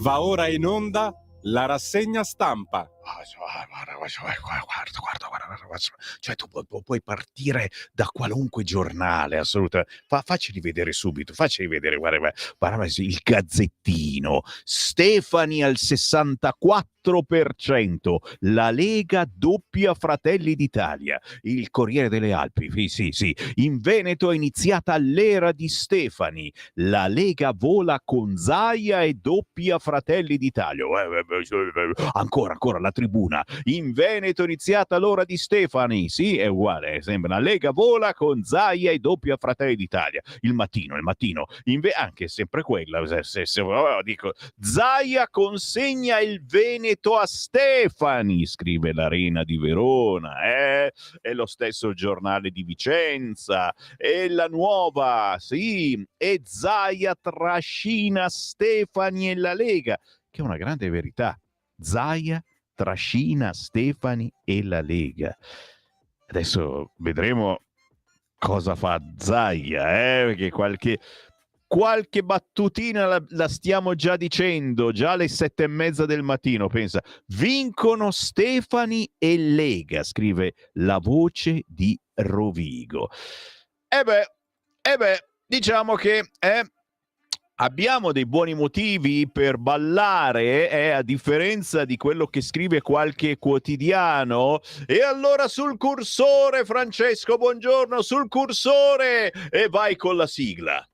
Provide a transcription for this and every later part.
Va ora in onda la rassegna stampa. Guarda, cioè tu puoi partire da qualunque giornale, assolutamente. Facci vedere subito, guarda, il Gazzettino, Stefani al 64%, la Lega doppia Fratelli d'Italia, il Corriere delle Alpi, sì, in Veneto è iniziata l'era di Stefani, la Lega vola con Zaia e doppia Fratelli d'Italia. Ancora la Tribuna, in Veneto è iniziata l'ora di Stefani, sì, è uguale, sembra la Lega vola con Zaia e doppia Fratelli d'Italia. Il mattino, anche sempre quella, dico, Zaia consegna il Veneto a Stefani, scrive l'Arena di Verona, è lo stesso giornale di Vicenza, e la Nuova, sì, e Zaia trascina Stefani e la Lega, che è una grande verità. Zaia trascina Stefani e la Lega. Adesso vedremo cosa fa Zaia, perché qualche battutina la stiamo già dicendo, già alle 7:30 del mattino, pensa. Vincono Stefani e Lega, scrive La Voce di Rovigo. E beh, diciamo che abbiamo dei buoni motivi per ballare, a differenza di quello che scrive qualche quotidiano. E allora sul cursore, Francesco, buongiorno, sul cursore, e vai con la sigla.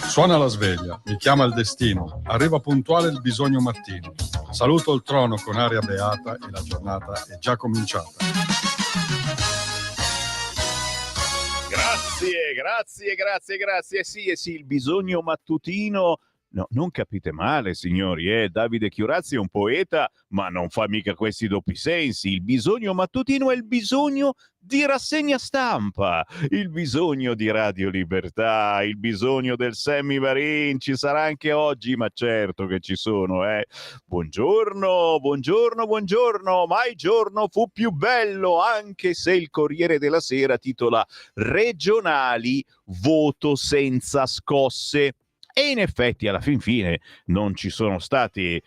Suona la sveglia, mi chiama il destino, arriva puntuale il bisogno mattino. Saluto il trono con aria beata e la giornata è già cominciata. Grazie. Sì, il bisogno mattutino. No, non capite male, signori, Davide Chiurazzi è un poeta, ma non fa mica questi doppi sensi. Il bisogno mattutino è il bisogno di rassegna stampa, il bisogno di Radio Libertà, il bisogno del Sammy Varin. Ci sarà anche oggi, ma certo che ci sono, Buongiorno, mai giorno fu più bello, anche se il Corriere della Sera titola Regionali, voto senza scosse. E in effetti alla fin fine non ci sono state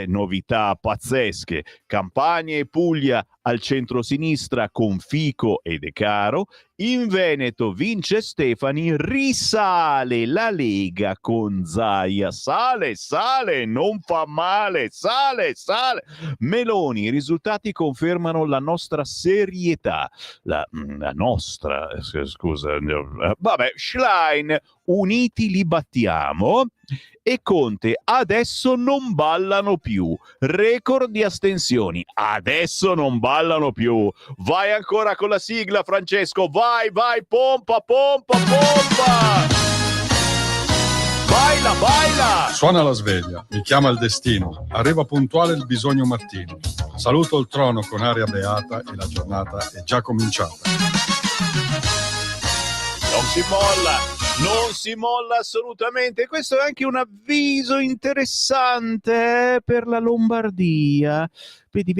novità pazzesche. Campania e Puglia al centro-sinistra con Fico e De Caro. In Veneto vince Stefani, risale la Lega con Zaia. Sale, non fa male, sale. Meloni, i risultati confermano la nostra serietà. La nostra, scusa, vabbè, Schlein, uniti li battiamo. E Conte, adesso non ballano più. Record di astensioni, adesso non ballano più. Vai ancora con la sigla, Francesco, vai, pompa. Baila! Suona la sveglia, mi chiama il destino, arriva puntuale il bisogno mattino. Saluto il trono con aria beata e la giornata è già cominciata. Non si molla assolutamente. Questo è anche un avviso interessante per la Lombardia. Vedi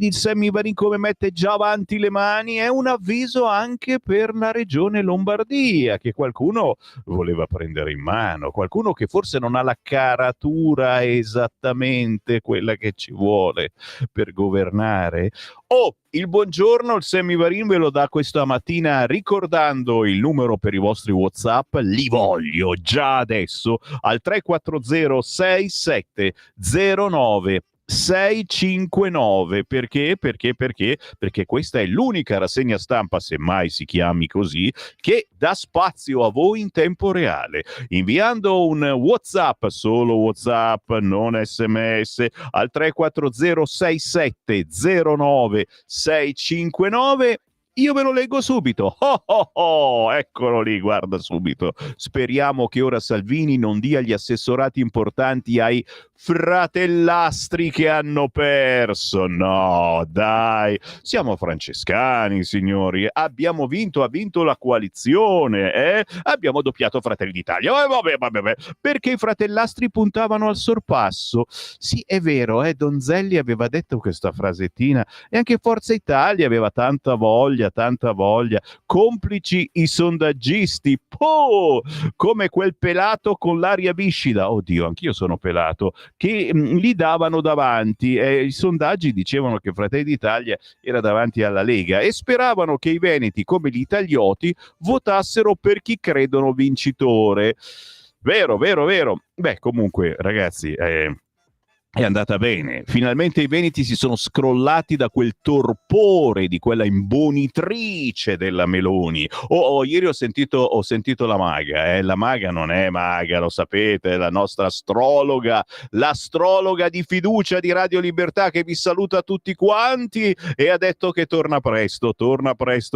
il Sammy Varin come mette già avanti le mani. È un avviso anche per la regione Lombardia, che qualcuno voleva prendere in mano, qualcuno che forse non ha la caratura esattamente quella che ci vuole per governare. Il buongiorno, il Sammy Varin ve lo dà questa mattina ricordando il numero per i vostri WhatsApp. Li voglio già adesso al 340 6709 659. Perché? Perché questa è l'unica rassegna stampa, se mai si chiami così, che dà spazio a voi in tempo reale, inviando un WhatsApp, solo WhatsApp, non SMS, al 340 6709 659. Io ve lo leggo subito. Eccolo lì, guarda subito. Speriamo che ora Salvini non dia gli assessorati importanti ai fratellastri che hanno perso. No, dai, siamo francescani, signori. Abbiamo vinto, ha vinto la coalizione, abbiamo doppiato Fratelli d'Italia. Vabbè, perché i fratellastri puntavano al sorpasso. Sì, è vero, Donzelli aveva detto questa frasettina, e anche Forza Italia aveva tanta voglia tanta voglia. Complici i sondaggisti, come quel pelato con l'aria viscida, oddio, anch'io sono pelato, che li davano davanti. I sondaggi dicevano che Fratelli d'Italia era davanti alla Lega e speravano che i veneti, come gli italioti, votassero per chi credono vincitore. Vero, vero, vero. Beh, comunque, ragazzi, è andata bene. Finalmente i veneti si sono scrollati da quel torpore, di quella imbonitrice della Meloni. Ieri ho sentito la maga. La maga non è maga, lo sapete, è la nostra astrologa, l'astrologa di fiducia di Radio Libertà, che vi saluta tutti quanti e ha detto che torna presto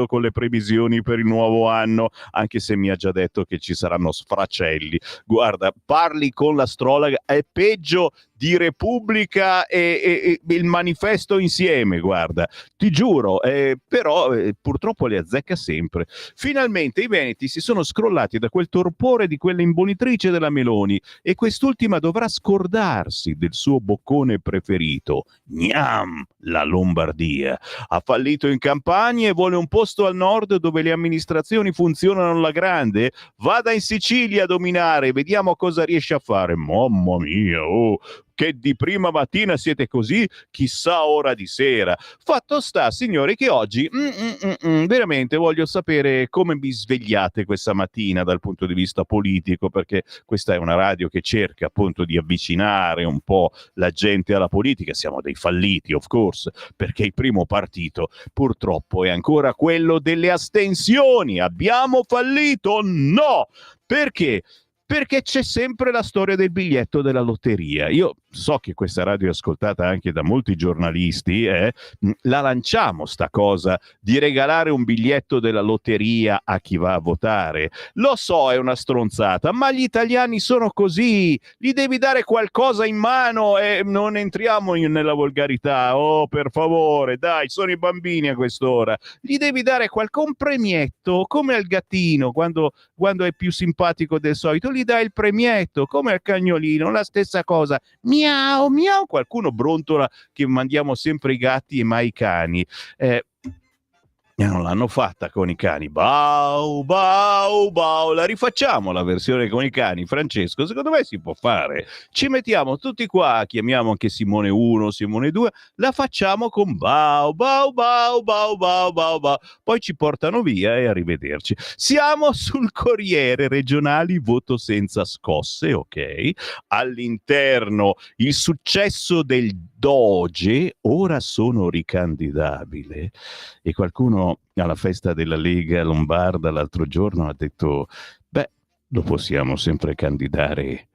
con le previsioni per il nuovo anno, anche se mi ha già detto che ci saranno sfracelli. Guarda, parli con l'astrologa, è peggio di Repubblica e il Manifesto insieme, guarda, ti giuro, però purtroppo le azzecca sempre. Finalmente i veneti si sono scrollati da quel torpore, di quella imbonitrice della Meloni, e quest'ultima dovrà scordarsi del suo boccone preferito. Gnam, la Lombardia. Ha fallito in Campania e vuole un posto al nord dove le amministrazioni funzionano alla grande? Vada in Sicilia a dominare, vediamo cosa riesce a fare. Mamma mia, che di prima mattina siete così, chissà ora di sera. Fatto sta, signori, che oggi veramente voglio sapere come vi svegliate questa mattina dal punto di vista politico, perché questa è una radio che cerca appunto di avvicinare un po' la gente alla politica. Siamo dei falliti, of course, perché il primo partito purtroppo è ancora quello delle astensioni. Abbiamo fallito? No! Perché? Perché c'è sempre la storia del biglietto della lotteria. Io so che questa radio è ascoltata anche da molti giornalisti, la lanciamo sta cosa di regalare un biglietto della lotteria a chi va a votare. Lo so, è una stronzata, ma gli italiani sono così, gli devi dare qualcosa in mano e non entriamo nella volgarità. Oh, per favore, dai, sono i bambini a quest'ora. Gli devi dare un premietto, come al gattino, quando è più simpatico del solito, gli dai il premietto, come al cagnolino, la stessa cosa. Miau, miau, qualcuno brontola che mandiamo sempre i gatti e mai i cani. Non l'hanno fatta con i cani. Bau, bau, bau. La rifacciamo la versione con i cani, Francesco? Secondo me si può fare. Ci mettiamo tutti qua, chiamiamo anche Simone 1, Simone 2, la facciamo con bau, bau, bau, bau, bau, bau, bau. Poi ci portano via e arrivederci. Siamo sul Corriere, regionali, voto senza scosse, ok? All'interno il successo del Doge, ora sono ricandidabile. E qualcuno alla festa della Lega Lombarda l'altro giorno ha detto: beh, lo possiamo sempre candidare.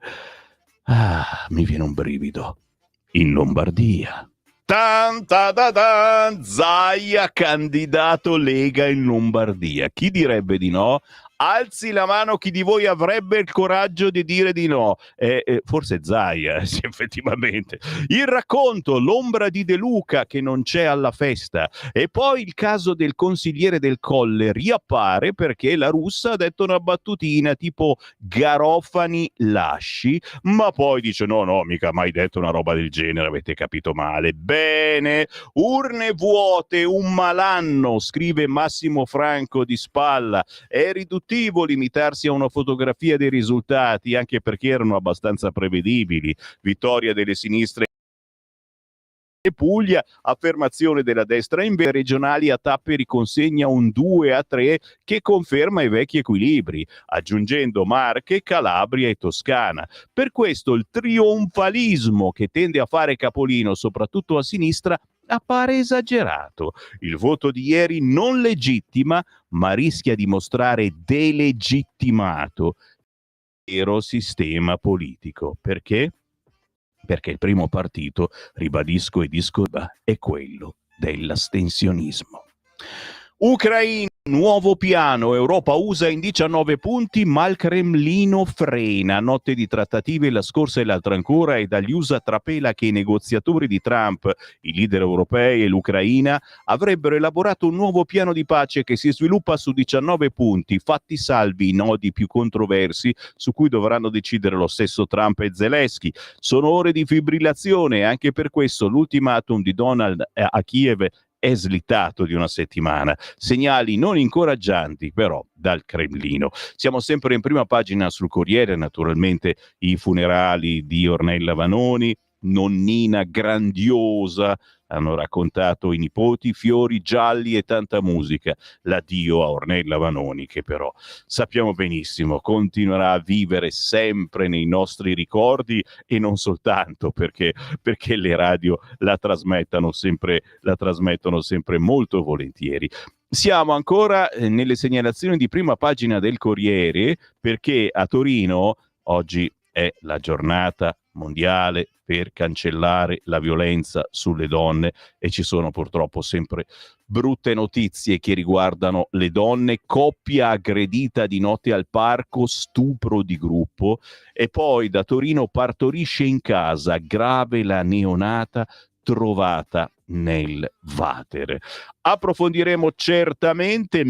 Mi viene un brivido. In Lombardia. Tan, ta, da, dan, Zaia candidato Lega in Lombardia. Chi direbbe di no? Alzi la mano chi di voi avrebbe il coraggio di dire di no. Forse Zaia, sì, effettivamente. Il racconto, l'ombra di De Luca che non c'è alla festa. E poi il caso del consigliere del Colle riappare perché la Russa ha detto una battutina tipo Garofani lasci, ma poi dice no, mica mai detto una roba del genere, avete capito male. Bene, urne vuote, un malanno, scrive Massimo Franco di Spalla. È riduttivo limitarsi a una fotografia dei risultati, anche perché erano abbastanza prevedibili. Vittoria delle sinistre e Puglia, affermazione della destra in regionali a tappe riconsegna un 2-3 che conferma i vecchi equilibri, aggiungendo Marche, Calabria e Toscana. Per questo il trionfalismo che tende a fare capolino soprattutto a sinistra appare esagerato. Il voto di ieri non legittima, ma rischia di mostrare delegittimato l'intero sistema politico. Perché? Perché il primo partito, ribadisco e discordo, è quello dell'astensionismo. Ucraina, nuovo piano, Europa USA in 19 punti, ma il Cremlino frena. Notte di trattative la scorsa e l'altra ancora, e dagli USA trapela che i negoziatori di Trump, i leader europei e l'Ucraina avrebbero elaborato un nuovo piano di pace che si sviluppa su 19 punti, fatti salvi i nodi più controversi su cui dovranno decidere lo stesso Trump e Zelensky. Sono ore di fibrillazione e anche per questo l'ultimatum di Donald a Kiev è slittato di una settimana. Segnali non incoraggianti però dal Cremlino. Siamo sempre in prima pagina sul Corriere, naturalmente i funerali di Ornella Vanoni, nonnina grandiosa, hanno raccontato i nipoti, fiori gialli e tanta musica. L'addio a Ornella Vanoni, che però sappiamo benissimo continuerà a vivere sempre nei nostri ricordi, e non soltanto perché le radio la trasmettono sempre molto volentieri. Siamo ancora nelle segnalazioni di prima pagina del Corriere, perché a Torino oggi è la giornata mondiale per cancellare la violenza sulle donne, e ci sono purtroppo sempre brutte notizie che riguardano le donne: coppia aggredita di notte al parco, stupro di gruppo, e poi da Torino partorisce in casa, grave la neonata trovata nel water. Approfondiremo certamente,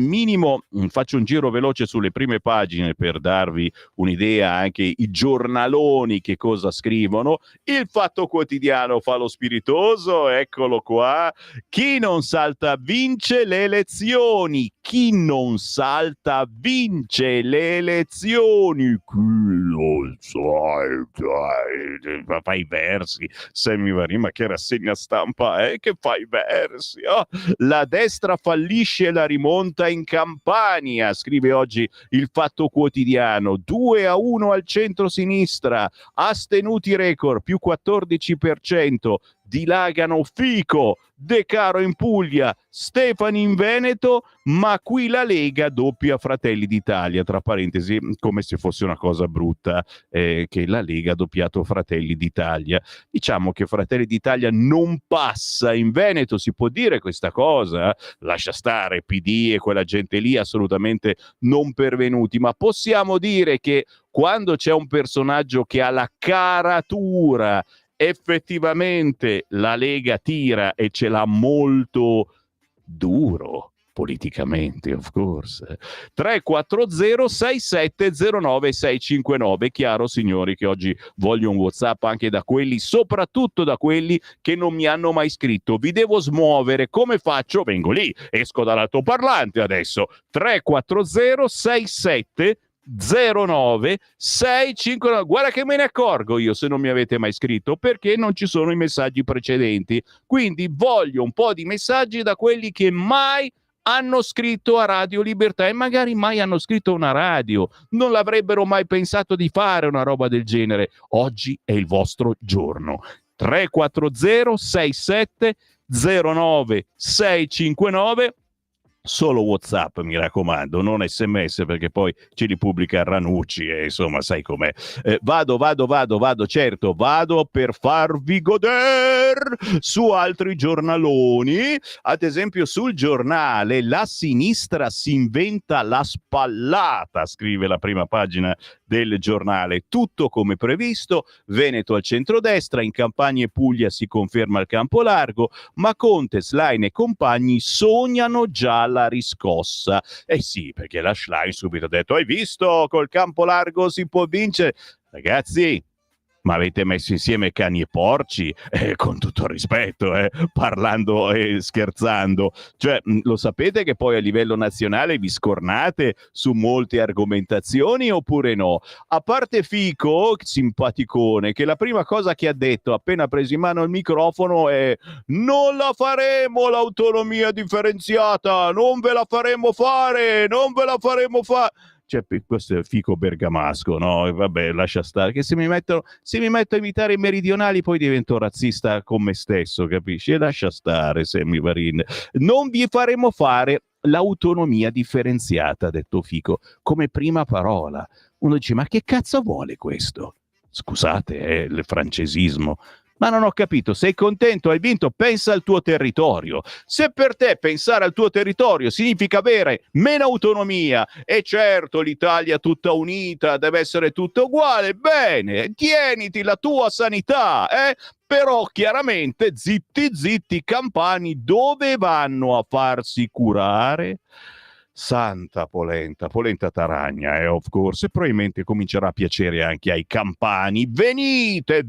faccio un giro veloce sulle prime pagine per darvi un'idea, anche i giornaloni che cosa scrivono. Il Fatto Quotidiano fa lo spiritoso, eccolo qua: chi non salta vince le elezioni, chi non salta vince le elezioni, chi non salta, fai i versi, Sammy Varin, ma che rassegna stampa è, che fai versi, oh? La destra fallisce la rimonta in Campania, scrive oggi il Fatto Quotidiano. 2-1 al centro-sinistra, astenuti record, più 14%, dilagano Fico, De Caro in Puglia, Stefani in Veneto, ma qui la Lega doppia Fratelli d'Italia, tra parentesi, come se fosse una cosa brutta che la Lega ha doppiato Fratelli d'Italia. Diciamo che Fratelli d'Italia non passa in Veneto, si può dire questa cosa? Lascia stare PD e quella gente lì, assolutamente non pervenuti, ma possiamo dire che quando c'è un personaggio che ha la caratura, effettivamente la Lega tira, e ce l'ha molto duro politicamente, of course. 340 6709 659. Chiaro, signori, che oggi voglio un WhatsApp anche da quelli, soprattutto da quelli che non mi hanno mai scritto. Vi devo smuovere, come faccio? Vengo lì, esco dall'altoparlante adesso. 340 67 09 659. Guarda che me ne accorgo io se non mi avete mai scritto, perché non ci sono i messaggi precedenti. Quindi voglio un po' di messaggi da quelli che mai hanno scritto a Radio Libertà, e magari mai hanno scritto a una radio, non l'avrebbero mai pensato di fare una roba del genere. Oggi è il vostro giorno. 340 67 09 659. Solo WhatsApp, mi raccomando, non SMS, perché poi ci li pubblica Ranucci e insomma sai com'è. Vado, certo, vado per farvi goder su altri giornaloni. Ad esempio sul Giornale: la sinistra si inventa la spallata, scrive la prima pagina del Giornale. Tutto come previsto, Veneto al centrodestra, in Campania e Puglia si conferma il campo largo, ma Conte, Schlein e compagni sognano già la riscossa. Eh sì, perché la Schlein subito ha detto: hai visto, col campo largo si può vincere. Ragazzi, ma avete messo insieme cani e porci, con tutto il rispetto, parlando e scherzando. Cioè, lo sapete che poi a livello nazionale vi scornate su molte argomentazioni, oppure no? A parte Fico, simpaticone, che la prima cosa che ha detto appena preso in mano il microfono è: non la faremo l'autonomia differenziata, non ve la faremo fare. Cioè, questo è Fico bergamasco, no? E vabbè, lascia stare, che se mi metto a imitare i meridionali poi divento razzista con me stesso, capisci? E lascia stare, Sammy Varin. Non vi faremo fare l'autonomia differenziata, ha detto Fico, come prima parola. Uno dice: ma che cazzo vuole questo? Scusate, il francesismo. Ma non ho capito, sei contento, hai vinto, pensa al tuo territorio. Se per te pensare al tuo territorio significa avere meno autonomia, e certo l'Italia tutta unita deve essere tutta uguale, bene, tieniti la tua sanità, però chiaramente zitti campani, dove vanno a farsi curare? Santa polenta taragna, of course, e probabilmente comincerà a piacere anche ai campani. Venite,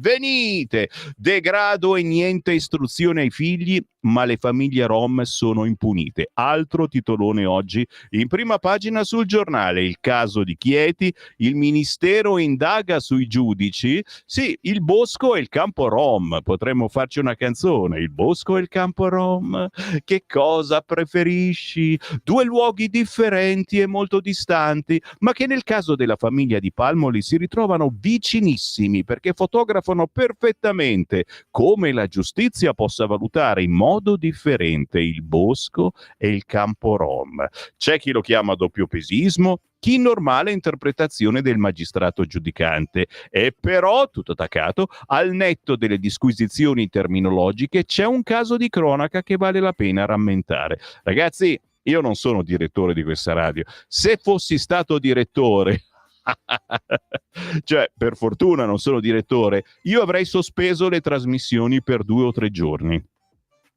degrado e niente istruzione ai figli, ma le famiglie rom sono impunite. Altro titolone oggi in prima pagina sul Giornale, il caso di Chieti, il ministero indaga sui giudici. Sì, il bosco e il campo rom, potremmo farci una canzone, il bosco e il campo rom, che cosa preferisci? Due luoghi differenti e molto distanti, ma che nel caso della famiglia di Palmoli si ritrovano vicinissimi perché fotografano perfettamente come la giustizia possa valutare in modo differente il bosco e il campo rom. C'è chi lo chiama doppiopesismo, chi normale interpretazione del magistrato giudicante. E però, tutto attaccato, al netto delle disquisizioni terminologiche, c'è un caso di cronaca che vale la pena rammentare. Ragazzi, io non sono direttore di questa radio. Se fossi stato direttore, cioè per fortuna non sono direttore, io avrei sospeso le trasmissioni per 2 o 3 giorni.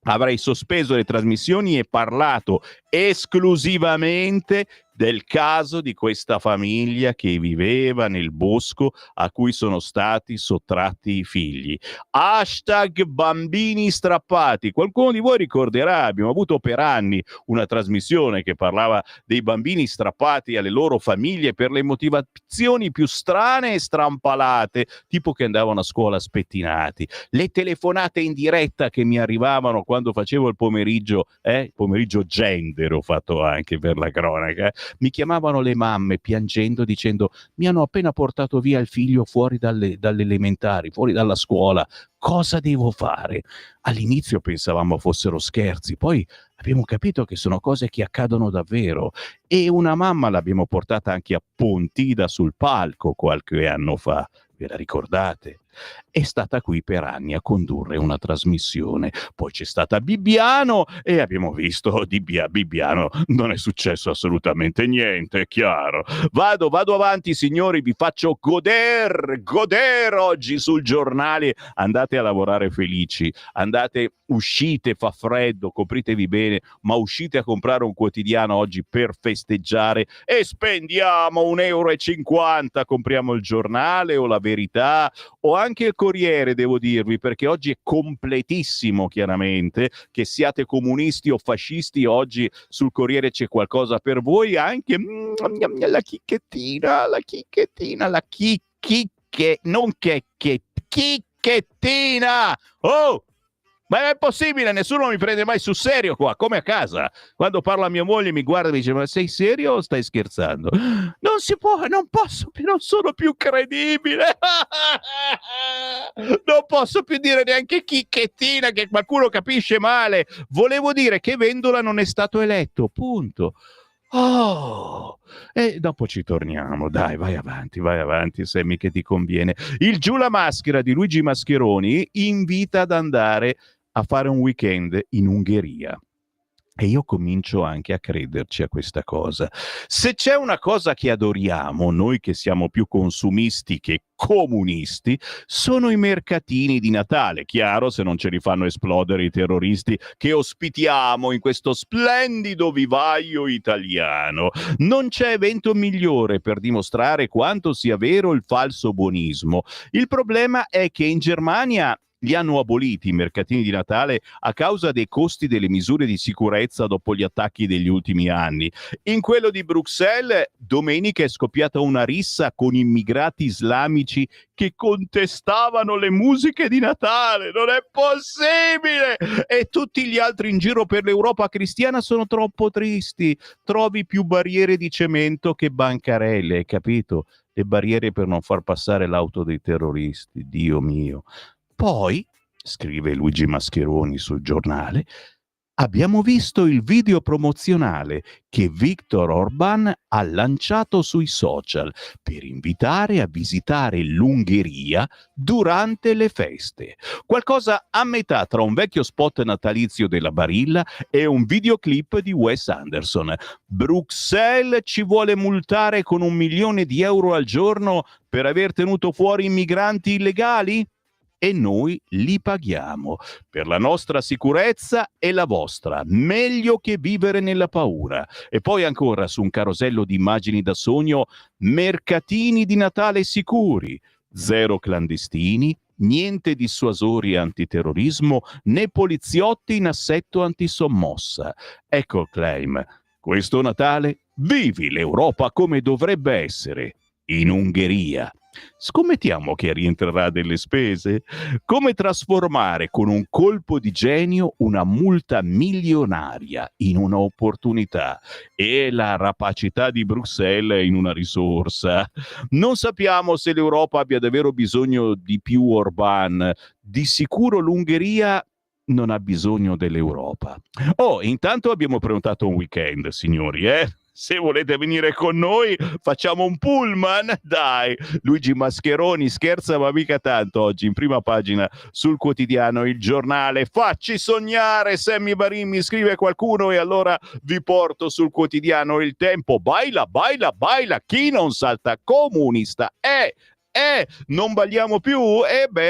Avrei sospeso le trasmissioni e parlato esclusivamente del caso di questa famiglia che viveva nel bosco a cui sono stati sottratti i figli. Hashtag bambini strappati. Qualcuno di voi ricorderà, abbiamo avuto per anni una trasmissione che parlava dei bambini strappati alle loro famiglie per le motivazioni più strane e strampalate, tipo che andavano a scuola spettinati. Le telefonate in diretta che mi arrivavano quando facevo il pomeriggio gender ho fatto anche per la cronaca, mi chiamavano le mamme piangendo dicendo mi hanno appena portato via il figlio fuori dalle elementari, fuori dalla scuola, cosa devo fare? All'inizio pensavamo fossero scherzi, poi abbiamo capito che sono cose che accadono davvero e una mamma l'abbiamo portata anche a Pontida sul palco qualche anno fa, ve la ricordate? È stata qui per anni a condurre una trasmissione. Poi c'è stata Bibbiano e abbiamo visto di Bibbiano non è successo assolutamente niente, è chiaro. Vado avanti, signori, vi faccio goder oggi sul Giornale. Andate a lavorare felici, uscite, fa freddo, copritevi bene, ma uscite a comprare un quotidiano oggi per festeggiare e spendiamo 1,50 €, compriamo il Giornale o La Verità o anche il Corriere, devo dirvi, perché oggi è completissimo, chiaramente, che siate comunisti o fascisti, oggi sul Corriere c'è qualcosa per voi, anche la chicchettina, chicchettina! Oh! Ma è possibile? Nessuno mi prende mai sul serio qua, come a casa. Quando parla a mia moglie mi guarda e dice ma sei serio o stai scherzando? Non si può, non posso più, non sono più credibile. Non posso più dire neanche chicchettina che qualcuno capisce male. Volevo dire che Vendola non è stato eletto, punto. Oh, e dopo ci torniamo, dai, vai avanti, Sammy, che ti conviene. Il Giù la maschera di Luigi Mascheroni invita ad andare a fare un weekend in Ungheria. E io comincio anche a crederci a questa cosa. Se c'è una cosa che adoriamo, noi che siamo più consumisti che comunisti, sono i mercatini di Natale. Chiaro, se non ce li fanno esplodere i terroristi che ospitiamo in questo splendido vivaio italiano. Non c'è evento migliore per dimostrare quanto sia vero il falso buonismo. Il problema è che in Germania li hanno aboliti i mercatini di Natale a causa dei costi delle misure di sicurezza dopo gli attacchi degli ultimi anni. In quello di Bruxelles, domenica è scoppiata una rissa con immigrati islamici che contestavano le musiche di Natale. Non è possibile! E tutti gli altri in giro per l'Europa cristiana sono troppo tristi. Trovi più barriere di cemento che bancarelle, hai capito? Le barriere per non far passare l'auto dei terroristi, Dio mio. Poi, scrive Luigi Mascheroni sul Giornale, abbiamo visto il video promozionale che Viktor Orban ha lanciato sui social per invitare a visitare l'Ungheria durante le feste. Qualcosa a metà tra un vecchio spot natalizio della Barilla e un videoclip di Wes Anderson. Bruxelles ci vuole multare con 1 milione di euro al giorno per aver tenuto fuori immigranti illegali? E noi li paghiamo per la nostra sicurezza e la vostra, meglio che vivere nella paura. E poi ancora su un carosello di immagini da sogno, mercatini di Natale sicuri, 0 clandestini, Niente dissuasori antiterrorismo né poliziotti in assetto antisommossa. Ecco il claim. Questo Natale vivi l'Europa come dovrebbe essere, in Ungheria. Scommettiamo che rientrerà delle spese? Come trasformare con un colpo di genio una multa milionaria in un'opportunità e la rapacità di Bruxelles in una risorsa? Non sappiamo se l'Europa abbia davvero bisogno di più Orbán. Di sicuro l'Ungheria non ha bisogno dell'Europa. Oh, intanto abbiamo prenotato un weekend, signori, Se volete venire con noi, facciamo un pullman, dai. Luigi Mascheroni scherza ma mica tanto oggi in prima pagina sul quotidiano Il Giornale. Facci sognare, Sammy Varin, mi scrive qualcuno e allora vi porto sul quotidiano Il Tempo. Baila, baila, baila, chi non salta comunista non balliamo più?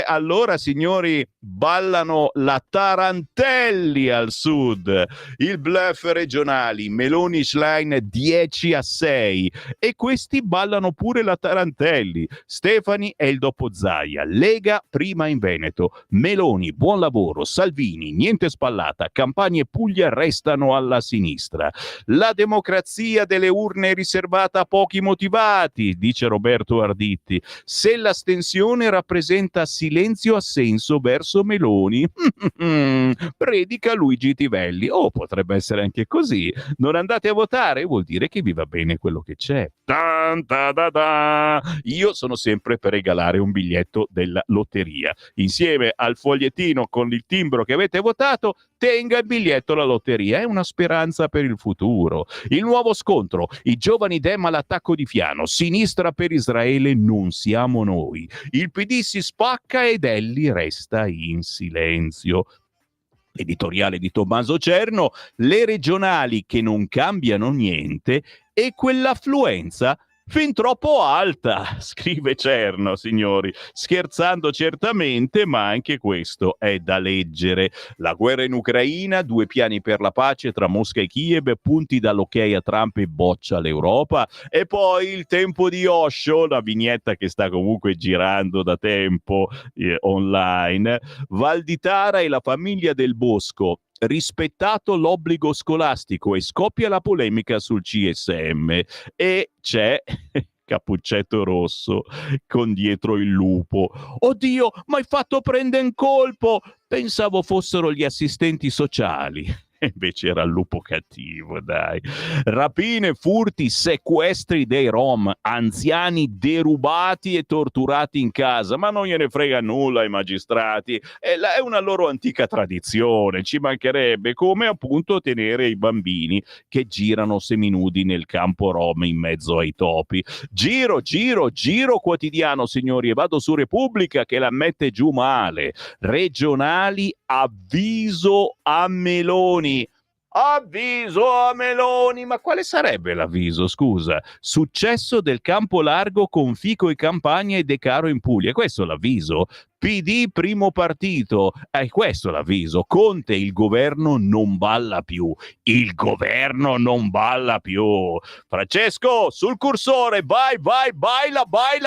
Allora signori, ballano la Tarantelli al sud. Il bluff regionali, Meloni Schlein 10-6 e questi ballano pure la Tarantelli. Stefani è il dopo Zaia, Lega prima in Veneto, Meloni buon lavoro, Salvini niente spallata, Campania e Puglia restano alla sinistra. La democrazia delle urne è riservata a pochi motivati, dice Roberto Arditti. Se l'astensione rappresenta silenzio assenso verso Meloni, predica Luigi Tivelli. Potrebbe essere anche così. Non andate a votare? Vuol dire che vi va bene quello che c'è. Io sono sempre per regalare un biglietto della lotteria. Insieme al fogliettino con il timbro che avete votato, tenga il biglietto alla lotteria. È una speranza per il futuro. Il nuovo scontro. I giovani Dem all'attacco di Fiano. Sinistra per Israele non siamo noi. Il PD si spacca ed Elli resta in silenzio. Editoriale di Tommaso Cerno, le regionali che non cambiano niente e quell'affluenza fin troppo alta, scrive Cerno, signori, scherzando certamente, ma anche questo è da leggere. La guerra in Ucraina, 2 piani per la pace tra Mosca e Kiev, punti dall'ok a Trump e boccia l'Europa, e poi il tempo di Osho, la vignetta che sta comunque girando da tempo online, Valditara e la famiglia del Bosco, rispettato l'obbligo scolastico e scoppia la polemica sul CSM e c'è Cappuccetto Rosso con dietro il lupo. Oddio, m'hai fatto prendere in colpo! Pensavo fossero gli assistenti sociali. Invece era il lupo cattivo, dai. Rapine, furti, sequestri dei Rom, anziani derubati e torturati in casa, ma non gliene frega nulla ai magistrati, è una loro antica tradizione, ci mancherebbe, come appunto tenere i bambini che girano seminudi nel campo Rom in mezzo ai topi. Giro quotidiano, signori, e vado su Repubblica che la mette giù male. Regionali, avviso a Meloni. Avviso a Meloni, ma quale sarebbe l'avviso, scusa? Successo del campo largo con Fico in Campania e De Caro in Puglia, questo è l'avviso? PD primo partito, è questo l'avviso? Conte, il governo non balla più, il governo non balla più. Francesco, sul cursore, vai, baila! Vai!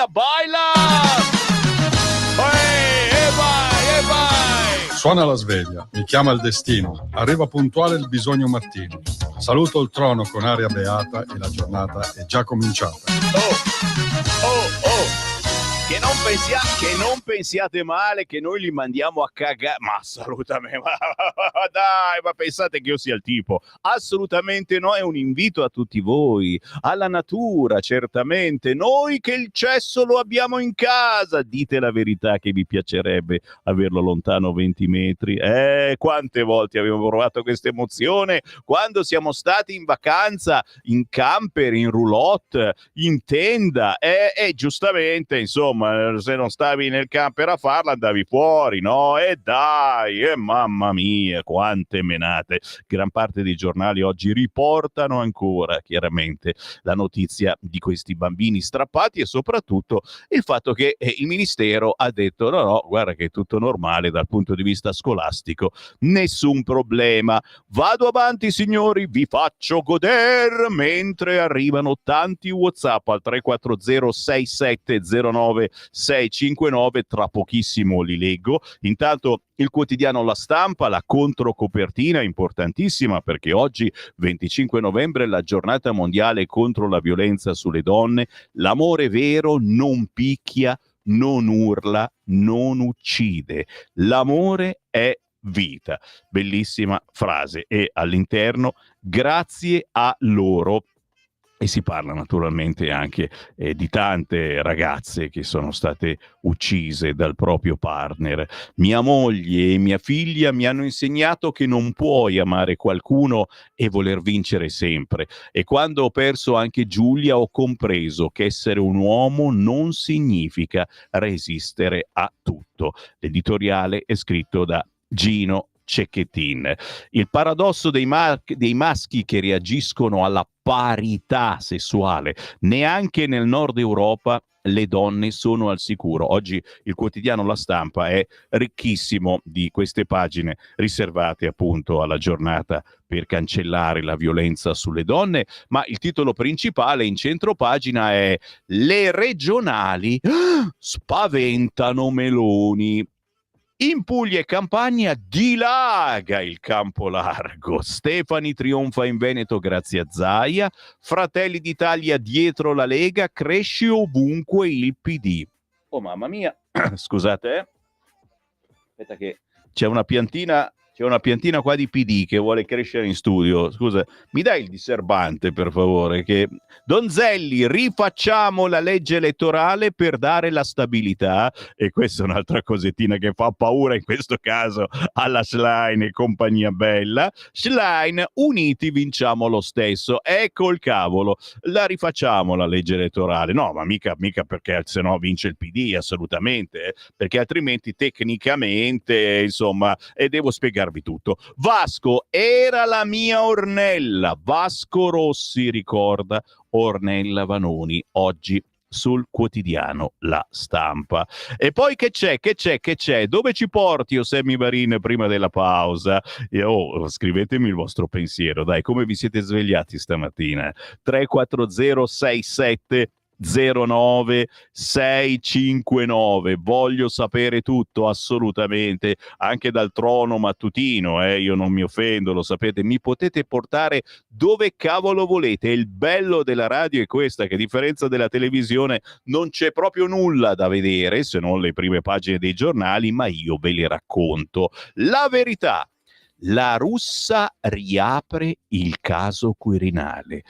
Suona la sveglia, mi chiama il destino, arriva puntuale il bisogno mattino. Saluto il trono con aria beata e la giornata è già cominciata. Che non pensiate male che noi li mandiamo a cagare, ma assolutamente, ma pensate che io sia il tipo? Assolutamente no, è un invito a tutti voi, alla natura, certamente. Noi che il cesso lo abbiamo in casa, dite la verità che vi piacerebbe averlo lontano 20 metri. Quante volte abbiamo provato questa emozione quando siamo stati in vacanza, in camper, in roulotte, in tenda, e giustamente, insomma, se non stavi nel camper a farla andavi fuori, no? E dai, mamma mia, quante menate. Gran parte dei giornali oggi riportano ancora chiaramente la notizia di questi bambini strappati e soprattutto il fatto che il ministero ha detto no, guarda che è tutto normale dal punto di vista scolastico, nessun problema. Vado avanti, signori, vi faccio goder mentre arrivano tanti WhatsApp al 340 6709 349 659, tra pochissimo li leggo. Intanto il quotidiano La Stampa, la controcopertina importantissima, perché oggi 25 novembre è la giornata mondiale contro la violenza sulle donne. L'amore vero non picchia, non urla, non uccide. L'amore è vita. Bellissima frase. E all'interno, grazie a loro. E si parla naturalmente anche di tante ragazze che sono state uccise dal proprio partner. Mia moglie e mia figlia mi hanno insegnato che non puoi amare qualcuno e voler vincere sempre. E quando ho perso anche Giulia ho compreso che essere un uomo non significa resistere a tutto. L'editoriale è scritto da Gino Cecchettin. Il paradosso dei maschi che reagiscono alla parità sessuale. Neanche nel nord Europa le donne sono al sicuro. Oggi il quotidiano La Stampa è ricchissimo di queste pagine riservate appunto alla giornata per cancellare la violenza sulle donne, ma il titolo principale in centro pagina è Le regionali spaventano Meloni. In Puglia e Campania dilaga il campo largo. Stefani trionfa in Veneto grazie a Zaia. Fratelli d'Italia dietro la Lega. Cresce ovunque il PD. Oh mamma mia, scusate, aspetta che c'è una piantina qua di PD che vuole crescere in studio. Scusa, mi dai il diserbante per favore? Che Donzelli, rifacciamo la legge elettorale per dare la stabilità. E questa è un'altra cosettina che fa paura in questo caso alla Schlein e compagnia bella. Schlein, uniti vinciamo lo stesso. Ecco il cavolo, la rifacciamo la legge elettorale. No, ma mica perché se no vince il PD, assolutamente, perché altrimenti tecnicamente, insomma, e devo spiegarvi tutto. Vasco era la mia Ornella. Vasco Rossi ricorda Ornella Vanoni oggi sul quotidiano La Stampa. E poi che c'è? Dove ci porti, Sammy Varin, prima della pausa? Scrivetemi il vostro pensiero, dai, come vi siete svegliati stamattina? 34067 09 659. Voglio sapere tutto, assolutamente, anche dal trono mattutino, io non mi offendo, lo sapete, mi potete portare dove cavolo volete. Il bello della radio è questa, che a differenza della televisione non c'è proprio nulla da vedere, se non le prime pagine dei giornali, ma io ve le racconto. La verità: la russa riapre il caso Quirinale.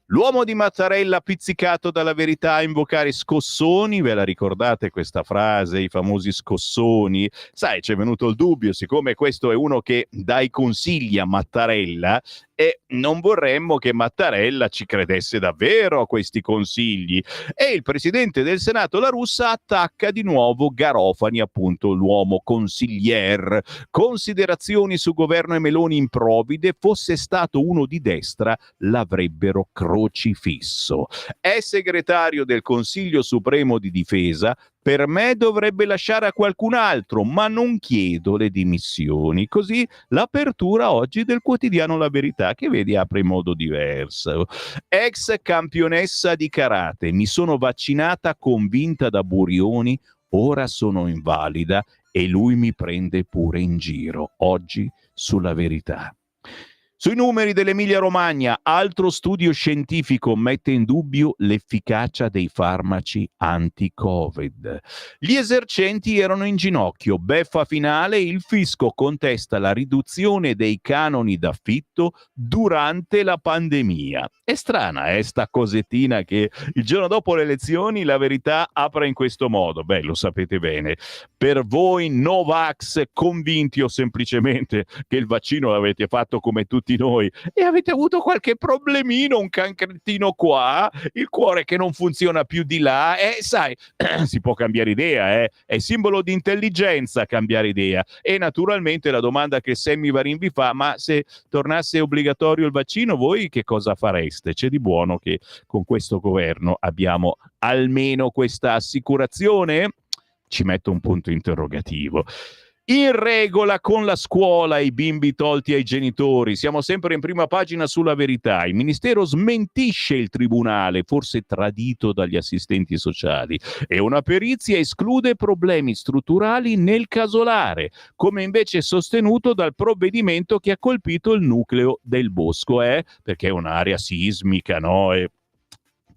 L'uomo di Mattarella pizzicato dalla Verità a invocare scossoni, ve la ricordate questa frase, i famosi scossoni? Sai, c'è venuto il dubbio, siccome questo è uno che dà i consigli a Mattarella, e non vorremmo che Mattarella ci credesse davvero a questi consigli. E il presidente del Senato La Russa attacca di nuovo Garofani, appunto l'uomo consigliere. Considerazioni su governo e Meloni improvvide, fosse stato uno di destra l'avrebbero crocifisso. È segretario del Consiglio Supremo di Difesa, per me dovrebbe lasciare a qualcun altro, ma non chiedo le dimissioni. Così l'apertura oggi del quotidiano La Verità, che vedi apre in modo diverso. Ex campionessa di karate, mi sono vaccinata convinta da Burioni, ora sono invalida e lui mi prende pure in giro. Oggi sulla Verità. Sui numeri dell'Emilia-Romagna, altro studio scientifico mette in dubbio l'efficacia dei farmaci anti-Covid. Gli esercenti erano in ginocchio, beffa finale, il fisco contesta la riduzione dei canoni d'affitto durante la pandemia. È strana sta cosettina che il giorno dopo le elezioni La Verità apre in questo modo. Beh, lo sapete bene. Per voi Novax convinti o semplicemente che il vaccino l'avete fatto come tutti noi e avete avuto qualche problemino, un cancrettino qua, il cuore che non funziona più di là, sai, si può cambiare idea, è simbolo di intelligenza cambiare idea. E naturalmente la domanda che Sammy Varin vi fa: ma se tornasse obbligatorio il vaccino, voi che cosa fareste? C'è di buono che con questo governo abbiamo almeno questa assicurazione? Ci metto un punto interrogativo. In regola con la scuola e i bimbi tolti ai genitori. Siamo sempre in prima pagina sulla Verità. Il Ministero smentisce il tribunale, forse tradito dagli assistenti sociali, e una perizia esclude problemi strutturali nel casolare, come invece sostenuto dal provvedimento che ha colpito il nucleo del bosco, perché è un'area sismica, no?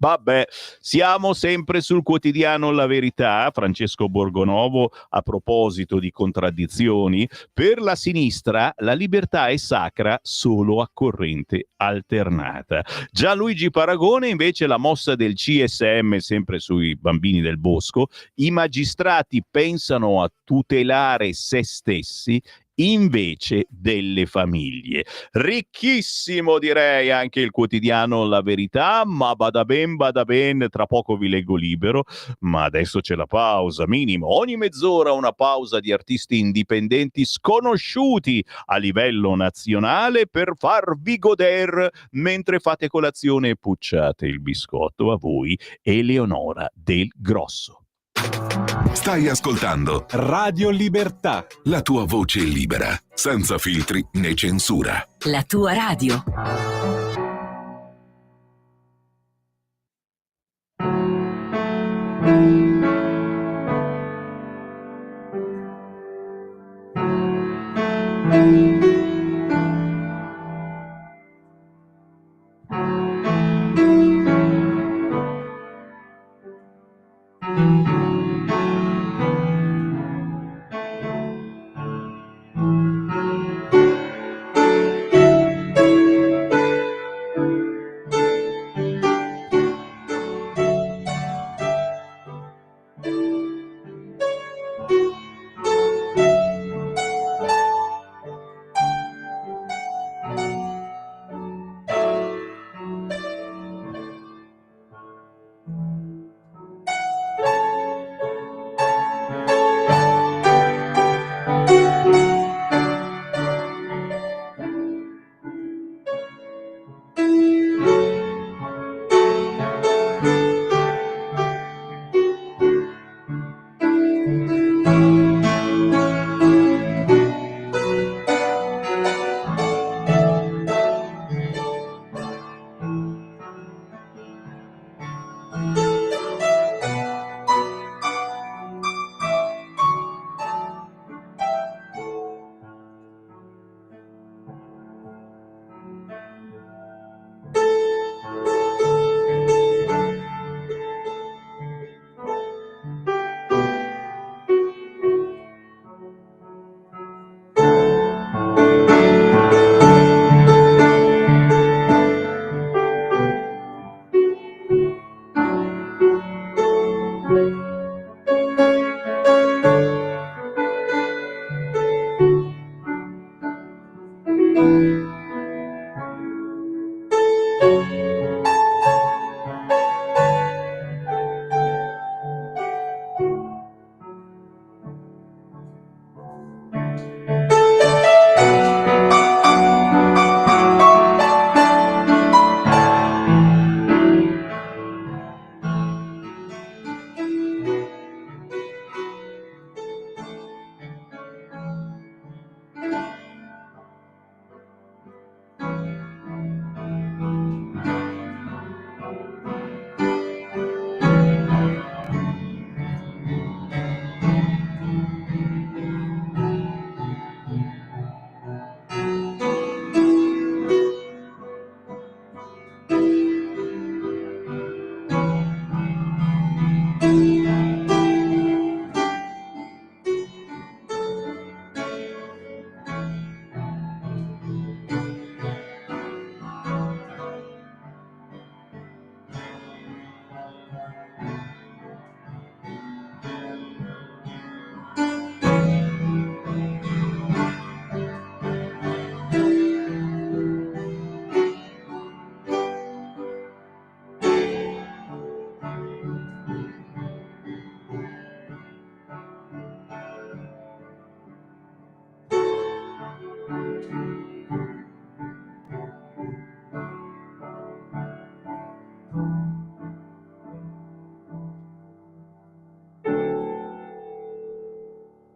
Vabbè, siamo sempre sul quotidiano La Verità. Francesco Borgonovo, a proposito di contraddizioni, per la sinistra la libertà è sacra solo a corrente alternata. Gianluigi Paragone invece, la mossa del CSM sempre sui bambini del bosco: i magistrati pensano a tutelare se stessi invece delle famiglie. Ricchissimo, direi, anche il quotidiano La Verità, ma bada ben, tra poco vi leggo Libero, ma adesso c'è la pausa, minimo, ogni mezz'ora una pausa di artisti indipendenti sconosciuti a livello nazionale per farvi goder mentre fate colazione e pucciate il biscotto. A voi Eleonora Del Grosso. Stai ascoltando Radio Libertà. la tua voce libera, senza filtri né censura. La tua radio.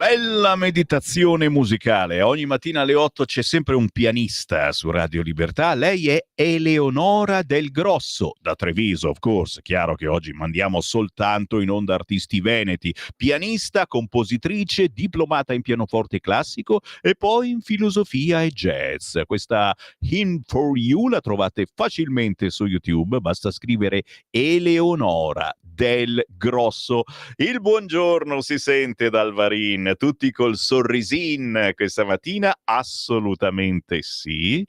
Bella meditazione musicale. Ogni mattina alle 8 c'è sempre un pianista su Radio Libertà. Lei è Eleonora Del Grosso, da Treviso, of course. Chiaro che oggi mandiamo soltanto in onda artisti veneti. Pianista, compositrice, diplomata in pianoforte classico e poi in filosofia e jazz. Questa Hymn for You la trovate facilmente su YouTube. Basta scrivere Eleonora Del Grosso. Il buongiorno si sente dal Varin, tutti col sorrisin questa mattina? Assolutamente sì.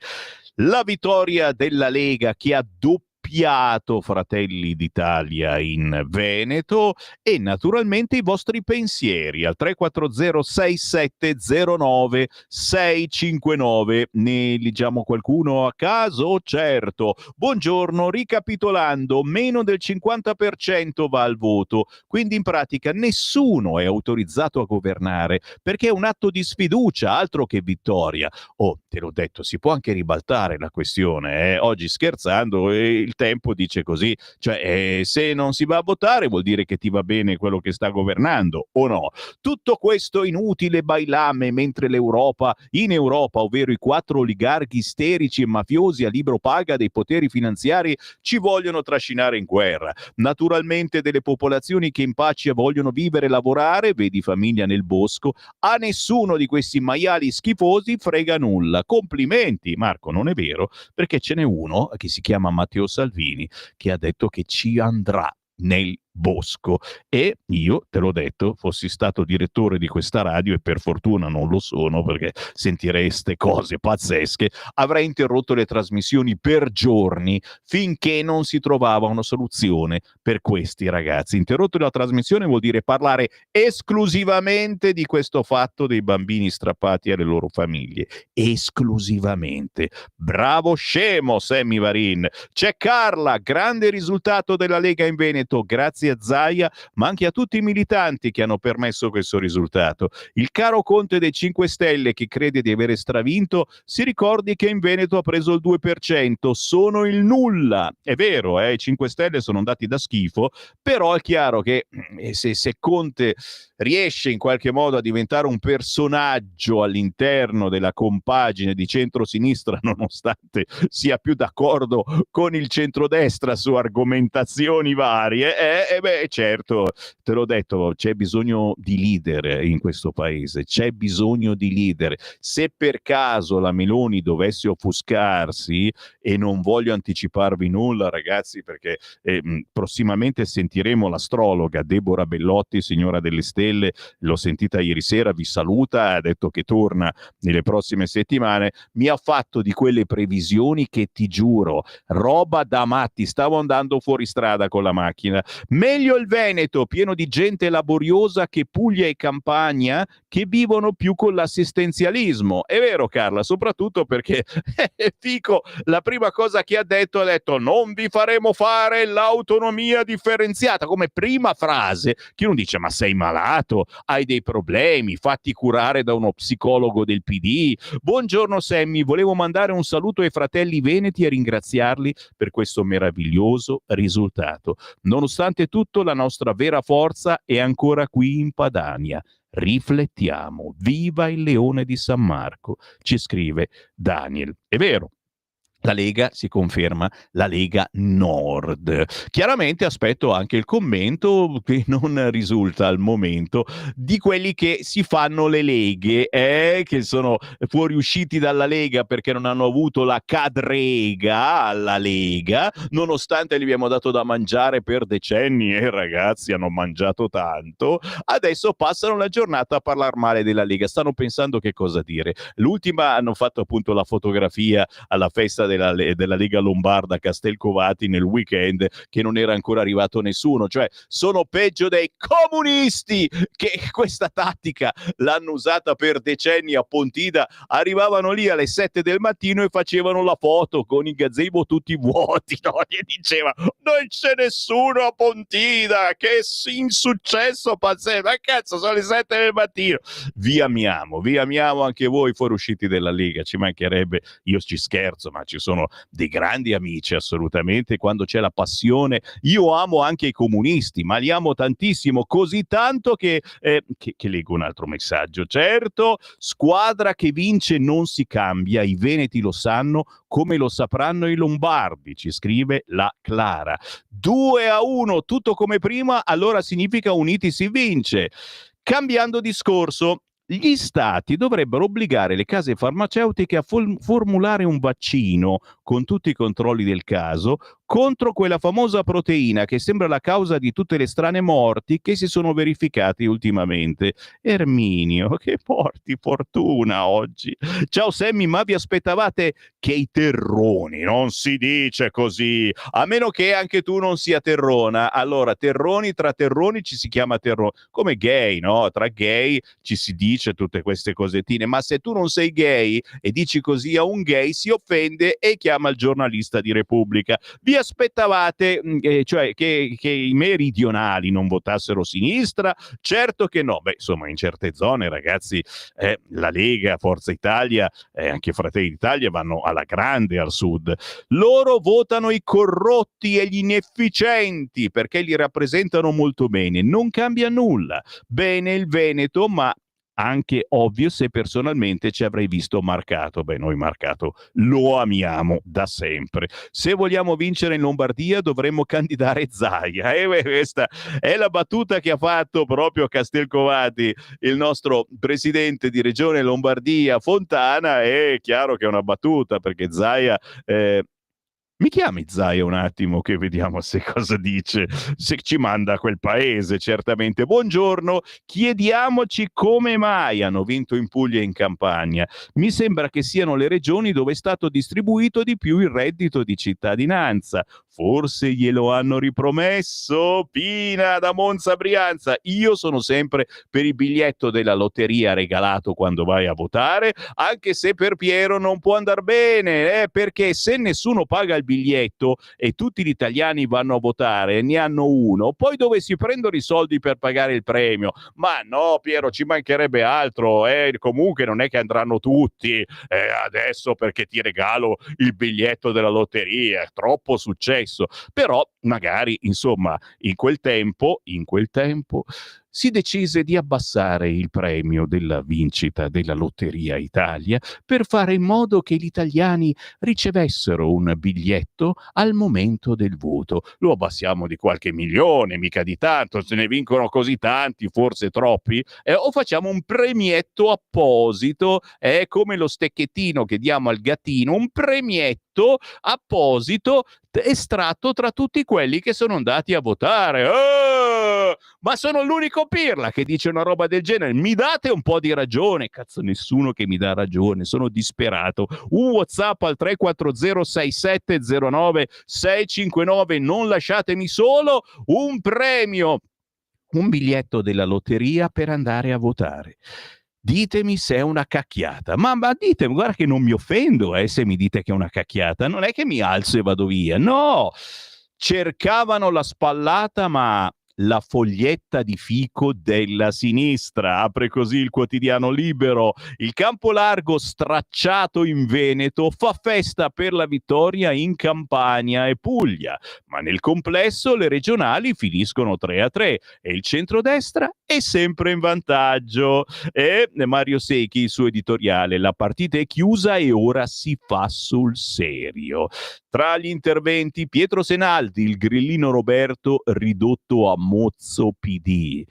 La vittoria della Lega che ha doppiato Fratelli d'Italia in Veneto e naturalmente i vostri pensieri al 340-6709-659. Ne leggiamo qualcuno a caso? Certo. Buongiorno, ricapitolando, meno del 50% va al voto, quindi in pratica nessuno è autorizzato a governare perché è un atto di sfiducia, altro che vittoria. Oh, te l'ho detto, si può anche ribaltare la questione, oggi scherzando il tempo dice così, cioè se non si va a votare vuol dire che ti va bene quello che sta governando o no? Tutto questo inutile bailame mentre in Europa, ovvero i 4 oligarchi isterici e mafiosi a libro paga dei poteri finanziari ci vogliono trascinare in guerra. Naturalmente delle popolazioni che in pace vogliono vivere e lavorare, vedi famiglia nel bosco, a nessuno di questi maiali schifosi frega nulla. Complimenti, Marco, non è vero, perché ce n'è uno che si chiama Matteo Salvini che ha detto che ci andrà nel bosco e io, te l'ho detto, fossi stato direttore di questa radio e per fortuna non lo sono perché sentirei ste cose pazzesche, avrei interrotto le trasmissioni per giorni finché non si trovava una soluzione per questi ragazzi. Interrotto la trasmissione vuol dire parlare esclusivamente di questo fatto dei bambini strappati alle loro famiglie, esclusivamente. Bravo scemo Sammy Varin. C'è Carla, grande risultato della Lega in Veneto, grazie a Zaia, ma anche a tutti i militanti che hanno permesso questo risultato. Il caro Conte dei 5 Stelle che crede di avere stravinto, si ricordi che in Veneto ha preso il 2%, sono il nulla. È vero, i 5 Stelle sono andati da schifo, però è chiaro che se Conte riesce in qualche modo a diventare un personaggio all'interno della compagine di centrosinistra, nonostante sia più d'accordo con il centrodestra su argomentazioni varie, certo, te l'ho detto, c'è bisogno di leader in questo paese, c'è bisogno di leader. Se per caso la Meloni dovesse offuscarsi, e non voglio anticiparvi nulla ragazzi perché prossimamente sentiremo l'astrologa Deborah Bellotti, signora delle stelle, l'ho sentita ieri sera, vi saluta, ha detto che torna nelle prossime settimane, mi ha fatto di quelle previsioni che ti giuro, roba da matti, stavo andando fuori strada con la macchina. Meglio il Veneto, pieno di gente laboriosa che Puglia e Campania, che vivono più con l'assistenzialismo. È vero Carla, soprattutto perché Fico la prima cosa che ha detto non vi faremo fare l'autonomia differenziata, come prima frase, che uno dice ma sei malato, hai dei problemi, fatti curare da uno psicologo del PD. Buongiorno Sammy, volevo mandare un saluto ai fratelli veneti e ringraziarli per questo meraviglioso risultato. Nonostante tutto la nostra vera forza è ancora qui in Padania. Riflettiamo, viva il leone di San Marco, ci scrive Daniel. È vero. La Lega si conferma la Lega Nord. Chiaramente aspetto anche il commento che non risulta al momento di quelli che si fanno le leghe, che sono fuoriusciti dalla Lega perché non hanno avuto la cadrega alla Lega, nonostante gli abbiamo dato da mangiare per decenni e ragazzi hanno mangiato tanto, adesso passano la giornata a parlare male della Lega, stanno pensando che cosa dire. L'ultima hanno fatto appunto la fotografia alla festa della Lega Lombarda a Castelcovati nel weekend che non era ancora arrivato nessuno, cioè sono peggio dei comunisti che questa tattica l'hanno usata per decenni a Pontida, arrivavano lì alle 7 del mattino e facevano la foto con i gazebo tutti vuoti, no? E diceva non c'è nessuno a Pontida, che insuccesso pazzesco, ma cazzo sono le 7 del mattino. Vi amiamo anche voi fuoriusciti della Lega, ci mancherebbe, io ci scherzo ma ci sono dei grandi amici assolutamente quando c'è la passione. Io amo anche i comunisti, ma li amo tantissimo, così tanto che leggo un altro messaggio. Certo, squadra che vince non si cambia, i veneti lo sanno come lo sapranno i lombardi, ci scrive la Clara. 2-1, tutto come prima, allora significa uniti si vince. Cambiando discorso, gli stati dovrebbero obbligare le case farmaceutiche a formulare un vaccino con tutti i controlli del caso contro quella famosa proteina che sembra la causa di tutte le strane morti che si sono verificate ultimamente. Erminio, che porti fortuna oggi. Ciao Sammy, ma vi aspettavate che i terroni? Non si dice così, a meno che anche tu non sia terrona. Allora, terroni, tra terroni ci si chiama terrone, come gay, no? Tra gay ci si dice tutte queste cosettine, ma se tu non sei gay e dici così a un gay si offende e chiama il giornalista di Repubblica. Vi aspettavate cioè che i meridionali non votassero sinistra? Certo che no. Beh, insomma, in certe zone, ragazzi, la Lega, Forza Italia e anche Fratelli d'Italia vanno alla grande al sud. Loro votano i corrotti e gli inefficienti perché li rappresentano molto bene. Non cambia nulla. Bene il Veneto, ma anche ovvio se personalmente ci avrei visto Marcato. Beh, noi Marcato lo amiamo da sempre. Se vogliamo vincere in Lombardia dovremmo candidare Zaia. Questa è la battuta che ha fatto proprio Castelcovati, il nostro presidente di Regione Lombardia, Fontana. È chiaro che è una battuta perché Zaia... mi chiami Zaia un attimo che vediamo se cosa dice, se ci manda a quel paese certamente. Buongiorno, chiediamoci come mai hanno vinto in Puglia e in Campania. Mi sembra che siano le regioni dove è stato distribuito di più il reddito di cittadinanza. Forse glielo hanno ripromesso? Pina da Monza Brianza. Io sono sempre per il biglietto della lotteria regalato quando vai a votare, anche se per Piero non può andar bene, perché se nessuno paga il biglietto e tutti gli italiani vanno a votare, ne hanno uno, poi dove si prendono i soldi per pagare il premio? Ma no, Piero, ci mancherebbe altro, comunque non è che andranno tutti adesso perché ti regalo il biglietto della lotteria, è troppo successo. Però magari, insomma, in quel tempo si decise di abbassare il premio della vincita della Lotteria Italia per fare in modo che gli italiani ricevessero un biglietto al momento del voto. Lo abbassiamo di qualche milione, mica di tanto, se ne vincono così tanti, forse troppi, o facciamo un premietto apposito, come lo stecchettino che diamo al gattino, un premietto apposito estratto tra tutti quelli che sono andati a votare. Ma sono l'unico pirla che dice una roba del genere. Mi date un po' di ragione? Cazzo, nessuno che mi dà ragione, sono disperato. Un WhatsApp al 3406709 non lasciatemi solo. Un premio, un biglietto della lotteria per andare a votare. Ditemi se è una cacchiata, ma ditemi, guarda che non mi offendo se mi dite che è una cacchiata, non è che mi alzo e vado via, no, cercavano la spallata ma la foglietta di fico della sinistra, apre così il quotidiano Libero. Il campo largo stracciato in Veneto fa festa per la vittoria in Campania e Puglia, ma nel complesso le regionali finiscono 3-3 e il centrodestra è sempre in vantaggio. E Mario Secchi, il suo editoriale, la partita è chiusa e ora si fa sul serio. Tra gli interventi, Pietro Senaldi, il grillino Roberto ridotto a mozzo PD.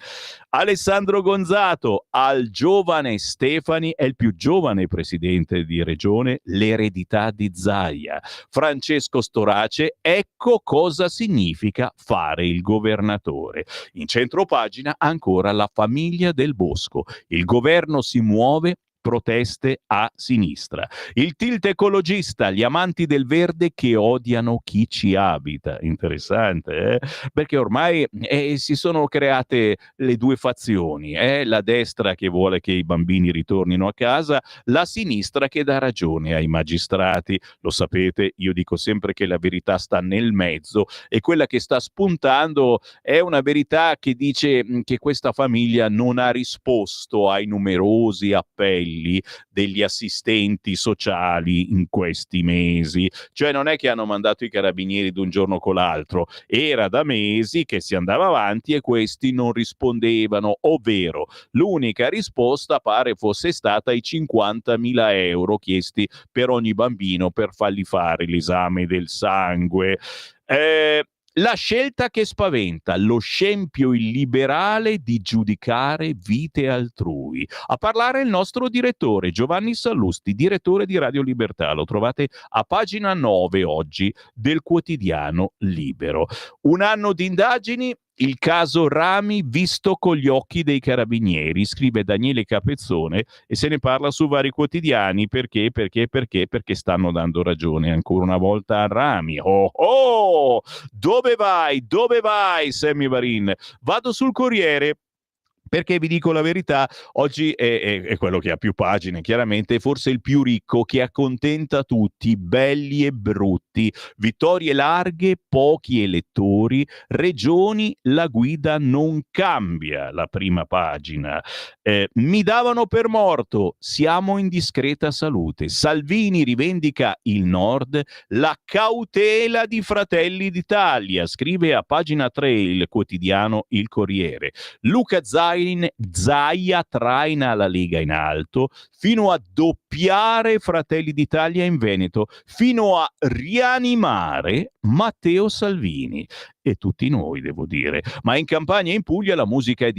Alessandro Gonzato, al giovane Stefani, è il più giovane presidente di regione, l'eredità di Zaia. Francesco Storace, ecco cosa significa fare il governatore. In centropagina ancora la famiglia Del Bosco. Il governo si muove, proteste a sinistra. Il tilt ecologista, gli amanti del verde che odiano chi ci abita. Interessante, perché ormai si sono create le due fazioni, la destra che vuole che i bambini ritornino a casa, la sinistra che dà ragione ai magistrati. Lo sapete, io dico sempre che la verità sta nel mezzo e quella che sta spuntando è una verità che dice che questa famiglia non ha risposto ai numerosi appelli livelli degli assistenti sociali in questi mesi. Cioè non è che hanno mandato i carabinieri d'un giorno con l'altro, era da mesi che si andava avanti e questi non rispondevano, ovvero l'unica risposta pare fosse stata i 50.000 euro chiesti per ogni bambino per fargli fare l'esame del sangue. La scelta che spaventa, lo scempio illiberale di giudicare vite altrui. A parlare il nostro direttore Giovanni Sallusti, direttore di Radio Libertà. Lo trovate a pagina 9 oggi del quotidiano Libero. Un anno di indagini, il caso Rami visto con gli occhi dei carabinieri, scrive Daniele Capezzone e se ne parla su vari quotidiani. Perché stanno dando ragione ancora una volta a Rami. Dove vai Sammy Varin? Vado sul Corriere, perché vi dico la verità, oggi è quello che ha più pagine, chiaramente, forse il più ricco, che accontenta tutti, belli e brutti, vittorie larghe, pochi elettori, regioni, la guida non cambia, la prima pagina. Mi davano per morto, siamo in discreta salute. Salvini rivendica il Nord, la cautela di Fratelli d'Italia, scrive a pagina 3 il quotidiano Il Corriere. Luca Zaia traina la Lega in alto fino a doppiare Fratelli d'Italia in Veneto, fino a rianimare Matteo Salvini e tutti noi, devo dire. Ma in Campania e in Puglia la musica è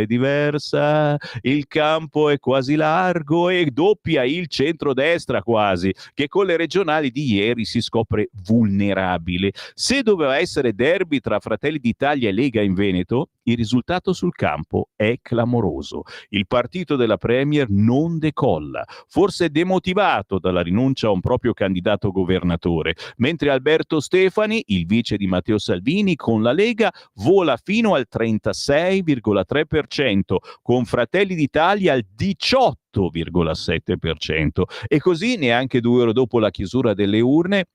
diversa, il campo è quasi largo e doppia il centrodestra quasi, che con le regionali di ieri si scopre vulnerabile. Se doveva essere derby tra Fratelli d'Italia e Lega in Veneto, il risultato sul campo è clamoroso. Il partito della Premier non decolla, forse demotivato dalla rinuncia a un proprio candidato governatore, mentre Alberto Stefani, il vice di Matteo Salvini, con la Lega vola fino al 36,3%, con Fratelli d'Italia al 18,7%. E così, neanche 2 ore dopo la chiusura delle urne,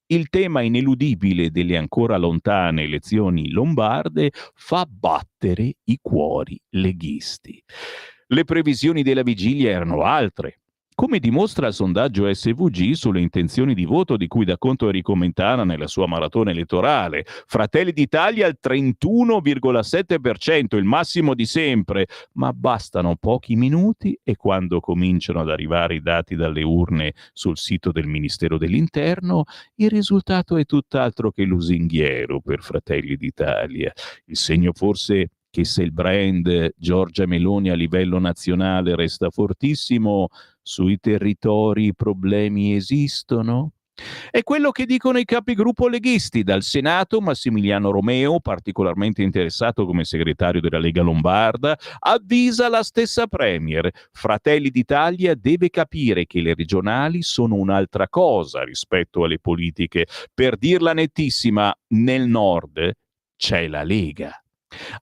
il tema ineludibile delle ancora lontane elezioni lombarde fa battere i cuori leghisti. Le previsioni della vigilia erano altre. Come dimostra il sondaggio SVG sulle intenzioni di voto di cui dà conto Enrico Mentana nella sua maratona elettorale, Fratelli d'Italia al 31,7%, il massimo di sempre, ma bastano pochi minuti e quando cominciano ad arrivare i dati dalle urne sul sito del Ministero dell'Interno, il risultato è tutt'altro che lusinghiero per Fratelli d'Italia. Il segno forse che se il brand Giorgia Meloni a livello nazionale resta fortissimo, sui territori i problemi esistono? È quello che dicono i capigruppo leghisti. Dal Senato Massimiliano Romeo, particolarmente interessato come segretario della Lega Lombarda, avvisa la stessa Premier. Fratelli d'Italia deve capire che le regionali sono un'altra cosa rispetto alle politiche. Per dirla nettissima, nel nord c'è la Lega.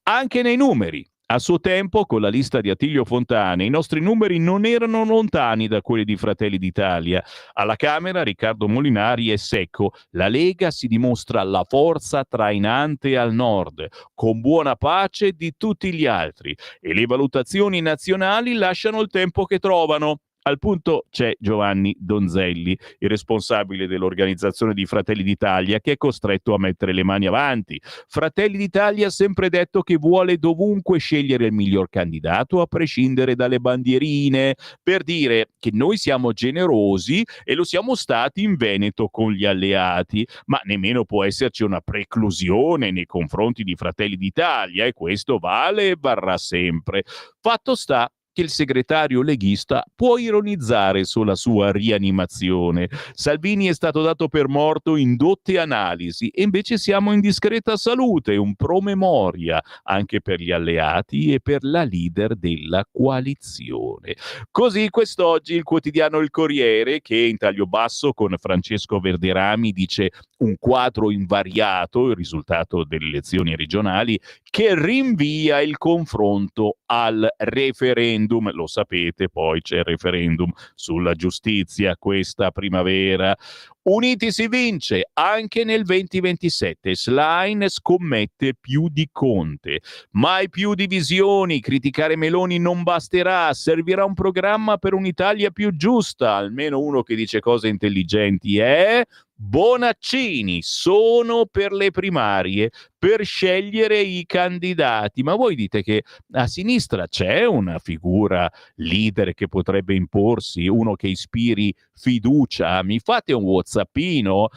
Anche nei numeri. A suo tempo, con la lista di Attilio Fontana, i nostri numeri non erano lontani da quelli di Fratelli d'Italia. Alla Camera, Riccardo Molinari è secco. La Lega si dimostra la forza trainante al nord, con buona pace di tutti gli altri. E le valutazioni nazionali lasciano il tempo che trovano. Al punto c'è Giovanni Donzelli, il responsabile dell'organizzazione di Fratelli d'Italia, che è costretto a mettere le mani avanti. Fratelli d'Italia ha sempre detto che vuole dovunque scegliere il miglior candidato, a prescindere dalle bandierine, per dire che noi siamo generosi e lo siamo stati in Veneto con gli alleati, ma nemmeno può esserci una preclusione nei confronti di Fratelli d'Italia, e questo vale e varrà sempre. Fatto sta che il segretario leghista può ironizzare sulla sua rianimazione. Salvini è stato dato per morto in dotte analisi e invece siamo in discreta salute, un promemoria anche per gli alleati e per la leader della coalizione. Così quest'oggi il quotidiano Il Corriere, che in taglio basso con Francesco Verderami dice un quadro invariato, il risultato delle elezioni regionali, che rinvia il confronto al referendum. referendum, lo sapete, poi c'è il referendum sulla giustizia questa primavera. Uniti si vince anche nel 2027. Schlein scommette più di Conte. Mai più divisioni, criticare Meloni non basterà, servirà un programma per un'Italia più giusta, almeno uno che dice cose intelligenti è Bonaccini, sono per le primarie, per scegliere i candidati. Ma voi dite che a sinistra c'è una figura leader che potrebbe imporsi, uno che ispiri fiducia? Mi fate un whatsappino?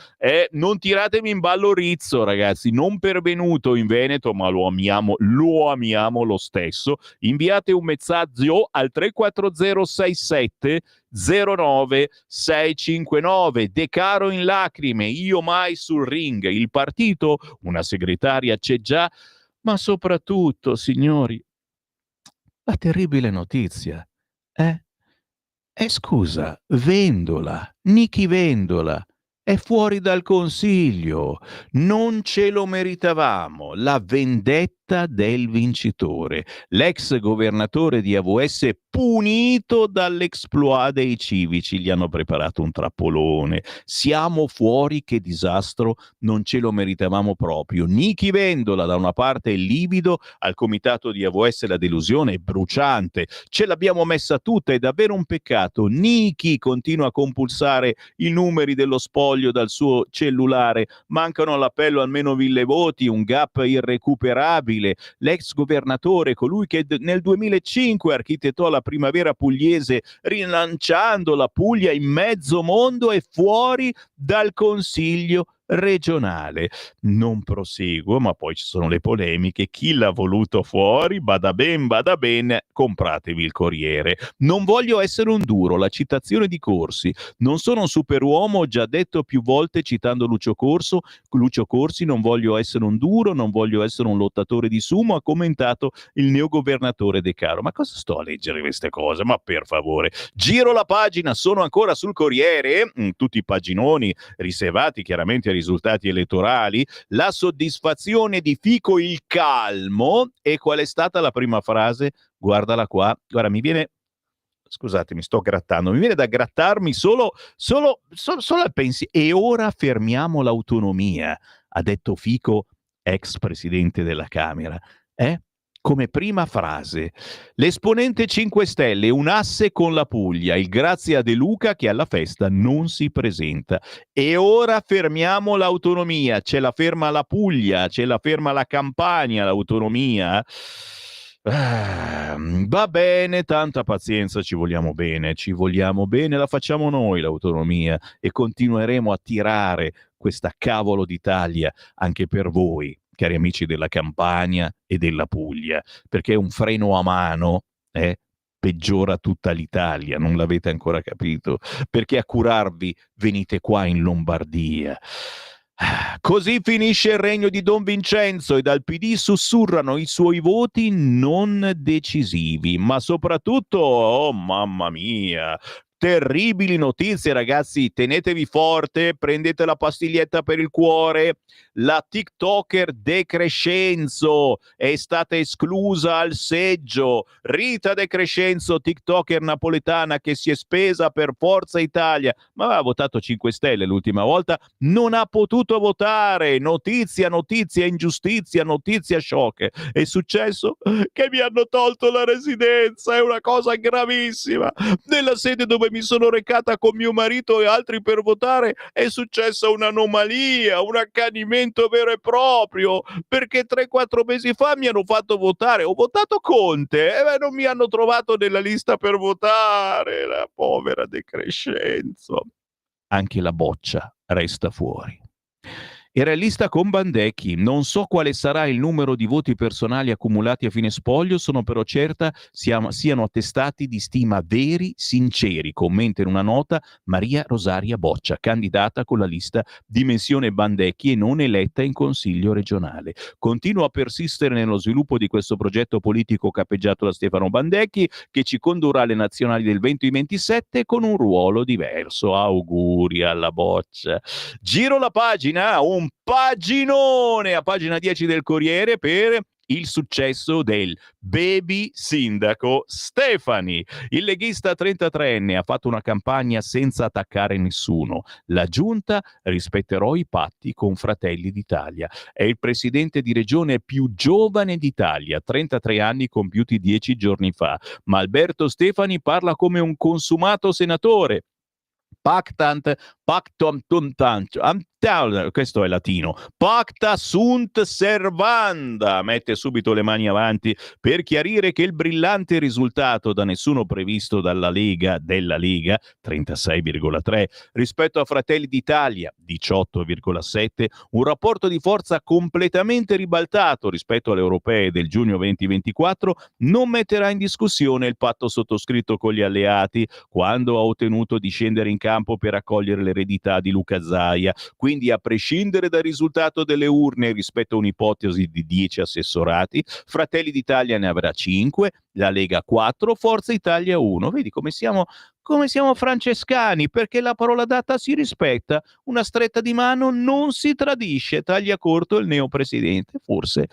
Non tiratemi in ballo Rizzo, ragazzi, non pervenuto in Veneto, ma lo amiamo lo stesso. Inviate un messaggio al 34067 09659. De Caro in lacrime, io mai sul ring, il partito, una segretaria c'è già, ma soprattutto, signori, la terribile notizia, scusa, Vendola, Nichi Vendola, è fuori dal consiglio, non ce lo meritavamo, la vendetta del vincitore, l'ex governatore di AVS punito dall'exploit dei civici, gli hanno preparato un trappolone, siamo fuori, che disastro, non ce lo meritavamo proprio. Nichi Vendola da una parte è livido, al comitato di AVS la delusione è bruciante, ce l'abbiamo messa tutta, è davvero un peccato. Nichi continua a compulsare i numeri dello spoglio dal suo cellulare, mancano all'appello almeno 1000 voti, un gap irrecuperabile. L'ex governatore, colui che nel 2005 architettò la primavera pugliese rilanciando la Puglia in mezzo mondo, è fuori dal consiglio regionale. Non proseguo, ma poi ci sono le polemiche. Chi l'ha voluto fuori? Bada ben, compratevi il Corriere. Non voglio essere un duro, la citazione di Corsi. Non sono un superuomo, ho già detto più volte citando Lucio Corsi, non voglio essere un duro, non voglio essere un lottatore di sumo, ha commentato il neogovernatore De Caro. Ma cosa sto a leggere queste cose? Ma per favore, giro la pagina, sono ancora sul Corriere, tutti i paginoni riservati chiaramente ai risultati elettorali, la soddisfazione di Fico il calmo. E qual è stata la prima frase? Guardala qua, guarda, mi viene, scusate, mi sto grattando, mi viene da grattarmi solo al pensiero. E ora fermiamo l'autonomia, ha detto Fico, ex presidente della Camera. Come prima frase, l'esponente 5 Stelle, un asse con la Puglia, il grazie a De Luca che alla festa non si presenta. E ora fermiamo l'autonomia, ce la ferma la Puglia, ce la ferma la Campania, l'autonomia. Va bene, tanta pazienza, ci vogliamo bene, la facciamo noi l'autonomia e continueremo a tirare questa cavolo d'Italia anche per voi, cari amici della Campania e della Puglia, perché un freno a mano peggiora tutta l'Italia, non l'avete ancora capito, perché a curarvi venite qua in Lombardia. Così finisce il regno di Don Vincenzo e dal PD sussurrano i suoi voti non decisivi, ma soprattutto, oh mamma mia, terribili notizie, ragazzi, tenetevi forte, prendete la pastiglietta per il cuore. La TikToker De Crescenzo è stata esclusa al seggio. Rita De Crescenzo, TikToker napoletana che si è spesa per Forza Italia, ma aveva votato 5 Stelle l'ultima volta, non ha potuto votare. Notizia, ingiustizia, notizia shock. È successo che mi hanno tolto la residenza, è una cosa gravissima. Nella sede dove mi sono recata con mio marito e altri per votare è successa un'anomalia, un accanimento vero e proprio, perché 3-4 mesi fa mi hanno fatto votare, ho votato Conte e non mi hanno trovato nella lista per votare, la povera De Crescenzo. Anche la boccia resta fuori. Era in lista con Bandecchi, non so quale sarà il numero di voti personali accumulati a fine spoglio, sono però certa siano attestati di stima veri, sinceri, commenta in una nota Maria Rosaria Boccia, candidata con la lista Dimensione Bandecchi e non eletta in consiglio regionale. Continuo a persistere nello sviluppo di questo progetto politico capeggiato da Stefano Bandecchi, che ci condurrà alle nazionali del 2027 con un ruolo diverso. Auguri alla Boccia. Giro la pagina, un paginone a pagina 10 del Corriere per il successo del baby sindaco Stefani. Il leghista 33enne ha fatto una campagna senza attaccare nessuno. La giunta rispetterò i patti con Fratelli d'Italia. È il presidente di regione più giovane d'Italia, 33 anni compiuti 10 giorni fa. Ma Alberto Stefani parla come un consumato senatore. Pactum tuntant, questo è latino. Pacta sunt servanda. Mette subito le mani avanti per chiarire che il brillante risultato da nessuno previsto della Lega, 36,3, rispetto a Fratelli d'Italia, 18,7, un rapporto di forza completamente ribaltato rispetto alle europee del giugno 2024, non metterà in discussione il patto sottoscritto con gli alleati quando ha ottenuto di scendere in campo per accogliere l'eredità di Luca Zaia. Quindi, a prescindere dal risultato delle urne rispetto a un'ipotesi di 10 assessorati, Fratelli d'Italia ne avrà 5, la Lega 4, Forza Italia 1. Vedi come siamo francescani, perché la parola data si rispetta, una stretta di mano non si tradisce, taglia corto il neopresidente. Forse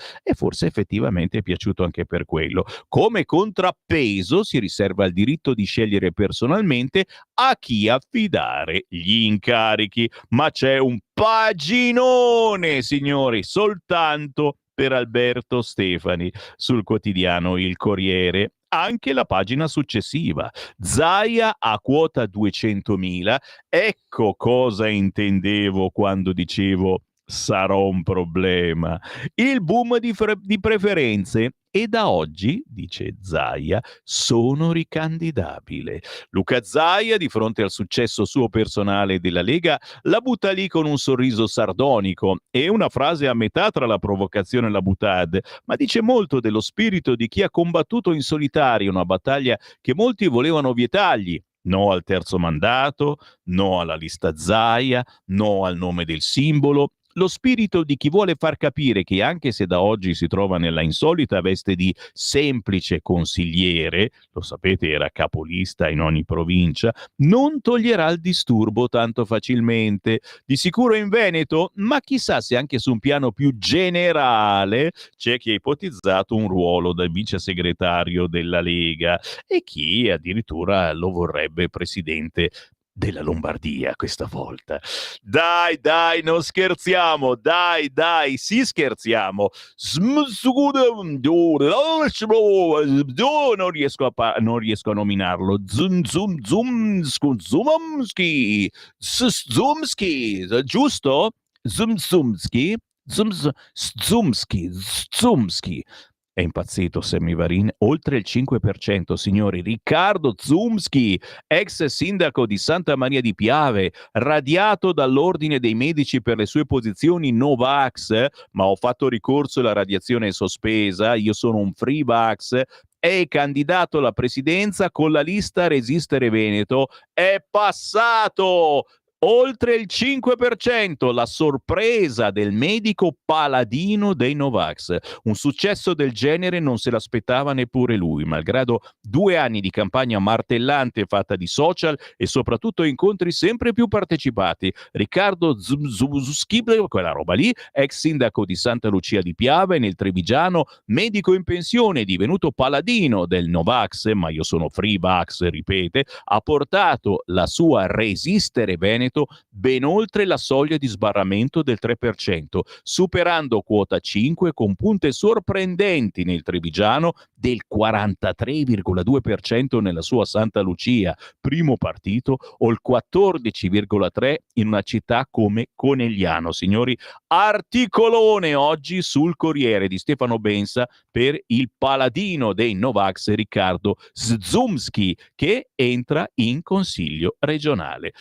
effettivamente è piaciuto anche per quello. Come contrappeso si riserva il diritto di scegliere personalmente a chi affidare gli incarichi. Ma c'è un paginone, signori, soltanto per Alberto Stefani sul quotidiano Il Corriere. Anche la pagina successiva. Zaia a quota 200.000. Ecco cosa intendevo quando dicevo sarò un problema. Il boom di preferenze. E da oggi, dice Zaia, sono ricandidabile. Luca Zaia, di fronte al successo suo personale della Lega, la butta lì con un sorriso sardonico e una frase a metà tra la provocazione e la boutade, ma dice molto dello spirito di chi ha combattuto in solitario una battaglia che molti volevano vietargli. No al terzo mandato, no alla lista Zaia, no al nome del simbolo. Lo spirito di chi vuole far capire che, anche se da oggi si trova nella insolita veste di semplice consigliere, lo sapete era capolista in ogni provincia, non toglierà il disturbo tanto facilmente. Di sicuro in Veneto, ma chissà se anche su un piano più generale c'è chi ha ipotizzato un ruolo da vice segretario della Lega e chi addirittura lo vorrebbe presidente della Lombardia questa volta. Dai, non scherziamo, dai, sì scherziamo. Non riesco a nominarlo. Zumski, giusto? Zumski. È impazzito Semivarin, oltre il 5%, signori. Riccardo Zumski, ex sindaco di Santa Maria di Piave, radiato dall'Ordine dei Medici per le sue posizioni Novax, ma ho fatto ricorso e la radiazione è sospesa, io sono un free vax, è candidato alla presidenza con la lista Resistere Veneto, è passato! Oltre il 5%, la sorpresa del medico paladino dei Novax. Un successo del genere non se l'aspettava neppure lui, malgrado 2 anni di campagna martellante fatta di social e soprattutto incontri sempre più partecipati. Riccardo Zumski, quella roba lì, ex sindaco di Santa Lucia di Piave nel Trevigiano, medico in pensione, divenuto paladino del Novax, ma io sono free vax, ripete, ha portato la sua Resistere Veneto ben oltre la soglia di sbarramento del 3%, superando quota 5 con punte sorprendenti nel Trevigiano del 43,2% nella sua Santa Lucia, primo partito, o il 14,3% in una città come Conegliano. Signori, articolone oggi sul Corriere di Stefano Bensa per il paladino dei Novax Riccardo Zumski, che entra in consiglio regionale.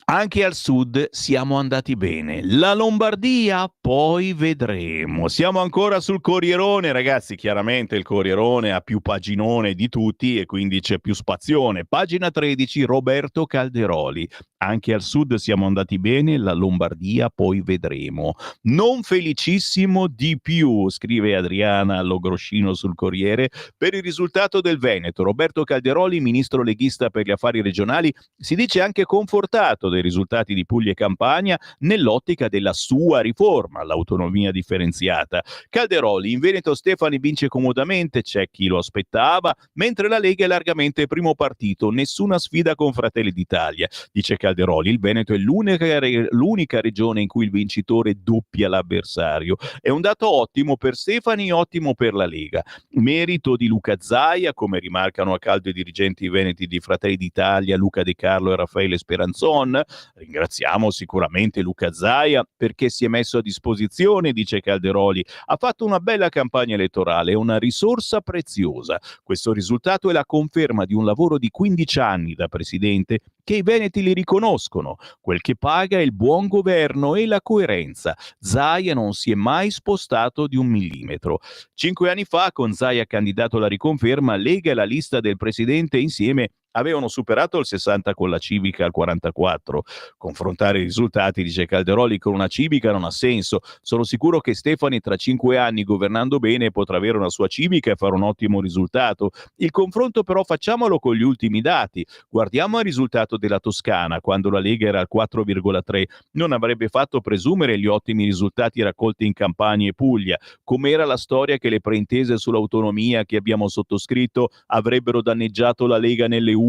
Anche al sud siamo andati bene. La Lombardia poi vedremo. Siamo ancora sul Corrierone, ragazzi. Chiaramente il Corrierone ha più paginone di tutti e quindi c'è più spazione. Pagina 13, Roberto Calderoli. Anche al sud siamo andati bene, la Lombardia poi vedremo. Non felicissimo di più, scrive Adriana Logroscino sul Corriere, per il risultato del Veneto. Roberto Calderoli, ministro leghista per gli affari regionali, si dice anche confortato dei risultati di Puglia e Campania nell'ottica della sua riforma, l'autonomia differenziata. Calderoli: in Veneto Stefani vince comodamente, c'è chi lo aspettava, mentre la Lega è largamente primo partito, nessuna sfida con Fratelli d'Italia. Dice Calderoli: il Veneto è l'unica regione in cui il vincitore doppia l'avversario. È un dato ottimo per Stefani, ottimo per la Lega. Merito di Luca Zaia, come rimarcano a caldo i dirigenti veneti di Fratelli d'Italia, Luca De Carlo e Raffaele Speranzon. Ringraziamo sicuramente Luca Zaia perché si è messo a disposizione, dice Calderoli. Ha fatto una bella campagna elettorale, è una risorsa preziosa. Questo risultato è la conferma di un lavoro di 15 anni da presidente che i veneti li riconoscono. Quel che paga è il buon governo e la coerenza. Zaia non si è mai spostato di un millimetro. 5 anni fa, con Zaia candidato alla riconferma, Lega e la lista del presidente insieme avevano superato il 60 con la Civica al 44. Confrontare i risultati, dice Calderoli, con una Civica non ha senso. Sono sicuro che Stefani tra 5 anni, governando bene, potrà avere una sua Civica e fare un ottimo risultato. Il confronto però facciamolo con gli ultimi dati. Guardiamo il risultato della Toscana, quando la Lega era al 4,3. Non avrebbe fatto presumere gli ottimi risultati raccolti in Campania e Puglia. Com'era la storia che le preintese sull'autonomia che abbiamo sottoscritto avrebbero danneggiato la Lega nelle urne?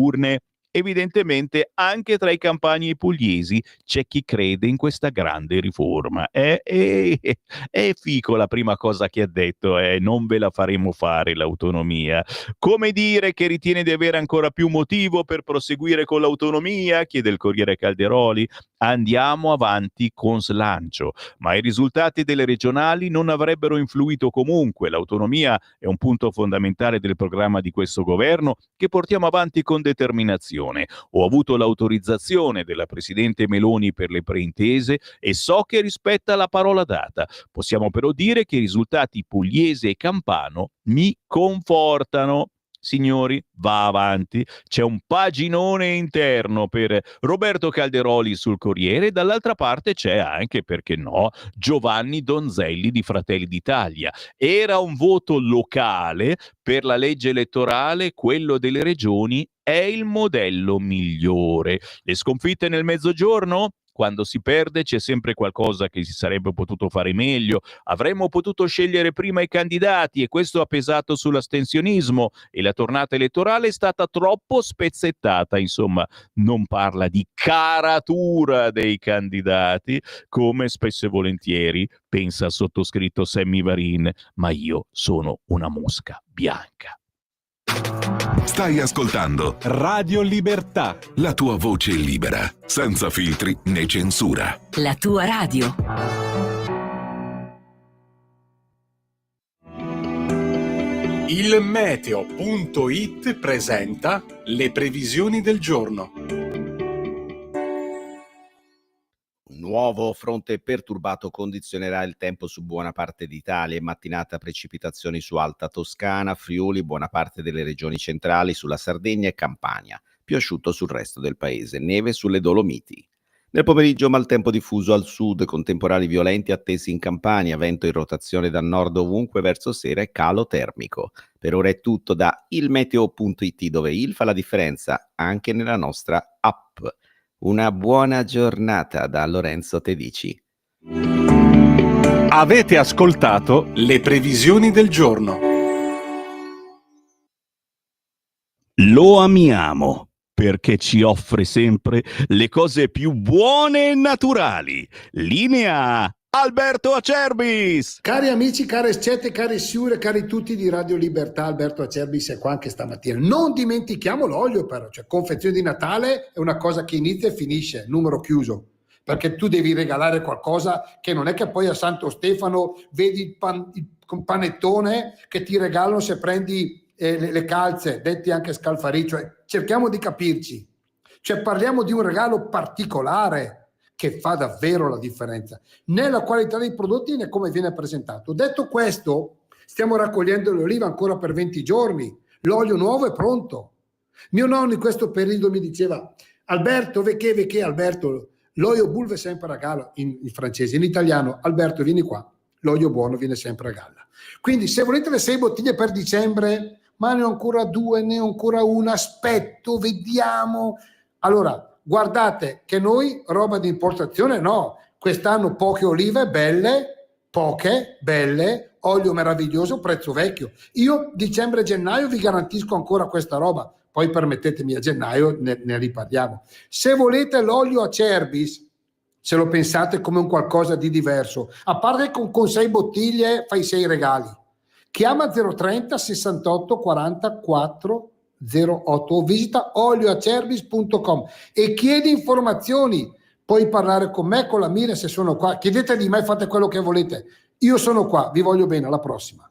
Evidentemente anche tra i campani e i pugliesi c'è chi crede in questa grande riforma. È fico la prima cosa che ha detto, non ve la faremo fare l'autonomia. Come dire che ritiene di avere ancora più motivo per proseguire con l'autonomia? Chiede il Corriere Calderoli. Andiamo avanti con slancio, ma i risultati delle regionali non avrebbero influito comunque. L'autonomia è un punto fondamentale del programma di questo governo che portiamo avanti con determinazione. Ho avuto l'autorizzazione della Presidente Meloni per le preintese e so che rispetta la parola data. Possiamo però dire che i risultati pugliese e campano mi confortano. Signori, va avanti. C'è un paginone interno per Roberto Calderoli sul Corriere, dall'altra parte c'è anche, perché no, Giovanni Donzelli di Fratelli d'Italia. Era un voto locale per la legge elettorale, quello delle regioni è il modello migliore. Le sconfitte nel mezzogiorno? Quando si perde c'è sempre qualcosa che si sarebbe potuto fare meglio. Avremmo potuto scegliere prima i candidati e questo ha pesato sull'astensionismo e la tornata elettorale è stata troppo spezzettata. Insomma, non parla di caratura dei candidati, come spesso e volentieri pensa il sottoscritto Sammy Varin, ma io sono una mosca bianca. Stai ascoltando Radio Libertà. la tua voce libera, senza filtri né censura. La tua radio. Il meteo.it presenta le previsioni del giorno. Un nuovo fronte perturbato condizionerà il tempo su buona parte d'Italia. In mattinata precipitazioni su Alta Toscana, Friuli, buona parte delle regioni centrali, sulla Sardegna e Campania. Più asciutto sul resto del paese. Neve sulle Dolomiti. Nel pomeriggio maltempo diffuso al sud, con temporali violenti attesi in Campania, vento in rotazione da nord ovunque verso sera e calo termico. Per ora è tutto da ilmeteo.it, dove il fa la differenza anche nella nostra app. Una buona giornata da Lorenzo Tedici. Avete ascoltato le previsioni del giorno. Lo amiamo perché ci offre sempre le cose più buone e naturali. Linea Alberto Acerbis. Cari amici, care scette, cari siure, cari tutti di Radio Libertà, Alberto Acerbis è qua anche stamattina. Non dimentichiamo l'olio però, cioè confezione di Natale è una cosa che inizia e finisce, numero chiuso, perché tu devi regalare qualcosa che non è che poi a Santo Stefano vedi il panettone che ti regalano se prendi le calze, detti anche scalfarì, cioè cerchiamo di capirci, cioè parliamo di un regalo particolare che fa davvero la differenza nella qualità dei prodotti né come viene presentato. Detto questo, stiamo raccogliendo l'oliva ancora per 20 giorni, l'olio nuovo è pronto. Mio nonno in questo periodo mi diceva: Alberto, vecché Alberto, l'olio bulve è sempre a galla, in francese. In italiano, Alberto vieni qua, l'olio buono viene sempre a galla. Quindi se volete le 6 bottiglie per dicembre, ma ne ho ancora 2, ne ho ancora una, aspetto, vediamo. Allora, guardate che noi roba di importazione no, quest'anno poche olive belle, poche, belle, olio meraviglioso, prezzo vecchio. Io dicembre e gennaio vi garantisco ancora questa roba, poi permettetemi a gennaio ne riparliamo. Se volete l'olio Acerbis, se lo pensate come un qualcosa di diverso, a parte che con 6 bottiglie fai 6 regali, chiama 030 68 44 08 o visita olioacerbis.com e chiedi informazioni. Puoi parlare con me, con la Mira, se sono qua. Chiedete di me, fate quello che volete. Io sono qua, vi voglio bene, alla prossima.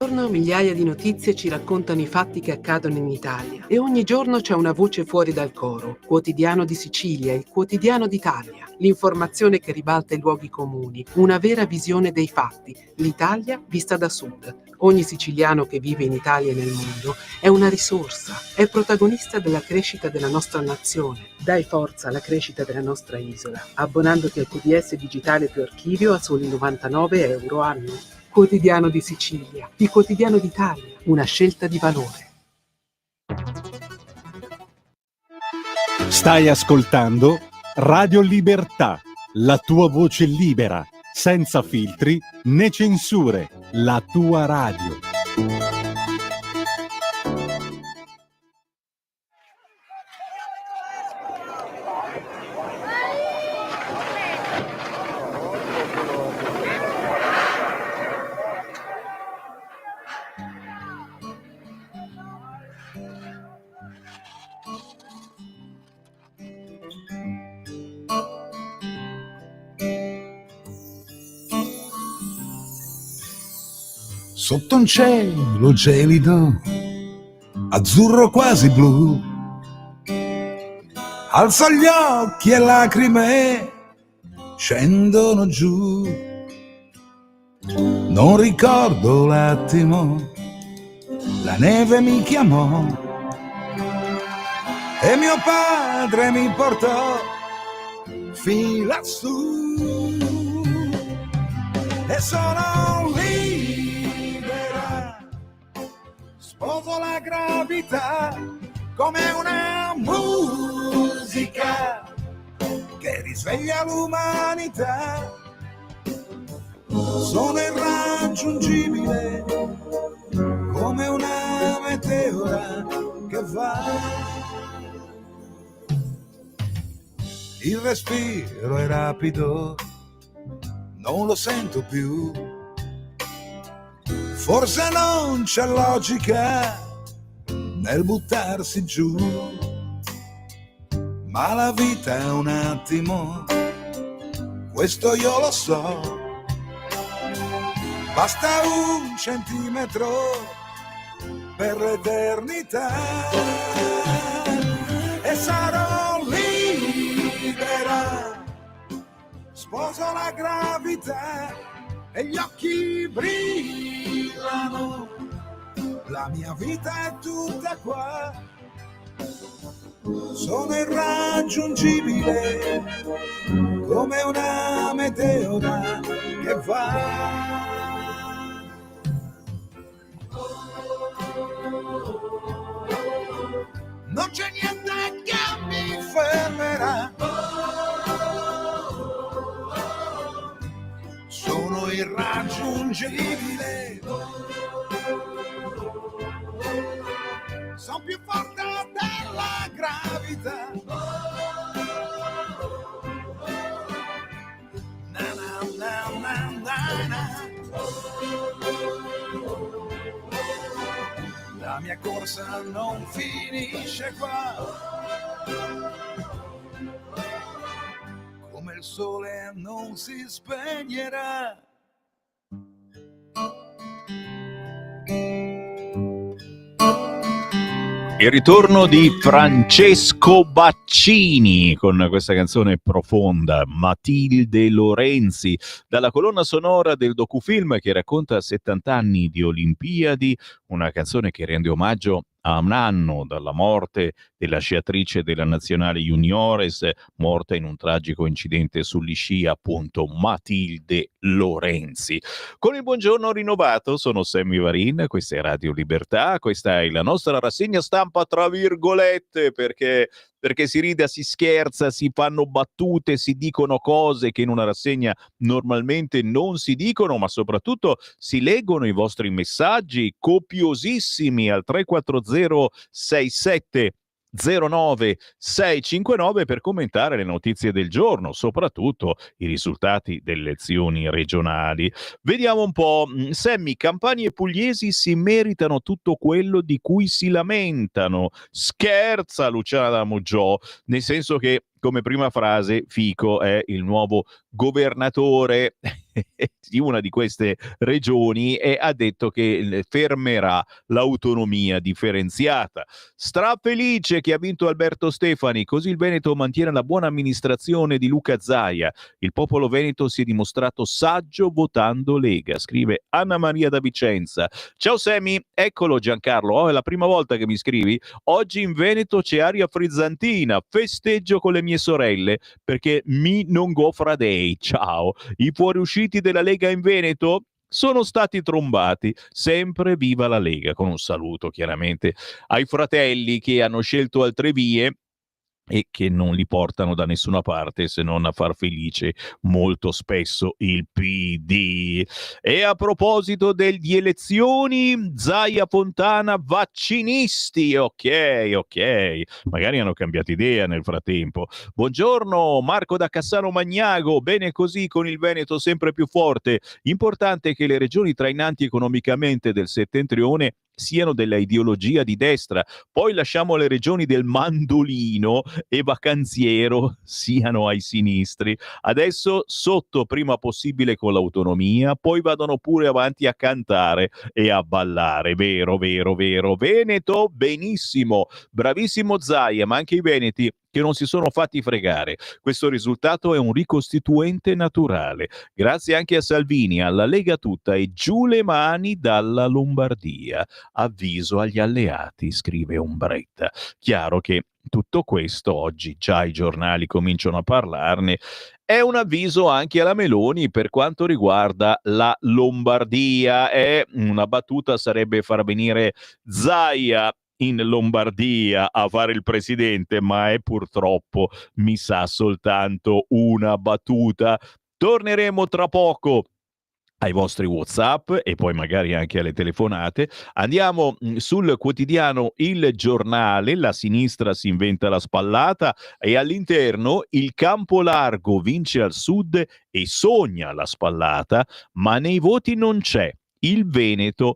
Ogni giorno migliaia di notizie ci raccontano i fatti che accadono in Italia e ogni giorno c'è una voce fuori dal coro. Quotidiano di Sicilia, il quotidiano d'Italia. L'informazione che ribalta i luoghi comuni, una vera visione dei fatti. L'Italia vista da sud. Ogni siciliano che vive in Italia e nel mondo è una risorsa, è protagonista della crescita della nostra nazione. Dai forza alla crescita della nostra isola, abbonandoti al QDS digitale più archivio a soli 99 euro annuo. Quotidiano di Sicilia, il quotidiano d'Italia, una scelta di valore. Stai ascoltando Radio Libertà, la tua voce libera, senza filtri né censure, la tua radio. Sotto un cielo gelido, azzurro quasi blu, alzo gli occhi e lacrime scendono giù. Non ricordo l'attimo, la neve mi chiamò e mio padre mi portò fin lassù. E sono libera, sposo la gravità come una musica che risveglia l'umanità. Sono irraggiungibile come una meteora che va. Il respiro è rapido, non lo sento più. Forse non c'è logica nel buttarsi giù, ma la vita è un attimo, questo io lo so. Basta un centimetro per l'eternità e sarò libera, sposo la gravità e gli occhi brillano, la mia vita è tutta qua. Sono irraggiungibile come una meteora che va. Non c'è niente che mi fermerà. Sono irraggiungibile. Sono più forte della gravità. Na na na na na na. La mia corsa non finisce qua. Come il sole non si spegnerà. Il ritorno di Francesco Baccini con questa canzone profonda, Matilde Lorenzi, dalla colonna sonora del docufilm che racconta 70 anni di Olimpiadi, una canzone che rende omaggio a un anno dalla morte della sciatrice della nazionale juniores, morta in un tragico incidente sugli sci, appunto Matilde Lorenzi. Con il buongiorno rinnovato sono Sammy Varin, questa è Radio Libertà, questa è la nostra rassegna stampa tra virgolette, perché si ride, si scherza, si fanno battute, si dicono cose che in una rassegna normalmente non si dicono, ma soprattutto si leggono i vostri messaggi copiosissimi al 340 67 09 659 per commentare le notizie del giorno, soprattutto i risultati delle elezioni regionali. Vediamo un po'. Sammy, Campani e Pugliesi si meritano tutto quello di cui si lamentano. Scherza Luciana D'Amuggiò, nel senso che, come prima frase, Fico è il nuovo governatore di una di queste regioni e ha detto che fermerà l'autonomia differenziata. Strafelice che ha vinto Alberto Stefani, così il Veneto mantiene la buona amministrazione di Luca Zaia. Il popolo veneto si è dimostrato saggio votando Lega, scrive Anna Maria da Vicenza. Ciao Semi, eccolo Giancarlo, è la prima volta che mi scrivi. Oggi in Veneto c'è aria frizzantina, festeggio con le mie sorelle perché mi non go fra dei. Ciao. I fuoriusciti della Lega in Veneto sono stati trombati. Sempre viva la Lega, con un saluto chiaramente ai fratelli che hanno scelto altre vie e che non li portano da nessuna parte se non a far felice molto spesso il PD. E a proposito di elezioni, Zaia Fontana vaccinisti, ok, magari hanno cambiato idea nel frattempo. Buongiorno Marco da Cassano Magnago, bene così con il Veneto sempre più forte, importante che le regioni trainanti economicamente del settentrione siano della ideologia di destra, poi lasciamo le regioni del mandolino e vacanziero siano ai sinistri. Adesso sotto prima possibile con l'autonomia, poi vadano pure avanti a cantare e a ballare. Vero. Veneto, benissimo, bravissimo Zaia, ma anche i veneti che non si sono fatti fregare. Questo risultato è un ricostituente naturale. Grazie anche a Salvini, alla Lega tutta e giù le mani dalla Lombardia. Avviso agli alleati, scrive Umbretta. Chiaro che tutto questo oggi già i giornali cominciano a parlarne. È un avviso anche alla Meloni per quanto riguarda la Lombardia. Una battuta sarebbe far venire Zaia in Lombardia a fare il presidente, ma è purtroppo, mi sa, soltanto una battuta. Torneremo tra poco ai vostri WhatsApp e poi magari anche alle telefonate. Andiamo sul quotidiano Il Giornale, la sinistra si inventa la spallata e all'interno il campo largo vince al sud e sogna la spallata, ma nei voti non c'è il Veneto,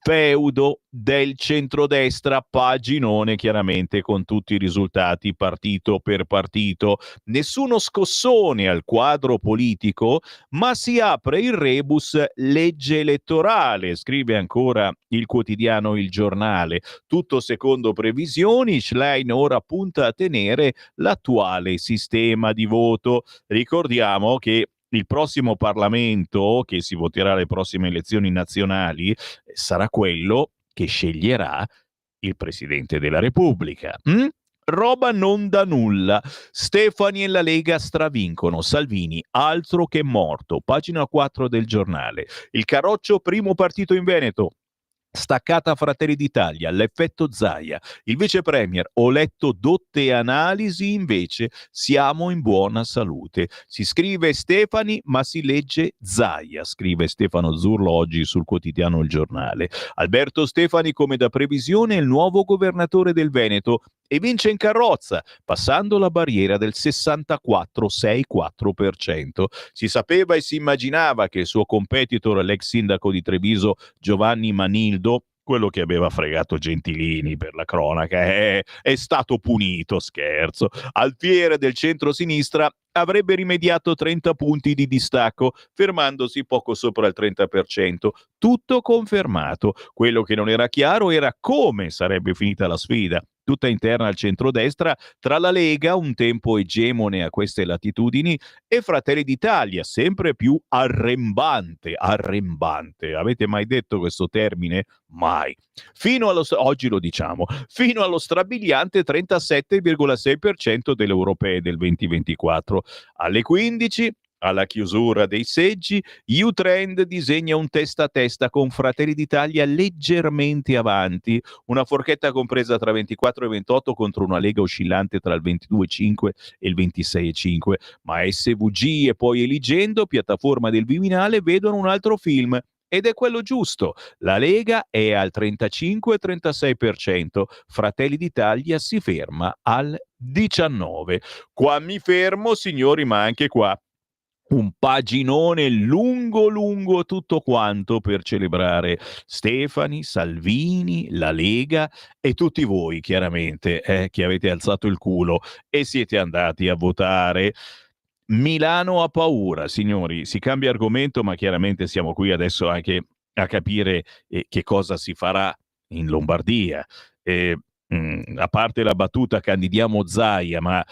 feudo del centrodestra, paginone chiaramente con tutti i risultati partito per partito. Nessuno scossone al quadro politico, ma si apre il rebus legge elettorale, scrive ancora il quotidiano Il Giornale. Tutto secondo previsioni, Schlein ora punta a tenere l'attuale sistema di voto. Ricordiamo che il prossimo Parlamento, che si voterà alle prossime elezioni nazionali, sarà quello che sceglierà il Presidente della Repubblica. Roba non da nulla. Stefani e la Lega stravincono. Salvini, altro che morto. Pagina 4 del Giornale. Il Carroccio, primo partito in Veneto. Staccata Fratelli d'Italia, l'effetto Zaia. Il vice premier, ho letto dotte analisi, invece siamo in buona salute. Si scrive Stefani, ma si legge Zaia, scrive Stefano Zurlo oggi sul quotidiano Il Giornale. Alberto Stefani, come da previsione, è il nuovo governatore del Veneto e vince in carrozza, passando la barriera del 64,64%. Si sapeva e si immaginava che il suo competitor, l'ex sindaco di Treviso Giovanni Manildo, quello che aveva fregato Gentilini per la cronaca, è stato punito, scherzo. Alfiere del centro-sinistra avrebbe rimediato 30 punti di distacco, fermandosi poco sopra il 30%. Tutto confermato. Quello che non era chiaro era come sarebbe finita la sfida, tutta interna al centrodestra, tra la Lega, un tempo egemone a queste latitudini, e Fratelli d'Italia, sempre più arrembante. Avete mai detto questo termine? Mai. Oggi lo diciamo, fino allo strabiliante 37,6% delle europee del 2024. Alle 15 Alla chiusura dei seggi, U-Trend disegna un testa a testa con Fratelli d'Italia leggermente avanti, una forchetta compresa tra 24 e 28 contro una Lega oscillante tra il 22,5 e il 26,5. Ma SVG e poi Eligendo, piattaforma del Viminale, vedono un altro film. Ed è quello giusto. La Lega è al 35-36%, Fratelli d'Italia si ferma al 19%. Qua mi fermo, signori, ma anche qua un paginone lungo tutto quanto per celebrare Stefani, Salvini, la Lega e tutti voi chiaramente che avete alzato il culo e siete andati a votare. Milano ha paura, signori, si cambia argomento, ma chiaramente siamo qui adesso anche a capire che cosa si farà in Lombardia. A parte la battuta candidiamo Zaia, ma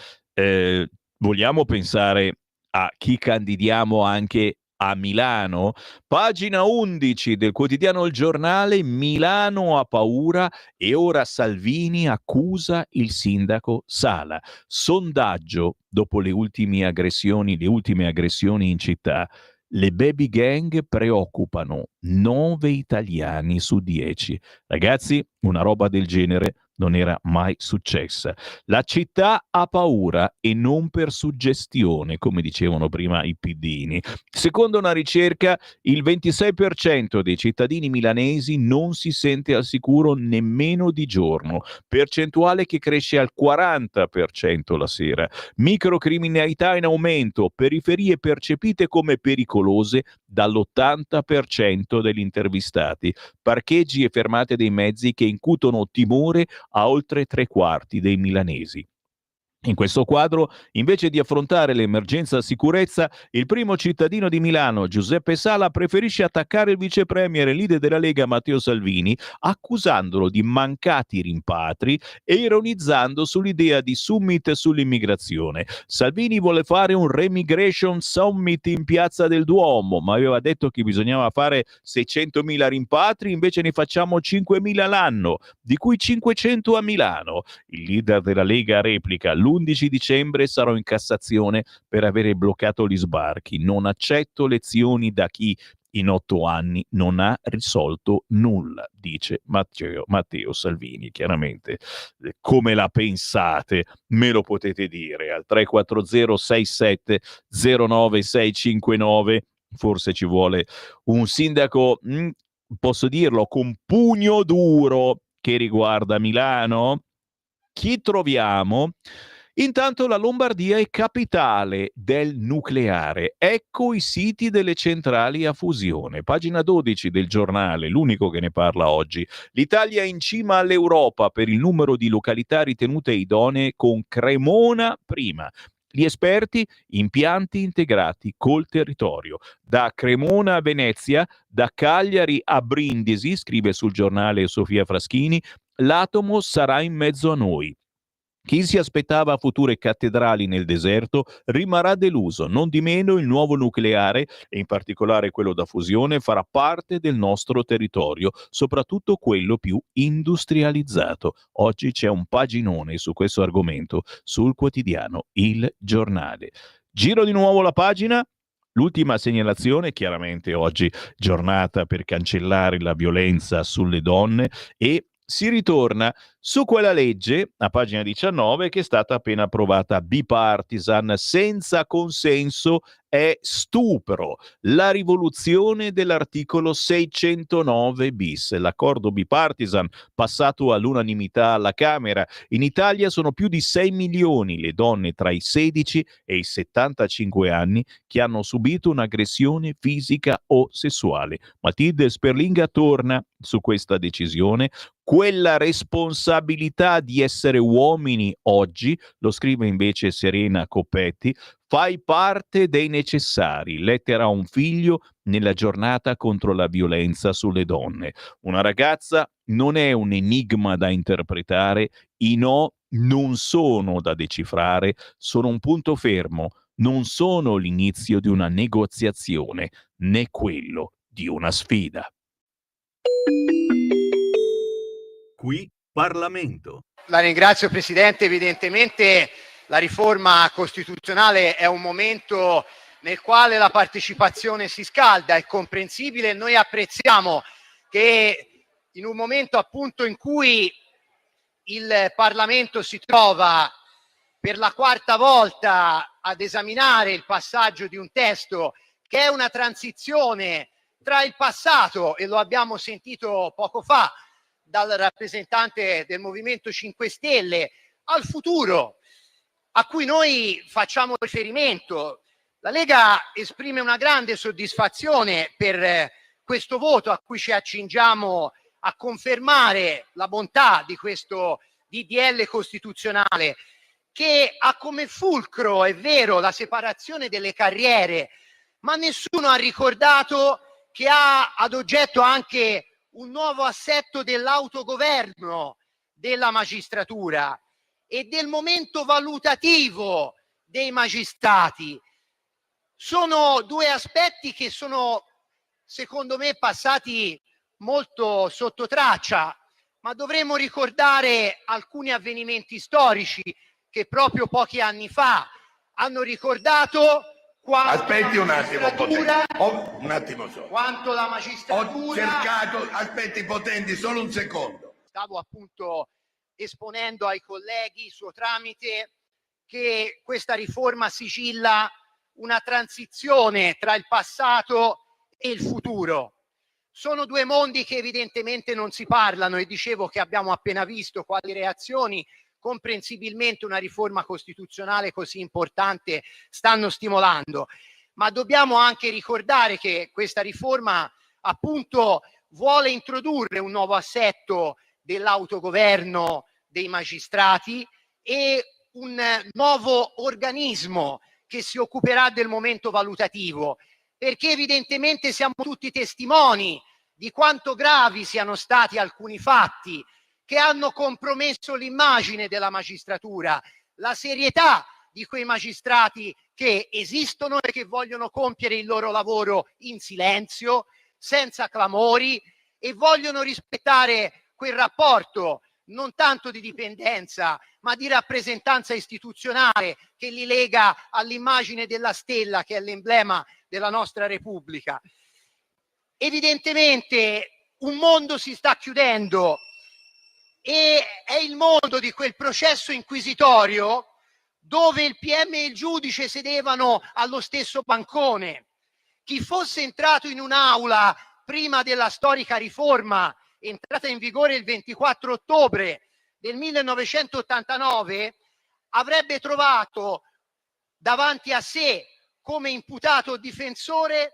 vogliamo pensare a chi candidiamo anche a Milano? Pagina 11 del quotidiano Il Giornale: Milano ha paura e ora Salvini accusa il sindaco Sala. Sondaggio dopo le ultime aggressioni in città. Le baby gang preoccupano 9 italiani su 10. Ragazzi, una roba del genere non era mai successa. La città ha paura e non per suggestione, come dicevano prima i piddini. Secondo una ricerca, il 26% dei cittadini milanesi non si sente al sicuro nemmeno di giorno, percentuale che cresce al 40% la sera. Microcriminalità in aumento, periferie percepite come pericolose dall'80% degli intervistati, parcheggi e fermate dei mezzi che incutono timore a oltre 3/4 dei milanesi. In questo quadro, invece di affrontare l'emergenza sicurezza, il primo cittadino di Milano, Giuseppe Sala, preferisce attaccare il vice premier e leader della Lega Matteo Salvini, accusandolo di mancati rimpatri e ironizzando sull'idea di summit sull'immigrazione. Salvini vuole fare un Remigration Summit in Piazza del Duomo, ma aveva detto che bisognava fare 600.000 rimpatri, invece ne facciamo 5.000 l'anno, di cui 500 a Milano. Il leader della Lega replica: l'11 dicembre sarò in Cassazione per avere bloccato gli sbarchi. Non accetto lezioni da chi in 8 anni non ha risolto nulla, dice Matteo Salvini. Chiaramente, come la pensate? Me lo potete dire al 340 67 09 659. Forse ci vuole un sindaco, posso dirlo, con pugno duro che riguarda Milano. Chi troviamo? Intanto la Lombardia è capitale del nucleare. Ecco i siti delle centrali a fusione. Pagina 12 del giornale, l'unico che ne parla oggi. L'Italia è in cima all'Europa per il numero di località ritenute idonee, con Cremona prima. Gli esperti: impianti integrati col territorio. Da Cremona a Venezia, da Cagliari a Brindisi, scrive sul giornale Sofia Fraschini, l'atomo sarà in mezzo a noi. Chi si aspettava future cattedrali nel deserto rimarrà deluso. Non di meno, il nuovo nucleare, e in particolare quello da fusione, farà parte del nostro territorio, soprattutto quello più industrializzato. Oggi c'è un paginone su questo argomento sul quotidiano Il Giornale. Giro di nuovo la pagina. L'ultima segnalazione, chiaramente oggi giornata per cancellare la violenza sulle donne, e si ritorna su quella legge, a pagina 19, che è stata appena approvata, bipartisan, senza consenso è stupro. La rivoluzione dell'articolo 609 bis. L'accordo bipartisan passato all'unanimità alla Camera. In Italia sono più di 6 milioni le donne tra i 16 e i 75 anni che hanno subito un'aggressione fisica o sessuale. Matilde Sperlinga torna su questa decisione. Quella responsabilità di essere uomini oggi, lo scrive invece Serena Coppetti, fai parte dei necessari. Lettera a un figlio nella giornata contro la violenza sulle donne. Una ragazza non è un enigma da interpretare, i no non sono da decifrare, sono un punto fermo, non sono l'inizio di una negoziazione, né quello di una sfida. Qui Parlamento. La ringrazio Presidente, evidentemente la riforma costituzionale è un momento nel quale la partecipazione si scalda, è comprensibile. Noi apprezziamo che in un momento appunto in cui il Parlamento si trova per la quarta volta ad esaminare il passaggio di un testo che è una transizione tra il passato, e lo abbiamo sentito poco fa dal rappresentante del Movimento 5 Stelle, al futuro a cui noi facciamo riferimento. La Lega esprime una grande soddisfazione per questo voto a cui ci accingiamo a confermare la bontà di questo DDL costituzionale, che ha come fulcro, è vero, la separazione delle carriere, ma nessuno ha ricordato che ha ad oggetto anche un nuovo assetto dell'autogoverno della magistratura e del momento valutativo dei magistrati. Sono due aspetti che sono, secondo me, passati molto sotto traccia, ma dovremmo ricordare alcuni avvenimenti storici che proprio pochi anni fa hanno ricordato quanto Aspetti un attimo, un attimo solo. Quanto la magistratura... Ho cercato, aspetti Potenti, solo un secondo. Stavo appunto esponendo ai colleghi, suo tramite, che questa riforma sigilla una transizione tra il passato e il futuro. Sono due mondi che evidentemente non si parlano, e dicevo che abbiamo appena visto quali reazioni comprensibilmente una riforma costituzionale così importante stanno stimolando, ma dobbiamo anche ricordare che questa riforma appunto vuole introdurre un nuovo assetto dell'autogoverno dei magistrati e un nuovo organismo che si occuperà del momento valutativo, perché evidentemente siamo tutti testimoni di quanto gravi siano stati alcuni fatti che hanno compromesso l'immagine della magistratura, la serietà di quei magistrati che esistono e che vogliono compiere il loro lavoro in silenzio, senza clamori, e vogliono rispettare quel rapporto non tanto di dipendenza, ma di rappresentanza istituzionale che li lega all'immagine della stella, che è l'emblema della nostra Repubblica. Evidentemente un mondo si sta chiudendo, e è il mondo di quel processo inquisitorio dove il PM e il giudice sedevano allo stesso bancone. Chi fosse entrato in un'aula prima della storica riforma, entrata in vigore il 24 ottobre del 1989, avrebbe trovato davanti a sé come imputato o difensore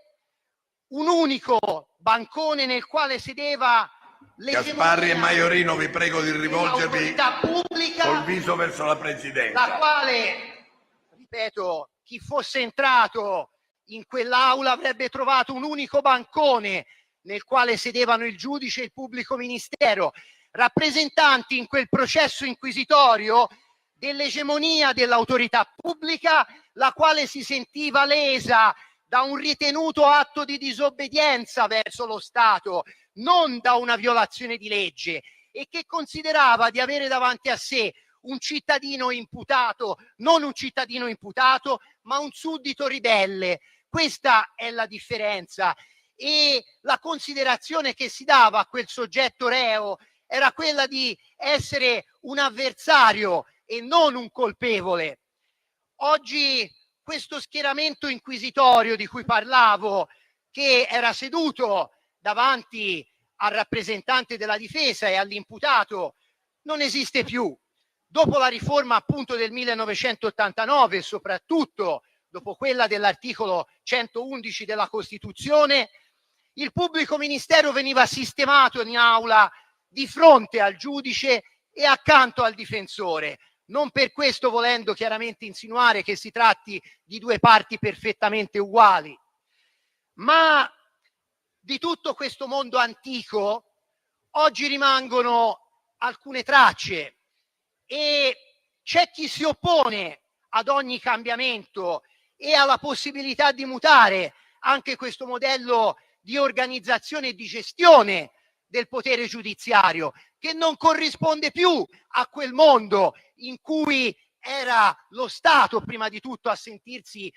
un unico bancone nel quale sedeva Gasparri e Maiorino, vi prego di rivolgervi pubblica, col viso verso la Presidenza. la quale, ripeto, chi fosse entrato in quell'aula avrebbe trovato un unico bancone nel quale sedevano il giudice e il pubblico ministero, rappresentanti in quel processo inquisitorio dell'egemonia dell'autorità pubblica, la quale si sentiva lesa da un ritenuto atto di disobbedienza verso lo Stato, non da una violazione di legge, e che considerava di avere davanti a sé un cittadino imputato, non un cittadino imputato, ma un suddito ribelle. Questa è la differenza, e la considerazione che si dava a quel soggetto reo era quella di essere un avversario e non un colpevole. Oggi questo schieramento inquisitorio di cui parlavo, che era seduto davanti al rappresentante della difesa e all'imputato, non esiste più. Dopo la riforma appunto del 1989 e soprattutto dopo quella dell'articolo 111 della Costituzione, il pubblico ministero veniva sistemato in aula di fronte al giudice e accanto al difensore, non per questo volendo chiaramente insinuare che si tratti di due parti perfettamente uguali. Ma di tutto questo mondo antico oggi rimangono alcune tracce, e c'è chi si oppone ad ogni cambiamento e alla possibilità di mutare anche questo modello di organizzazione e di gestione del potere giudiziario, che non corrisponde più a quel mondo in cui era lo Stato prima di tutto a sentirsi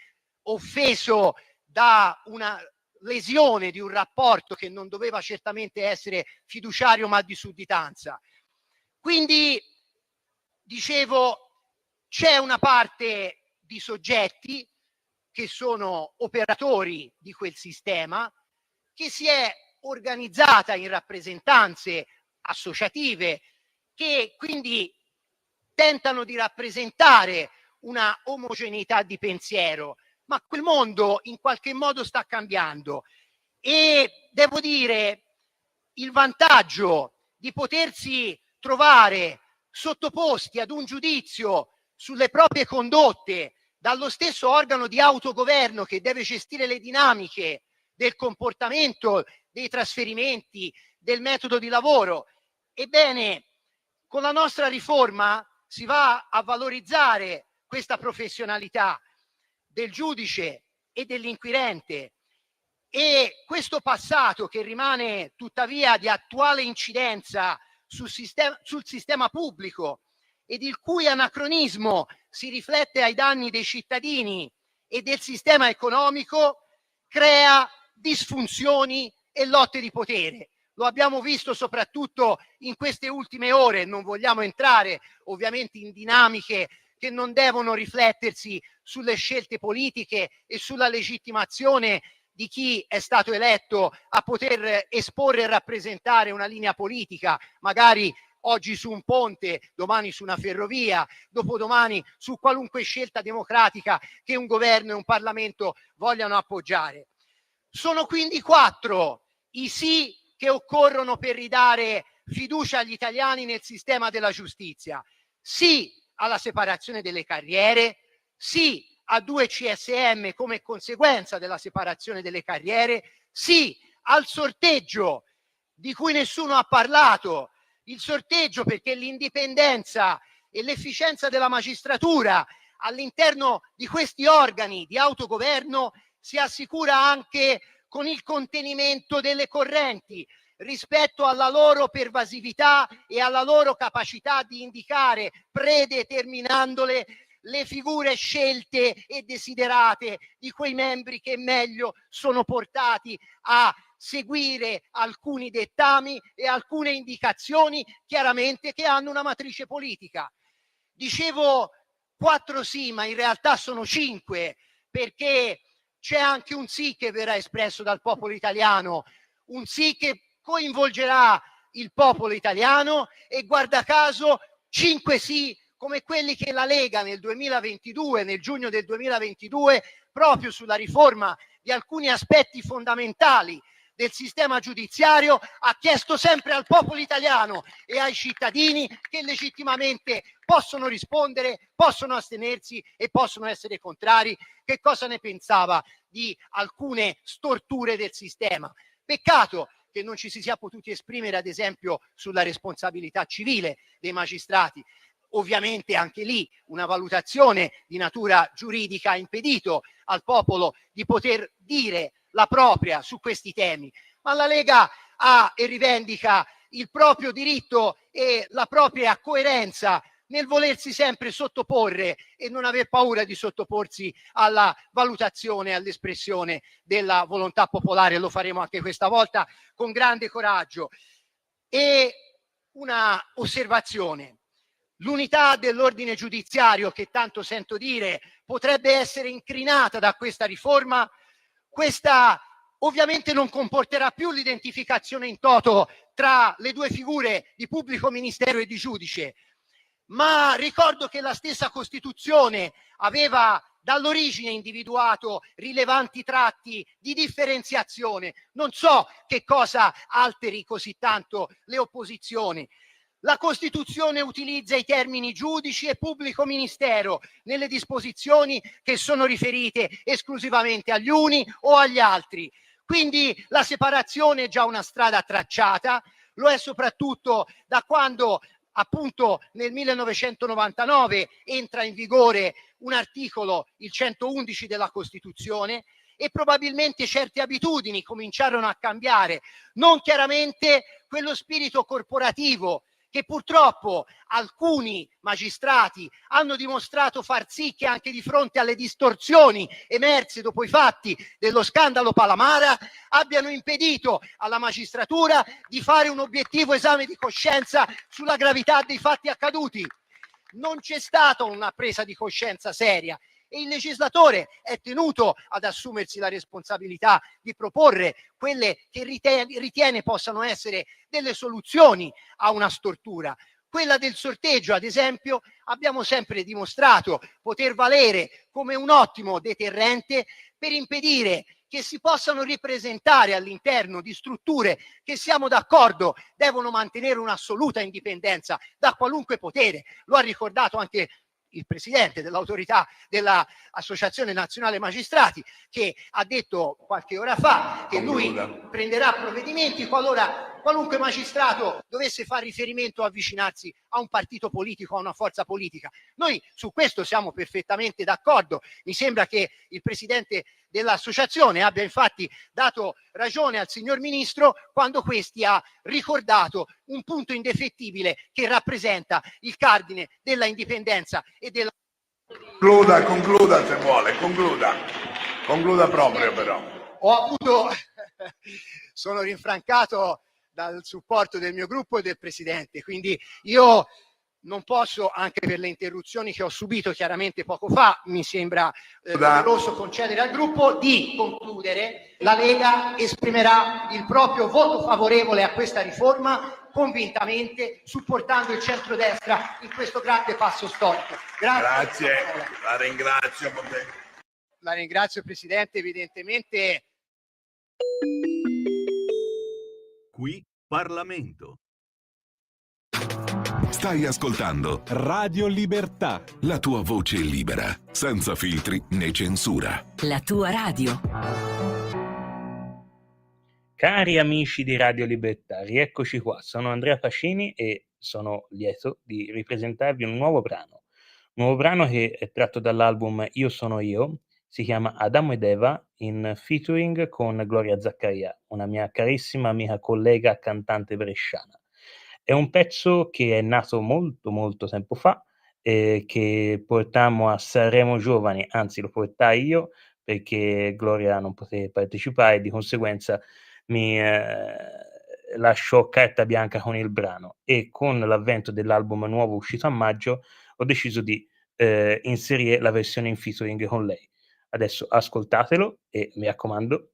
offeso da una lesione di un rapporto che non doveva certamente essere fiduciario ma di sudditanza. Quindi, dicevo, c'è una parte di soggetti che sono operatori di quel sistema, che si è organizzata in rappresentanze associative, che quindi tentano di rappresentare una omogeneità di pensiero, ma quel mondo in qualche modo sta cambiando e devo dire il vantaggio di potersi trovare sottoposti ad un giudizio sulle proprie condotte dallo stesso organo di autogoverno che deve gestire le dinamiche del comportamento, dei trasferimenti, del metodo di lavoro. Ebbene, con la nostra riforma si va a valorizzare questa professionalità del giudice e dell'inquirente, e questo passato, che rimane tuttavia di attuale incidenza sul sistema pubblico ed il cui anacronismo si riflette ai danni dei cittadini e del sistema economico, crea disfunzioni e lotte di potere. Lo abbiamo visto soprattutto in queste ultime ore. Non vogliamo entrare ovviamente in dinamiche che non devono riflettersi sulle scelte politiche e sulla legittimazione di chi è stato eletto a poter esporre e rappresentare una linea politica, magari oggi su un ponte, domani su una ferrovia, dopodomani su qualunque scelta democratica che un governo e un Parlamento vogliano appoggiare. Sono quindi 4 i sì che occorrono per ridare fiducia agli italiani nel sistema della giustizia. Sì alla separazione delle carriere, sì a 2 CSM come conseguenza della separazione delle carriere, sì al sorteggio di cui nessuno ha parlato, il sorteggio perché l'indipendenza e l'efficienza della magistratura all'interno di questi organi di autogoverno si assicura anche con il contenimento delle correnti rispetto alla loro pervasività e alla loro capacità di indicare, predeterminandole, le figure scelte e desiderate di quei membri che meglio sono portati a seguire alcuni dettami e alcune indicazioni, chiaramente che hanno una matrice politica. Dicevo 4 sì, ma in realtà sono 5, perché c'è anche un sì che verrà espresso dal popolo italiano, un sì che coinvolgerà il popolo italiano, e guarda caso 5 sì come quelli che la Lega nel 2022, nel giugno del 2022, proprio sulla riforma di alcuni aspetti fondamentali del sistema giudiziario, ha chiesto sempre al popolo italiano e ai cittadini, che legittimamente possono rispondere, possono astenersi e possono essere contrari, che cosa ne pensava di alcune storture del sistema. Peccato che non ci si sia potuti esprimere, ad esempio, sulla responsabilità civile dei magistrati. Ovviamente anche lì una valutazione di natura giuridica ha impedito al popolo di poter dire la propria su questi temi, ma la Lega ha e rivendica il proprio diritto e la propria coerenza nel volersi sempre sottoporre e non aver paura di sottoporsi alla valutazione e all'espressione della volontà popolare. Lo faremo anche questa volta con grande coraggio. E una osservazione: l'unità dell'ordine giudiziario, che tanto sento dire potrebbe essere incrinata da questa riforma, questa ovviamente non comporterà più l'identificazione in toto tra le 2 figure di pubblico ministero e di giudice, ma ricordo che la stessa Costituzione aveva dall'origine individuato rilevanti tratti di differenziazione. Non so che cosa alteri così tanto le opposizioni. La Costituzione utilizza i termini giudici e pubblico ministero nelle disposizioni che sono riferite esclusivamente agli uni o agli altri. Quindi la separazione è già una strada tracciata, lo è soprattutto da quando appunto nel 1999 entra in vigore un articolo, il 111 della Costituzione, e probabilmente certe abitudini cominciarono a cambiare, non chiaramente quello spirito corporativo che purtroppo alcuni magistrati hanno dimostrato far sì che anche di fronte alle distorsioni emerse dopo i fatti dello scandalo Palamara abbiano impedito alla magistratura di fare un obiettivo esame di coscienza sulla gravità dei fatti accaduti. Non c'è stata una presa di coscienza seria e il legislatore è tenuto ad assumersi la responsabilità di proporre quelle che ritiene possano essere delle soluzioni a una stortura. Quella del sorteggio, ad esempio, abbiamo sempre dimostrato poter valere come un ottimo deterrente per impedire che si possano ripresentare all'interno di strutture che siamo d'accordo devono mantenere un'assoluta indipendenza da qualunque potere. Lo ha ricordato anche il presidente dell'autorità dell'Associazione Nazionale Magistrati, che ha detto qualche ora fa che lui prenderà provvedimenti qualora qualunque magistrato dovesse fare riferimento a avvicinarsi a un partito politico, a una forza politica. Noi su questo siamo perfettamente d'accordo. Mi sembra che il presidente dell'associazione abbia infatti dato ragione al signor ministro quando questi ha ricordato un punto indefettibile che rappresenta il cardine della indipendenza e della... Concluda se vuole, concluda proprio però. Sono rinfrancato dal supporto del mio gruppo e del presidente, quindi io non posso, anche per le interruzioni che ho subito chiaramente poco fa, mi sembra doveroso concedere al gruppo di concludere. La Lega esprimerà il proprio voto favorevole a questa riforma convintamente, supportando il centrodestra in questo grande passo storico. Grazie. La ringrazio Presidente, evidentemente. Qui Parlamento. Stai ascoltando Radio Libertà. la tua voce libera, senza filtri né censura. La tua radio. Cari amici di Radio Libertà, rieccoci qua. Sono Andrea Pacini e sono lieto di ripresentarvi un nuovo brano che è tratto dall'album Io sono io, si chiama Adamo ed Eva, in featuring con Gloria Zaccaria, una mia carissima amica collega cantante bresciana. È un pezzo che è nato molto molto tempo fa, che portammo a Sanremo Giovani, anzi lo portai io perché Gloria non poté partecipare, di conseguenza mi lasciò carta bianca con il brano, e con l'avvento dell'album nuovo uscito a maggio ho deciso di inserire la versione in featuring con lei. Adesso ascoltatelo e mi raccomando,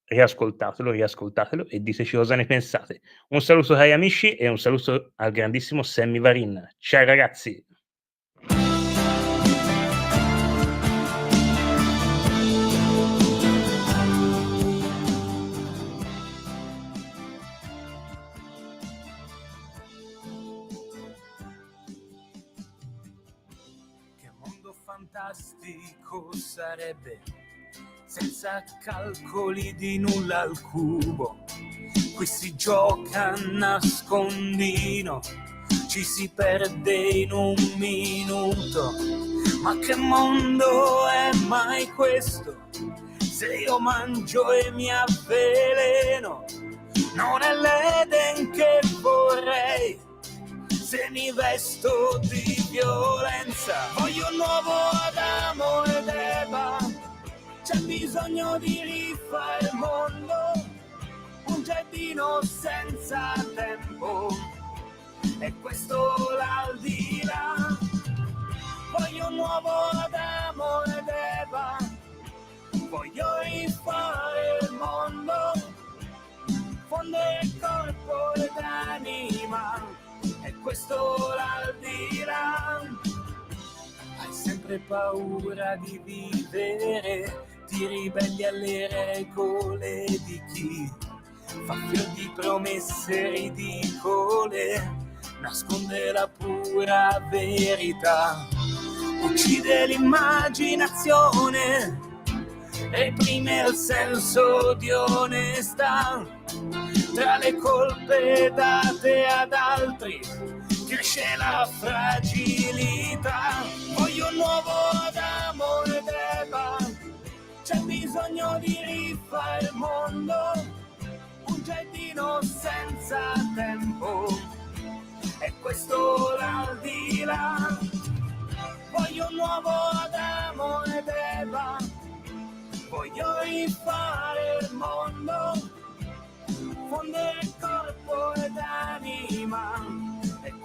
riascoltatelo e diteci cosa ne pensate. Un saluto cari amici e un saluto al grandissimo Sammy Varin. Ciao ragazzi! Che mondo fantastico sarebbe senza calcoli di nulla al cubo. Qui si gioca a nascondino, ci si perde in un minuto. Ma che mondo è mai questo? Se io mangio e mi avveleno, non è l'Eden che vorrei. Se mi vesto di violenza, voglio un nuovo Adamo ed Eva. C'è bisogno di rifare il mondo, un giardino senza tempo, e questo l'aldilà. Voglio un nuovo Adamo ed Eva, voglio rifare il mondo, fondere corpo ed anima, e questo l'aldilà. Hai sempre paura di vivere, ti ribelli alle regole di chi fa fior di promesse ridicole, nasconde la pura verità, uccide l'immaginazione, reprime il senso di onestà. Tra le colpe date ad altri cresce la fragilità. Voglio un nuovo Adamo ed Eva, c'è bisogno di rifare il mondo, un giardino senza tempo, e questo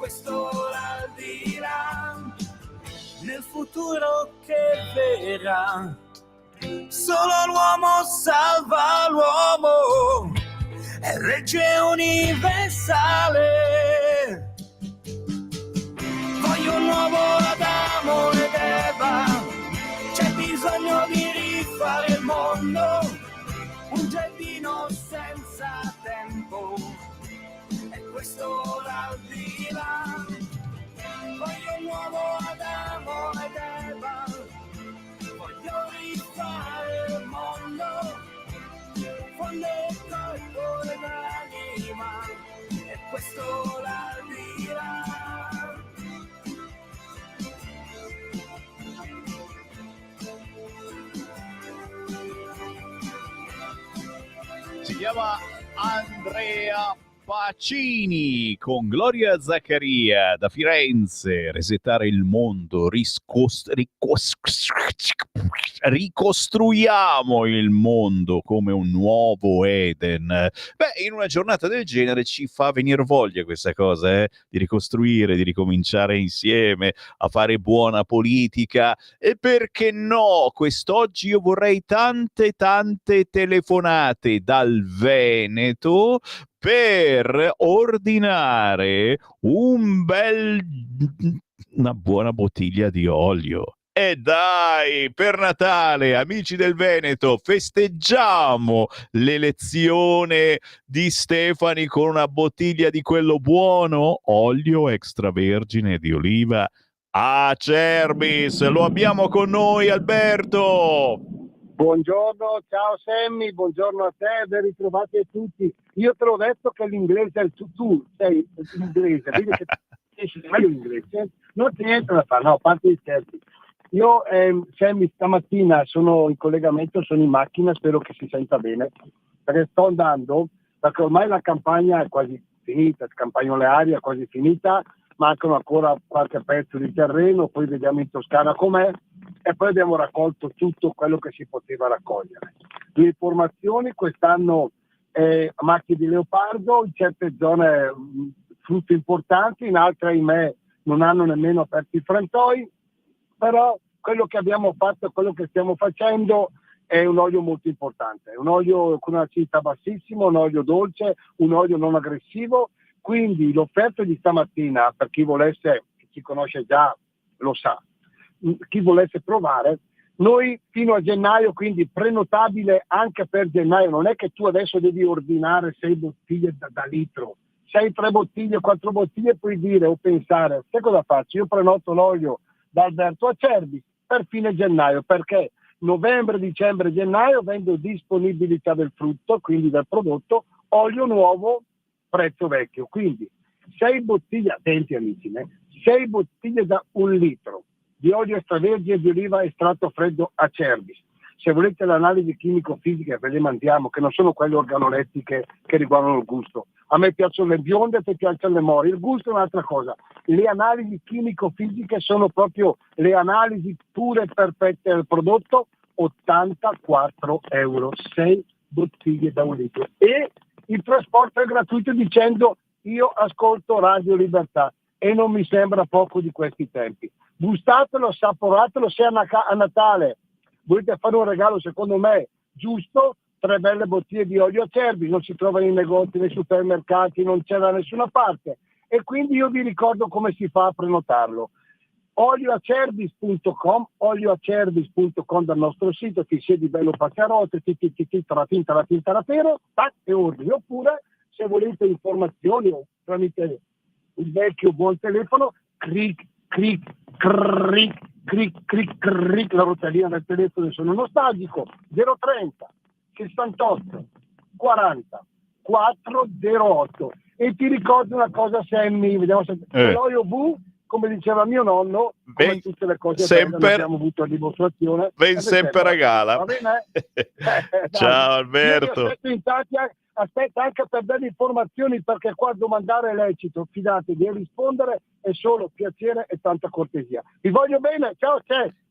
questo l'aldilà, nel futuro che verrà. Solo l'uomo salva l'uomo, è legge universale. Voglio un nuovo Adamo ed Eva, c'è bisogno di rifare il mondo, un giardino senza tempo, è questo l'aldilà. Voglio un nuovo Adamo ed Eva, voglio rifare il mondo, fondo il corpo e l'anima, è questo l'aldilà. Si chiama Andrea Pacini con Gloria Zaccaria da Firenze. Resettare il mondo, ricostruiamo il mondo come un nuovo Eden. Beh, in una giornata del genere ci fa venire voglia questa cosa, di ricostruire, di ricominciare insieme a fare buona politica. E perché no? Quest'oggi io vorrei tante telefonate dal Veneto per ordinare una buona bottiglia di olio. E dai, per Natale, amici del Veneto, festeggiamo l'elezione di Stefani con una bottiglia di quello buono, olio extravergine di oliva Acerbis. Lo abbiamo con noi, Alberto. Buongiorno, ciao Sammy, buongiorno a te, ben ritrovati a tutti. Io te l'ho detto che l'inglese è tu sei l'inglese, vedi che esci meglio l'inglese, non c'è niente da fare, no, a parte gli scherzi. Io, Sammy, stamattina sono in collegamento, sono in macchina, spero che si senta bene, perché sto andando, perché ormai la campagna è quasi finita, la campagna olearia è quasi finita, mancano ancora qualche pezzo di terreno, poi vediamo in Toscana com'è, e poi abbiamo raccolto tutto quello che si poteva raccogliere. Le informazioni quest'anno macchie di leopardo, in certe zone frutti importanti, in altre ahimè non hanno nemmeno aperto i frantoi, però quello che abbiamo fatto, quello che stiamo facendo è un olio molto importante, un olio con un'acidità bassissima, un olio dolce, un olio non aggressivo, quindi l'offerta di stamattina, per chi volesse, chi conosce già lo sa, chi volesse provare, noi fino a gennaio, quindi prenotabile anche per gennaio, non è che tu adesso devi ordinare 6 bottiglie da litro, 6, 3 bottiglie, 4 bottiglie, puoi dire o pensare, sai cosa faccio? Io prenoto l'olio da Alberto Acerbis per fine gennaio, perché novembre, dicembre, gennaio vendo disponibilità del frutto, quindi del prodotto, olio nuovo, prezzo vecchio, quindi 6 bottiglie, attenti amici, 6 bottiglie da 1 litro di olio extravergine di oliva estratto freddo Acerbis. Se volete l'analisi chimico-fisica ve le mandiamo, che non sono quelle organolettiche che riguardano il gusto. A me piacciono le bionde, a te piacciono le mori, il gusto è un'altra cosa. Le analisi chimico-fisiche sono proprio le analisi pure e perfette del prodotto, 84 euro, 6 bottiglie da 1 litro. E il trasporto è gratuito dicendo io ascolto Radio Libertà, e non mi sembra poco di questi tempi. Gustatelo, assaporatelo, se a Natale volete fare un regalo secondo me giusto, 3 belle bottiglie di olio Acerbis, non si trova nei negozi, nei supermercati, non c'è da nessuna parte, e quindi io vi ricordo come si fa a prenotarlo. olioacerbis.com dal nostro sito, ti siedi bello paccarotte, la tinta la pero, tac, e ordini. Oppure se volete informazioni tramite il vecchio buon telefono, cric, la rotellina del telefono, sono nostalgico, 030 68 40 408. E ti ricordo una cosa, Sammy, vediamo se l'olio V, come diceva mio nonno, come tutte le cose belle ne abbiamo avuto a dimostrazione, ben sempre a gala. Va bene? Ciao Alberto. Aspetta anche per delle informazioni, perché qua domandare è lecito, fidatevi, e rispondere è solo piacere e tanta cortesia. Vi voglio bene, ciao,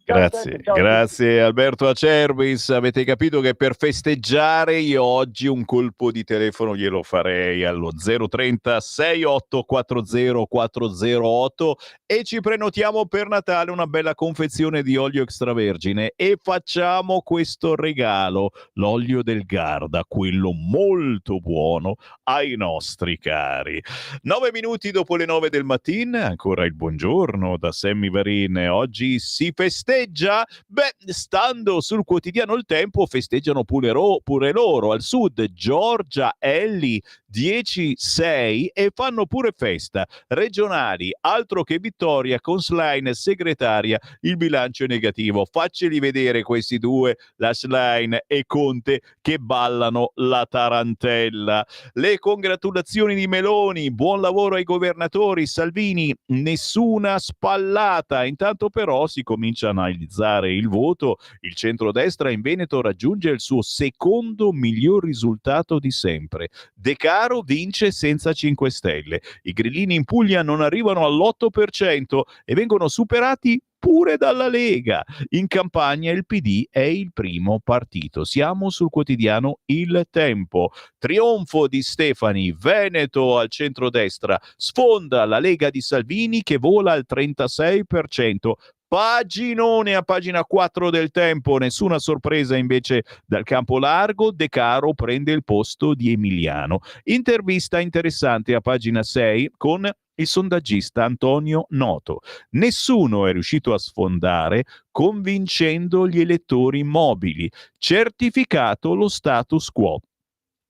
Grazie, grazie Alberto Acerbis. Avete capito che per festeggiare io oggi un colpo di telefono glielo farei allo 030 6840 408 e ci prenotiamo per Natale una bella confezione di olio extravergine e facciamo questo regalo, l'olio del Garda, quello molto buono ai nostri cari. 9 minuti dopo le 9 del mattino, ancora il buongiorno da Sammy Varin. Oggi si festeggia. Beh, stando sul quotidiano Il Tempo, festeggiano pure loro. Al sud, Giorgia, Ellie, 10-6 e fanno pure festa. Regionali, altro che vittoria, con Schlein segretaria, il bilancio è negativo. Facceli vedere questi due, la Schlein e Conte, che ballano la tarantella. Le congratulazioni di Meloni, buon lavoro ai governatori. Salvini, nessuna spallata. Intanto però si comincia a analizzare il voto. Il centrodestra in Veneto raggiunge il suo secondo miglior risultato di sempre. De Caro vince senza 5 Stelle. I grillini in Puglia non arrivano all'8% e vengono superati pure dalla Lega. In campagna il PD è il primo partito. Siamo sul quotidiano Il Tempo. Trionfo di Stefani, Veneto al centrodestra, sfonda la Lega di Salvini che vola al 36%. Paginone a pagina 4 del Tempo, nessuna sorpresa invece dal campo largo, De Caro prende il posto di Emiliano. Intervista interessante a pagina 6 con il sondaggista Antonio Noto. Nessuno è riuscito a sfondare convincendo gli elettori mobili. Certificato lo status quo.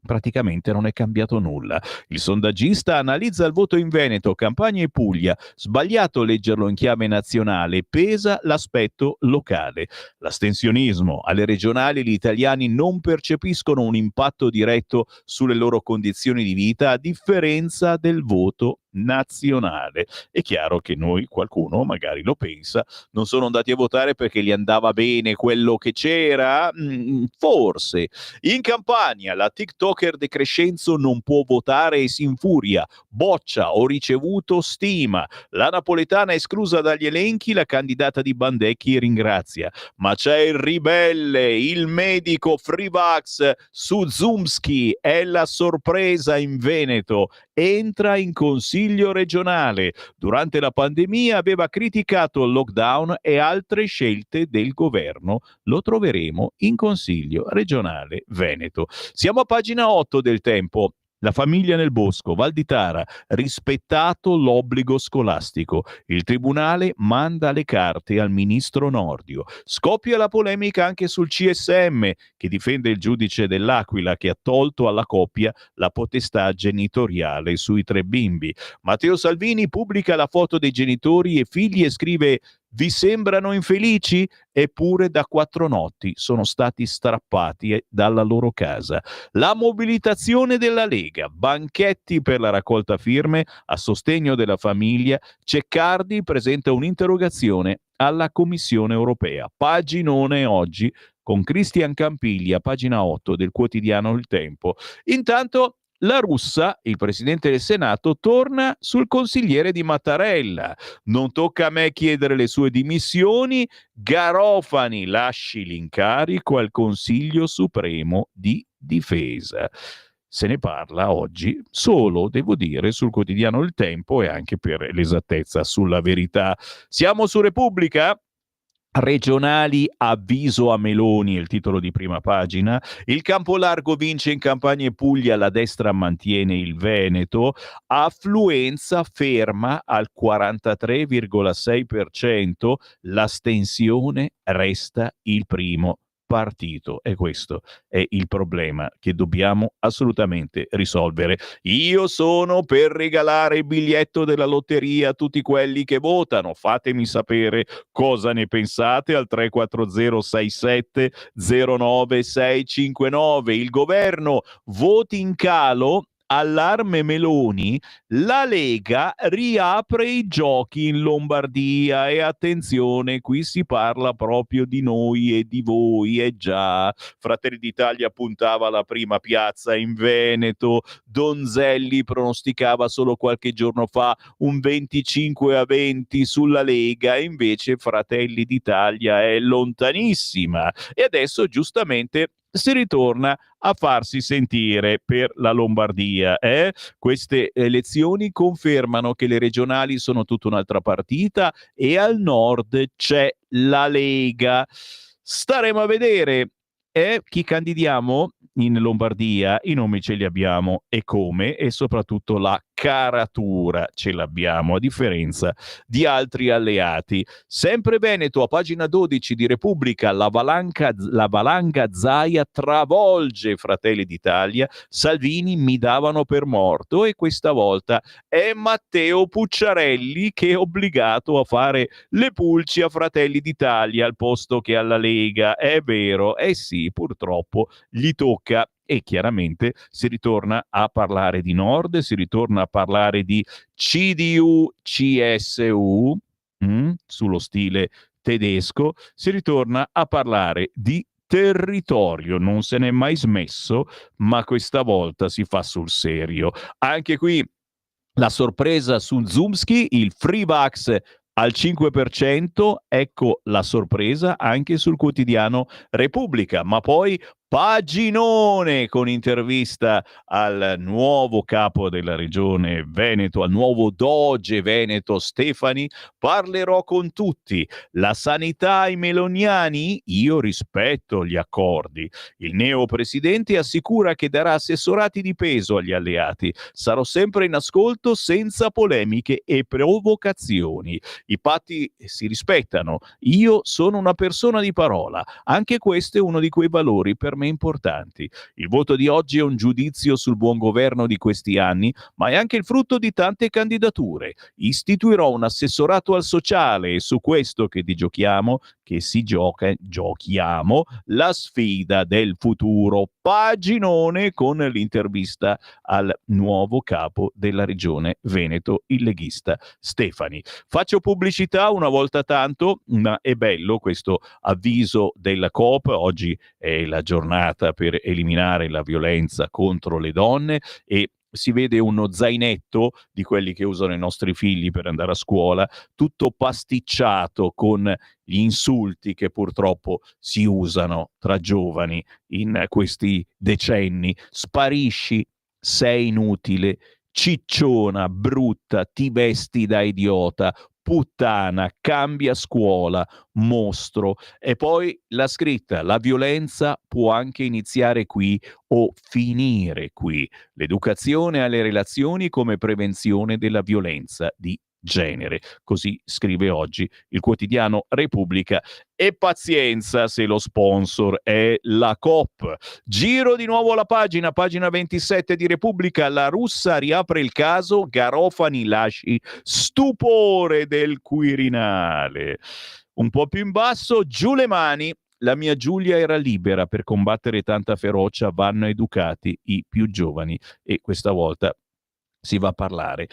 Praticamente non è cambiato nulla. Il sondaggista analizza il voto in Veneto, Campania e Puglia. Sbagliato leggerlo in chiave nazionale, pesa l'aspetto locale. L'astensionismo. Alle regionali gli italiani non percepiscono un impatto diretto sulle loro condizioni di vita, a differenza del voto nazionale. È chiaro che qualcuno magari lo pensa, non sono andati a votare perché gli andava bene quello che c'era? Forse. In Campania la TikToker De Crescenzo non può votare e si infuria. Boccia, ho ricevuto stima. La napoletana è esclusa dagli elenchi, la candidata di Bandecchi ringrazia. Ma c'è il ribelle, il medico Frivax Suzumski, è la sorpresa in Veneto. Entra in consiglio regionale. Durante la pandemia aveva criticato il lockdown e altre scelte del governo. Lo troveremo in consiglio regionale Veneto. Siamo a pagina 8 del Tempo. La famiglia nel bosco, Val di Tara, rispettato l'obbligo scolastico. Il tribunale manda le carte al ministro Nordio. Scoppia la polemica anche sul CSM, che difende il giudice dell'Aquila che ha tolto alla coppia la potestà genitoriale sui 3 bimbi. Matteo Salvini pubblica la foto dei genitori e figli e scrive: vi sembrano infelici? Eppure da 4 notti sono stati strappati dalla loro casa. La mobilitazione della Lega, banchetti per la raccolta firme a sostegno della famiglia. Ceccardi presenta un'interrogazione alla Commissione europea. Paginone oggi con Cristian Campiglia, pagina 8 del quotidiano Il Tempo. Intanto la Russa, il presidente del Senato, torna sul consigliere di Mattarella. Non tocca a me chiedere le sue dimissioni. Garofani lasci l'incarico al Consiglio Supremo di Difesa. Se ne parla oggi solo, devo dire, sul quotidiano Il Tempo e anche per l'esattezza sulla Verità. Siamo su Repubblica? Regionali, avviso a Meloni, il titolo di prima pagina. Il Campolargo vince in Campania e Puglia, la destra mantiene il Veneto. Affluenza ferma al 43,6%, l'astensione resta il primo partito e questo è il problema che dobbiamo assolutamente risolvere. Io sono per regalare il biglietto della lotteria a tutti quelli che votano. Fatemi sapere cosa ne pensate al 340 67 09 659. Il governo voti in calo allarme Meloni, la Lega riapre i giochi in Lombardia e attenzione, qui si parla proprio di noi e di voi, già, Fratelli d'Italia puntava alla prima piazza in Veneto, Donzelli pronosticava solo qualche giorno fa un 25-20 sulla Lega, e invece Fratelli d'Italia è lontanissima e adesso giustamente si ritorna a farsi sentire per la Lombardia. Queste elezioni confermano che le regionali sono tutta un'altra partita e al nord c'è la Lega. Staremo a vedere chi candidiamo in Lombardia, i nomi ce li abbiamo e come, e soprattutto la caratura ce l'abbiamo, a differenza di altri alleati. Sempre Veneto, a pagina 12 di Repubblica, la valanga Zaia travolge Fratelli d'Italia, Salvini mi davano per morto, e questa volta è Matteo Pucciarelli che è obbligato a fare le pulci a Fratelli d'Italia al posto che alla Lega. È vero, sì, purtroppo gli tocca. E chiaramente si ritorna a parlare di Nord, si ritorna a parlare di CDU-CSU, sullo stile tedesco, si ritorna a parlare di territorio, non se n'è mai smesso, ma questa volta si fa sul serio. Anche qui la sorpresa su Zumski, il free vax al 5%, ecco la sorpresa anche sul quotidiano Repubblica, ma poi paginone con intervista al nuovo capo della regione Veneto, al nuovo doge Veneto Stefani. Parlerò con tutti. La sanità ai meloniani? Io rispetto gli accordi. Il neopresidente assicura che darà assessorati di peso agli alleati. Sarò sempre in ascolto senza polemiche e provocazioni. I patti si rispettano. Io sono una persona di parola. Anche questo è uno di quei valori per me importanti. Il voto di oggi è un giudizio sul buon governo di questi anni, ma è anche il frutto di tante candidature. Istituirò un assessorato al sociale e su questo che giochiamo la sfida del futuro. Paginone con l'intervista al nuovo capo della regione Veneto, il leghista Stefani. Faccio pubblicità una volta tanto, ma è bello questo avviso della Coop. Oggi è la giornata per eliminare la violenza contro le donne e si vede uno zainetto di quelli che usano i nostri figli per andare a scuola, tutto pasticciato con gli insulti che purtroppo si usano tra giovani in questi decenni. Sparisci, sei inutile, cicciona, brutta, ti vesti da idiota, puttana, cambia scuola, mostro. E poi la scritta: la violenza può anche iniziare qui o finire qui. L'educazione alle relazioni come prevenzione della violenza di genere. Così scrive oggi il quotidiano Repubblica. E pazienza se lo sponsor è la Coop. Giro di nuovo la pagina 27 di Repubblica. La russa riapre il caso, Garofani lasci stupore del Quirinale. Un po' più in basso, giù le mani. La mia Giulia era libera, per combattere tanta ferocia vanno educati i più giovani. E questa volta si va a parlare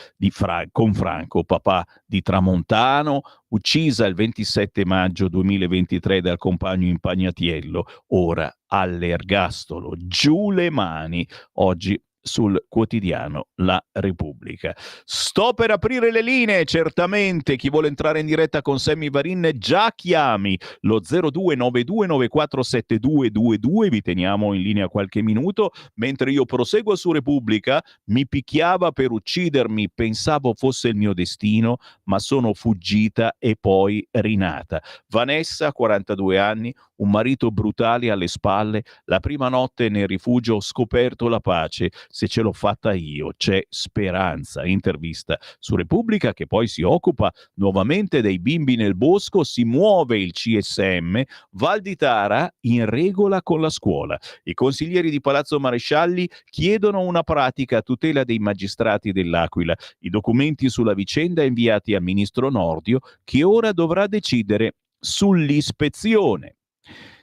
con Franco, papà di Tramontano, uccisa il 27 maggio 2023 dal compagno Impagnatiello, ora all'ergastolo. Giù le mani, oggi sul quotidiano La Repubblica. Sto per aprire le linee, certamente. Chi vuole entrare in diretta con Sammy Varin già chiami lo 0292947222. Vi teniamo in linea qualche minuto mentre io proseguo su Repubblica. Mi picchiava per uccidermi, pensavo fosse il mio destino, ma sono fuggita e poi rinata. Vanessa, 42 anni, un marito brutale alle spalle, la prima notte nel rifugio ho scoperto la pace. Se ce l'ho fatta io, c'è speranza. Intervista su Repubblica, che poi si occupa nuovamente dei bimbi nel bosco. Si muove il CSM, Valditara in regola con la scuola. I consiglieri di Palazzo Marescialli chiedono una pratica a tutela dei magistrati dell'Aquila. I documenti sulla vicenda inviati al ministro Nordio, che ora dovrà decidere sull'ispezione.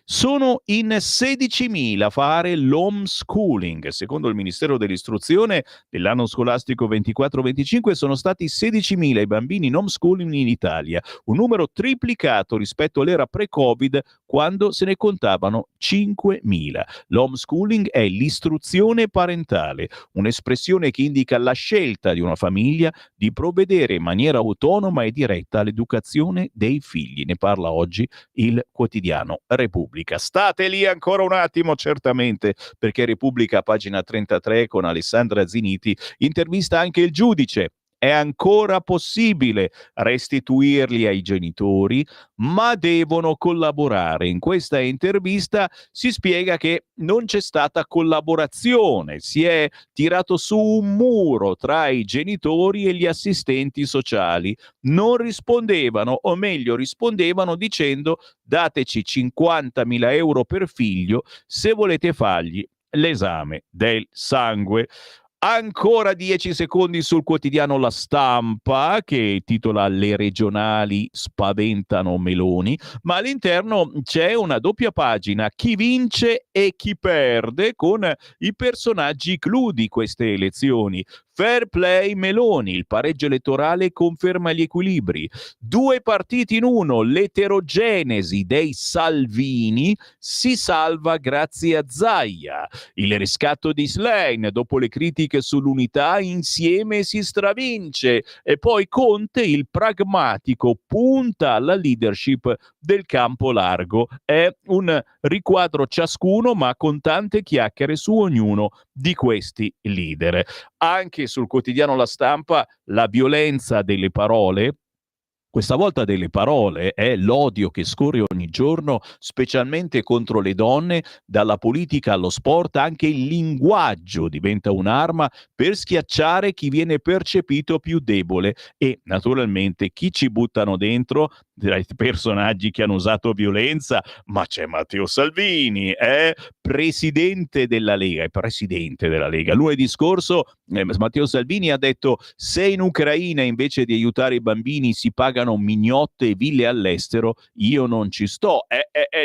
Sono in 16.000 a fare l'homeschooling. Secondo il Ministero dell'Istruzione, nell'anno scolastico 24-25 sono stati 16.000 i bambini in homeschooling in Italia, un numero triplicato rispetto all'era pre-Covid, quando se ne contavano 5.000. L'homeschooling è l'istruzione parentale, un'espressione che indica la scelta di una famiglia di provvedere in maniera autonoma e diretta all'educazione dei figli. Ne parla oggi il quotidiano Repubblica. State lì ancora un attimo, certamente, perché Repubblica, pagina 33, con Alessandra Ziniti, intervista anche il giudice. È ancora possibile restituirli ai genitori, ma devono collaborare. In questa intervista si spiega che non c'è stata collaborazione, si è tirato su un muro tra i genitori e gli assistenti sociali. Non rispondevano, o meglio rispondevano dicendo: dateci 50.000 euro per figlio se volete fargli l'esame del sangue. Ancora 10 secondi sul quotidiano La Stampa, che titola "Le regionali spaventano Meloni", ma all'interno c'è una doppia pagina, chi vince e chi perde, con i personaggi clou di queste elezioni. Fair play Meloni, il pareggio elettorale conferma gli equilibri. 2 partiti in uno, l'eterogenesi dei Salvini si salva grazie a Zaia. Il riscatto di Schlein, dopo le critiche sull'unità, insieme si stravince. E poi Conte, il pragmatico, punta alla leadership del campo largo. È un riquadro ciascuno, ma con tante chiacchiere su ognuno di questi leader. Anche sul quotidiano La Stampa, la violenza delle parole. Questa volta delle parole, è l'odio che scorre ogni giorno, specialmente contro le donne, dalla politica allo sport. Anche il linguaggio diventa un'arma per schiacciare chi viene percepito più debole, e naturalmente chi ci buttano dentro tra i personaggi che hanno usato violenza, ma c'è Matteo Salvini, è presidente della Lega. Lunedì scorso Matteo Salvini ha detto: se in Ucraina invece di aiutare i bambini si pagano mignotte e ville all'estero, io non ci sto.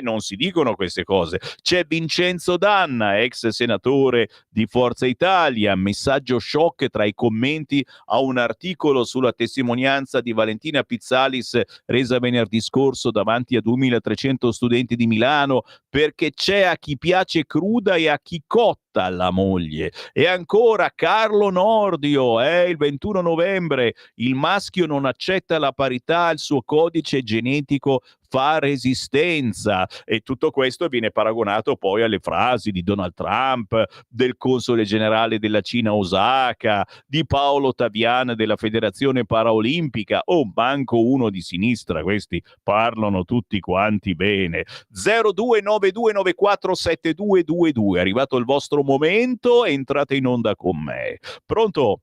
Non si dicono queste cose. C'è Vincenzo D'Anna, ex senatore di Forza Italia, messaggio shock tra i commenti a un articolo sulla testimonianza di Valentina Pizzalis resa venerdì scorso davanti a 2.300 studenti di Milano, perché c'è a chi piace cruda e a chi cotta la moglie. E ancora Carlo Nordio, il 21 novembre, il maschio non accetta la parità, il suo codice genetico fa resistenza. E tutto questo viene paragonato poi alle frasi di Donald Trump, del console generale della Cina a Osaka, di Paolo Tavian della Federazione Paraolimpica, o manco uno di sinistra. Questi parlano tutti quanti bene. 0292947222, è arrivato il vostro momento, entrate in onda con me. Pronto?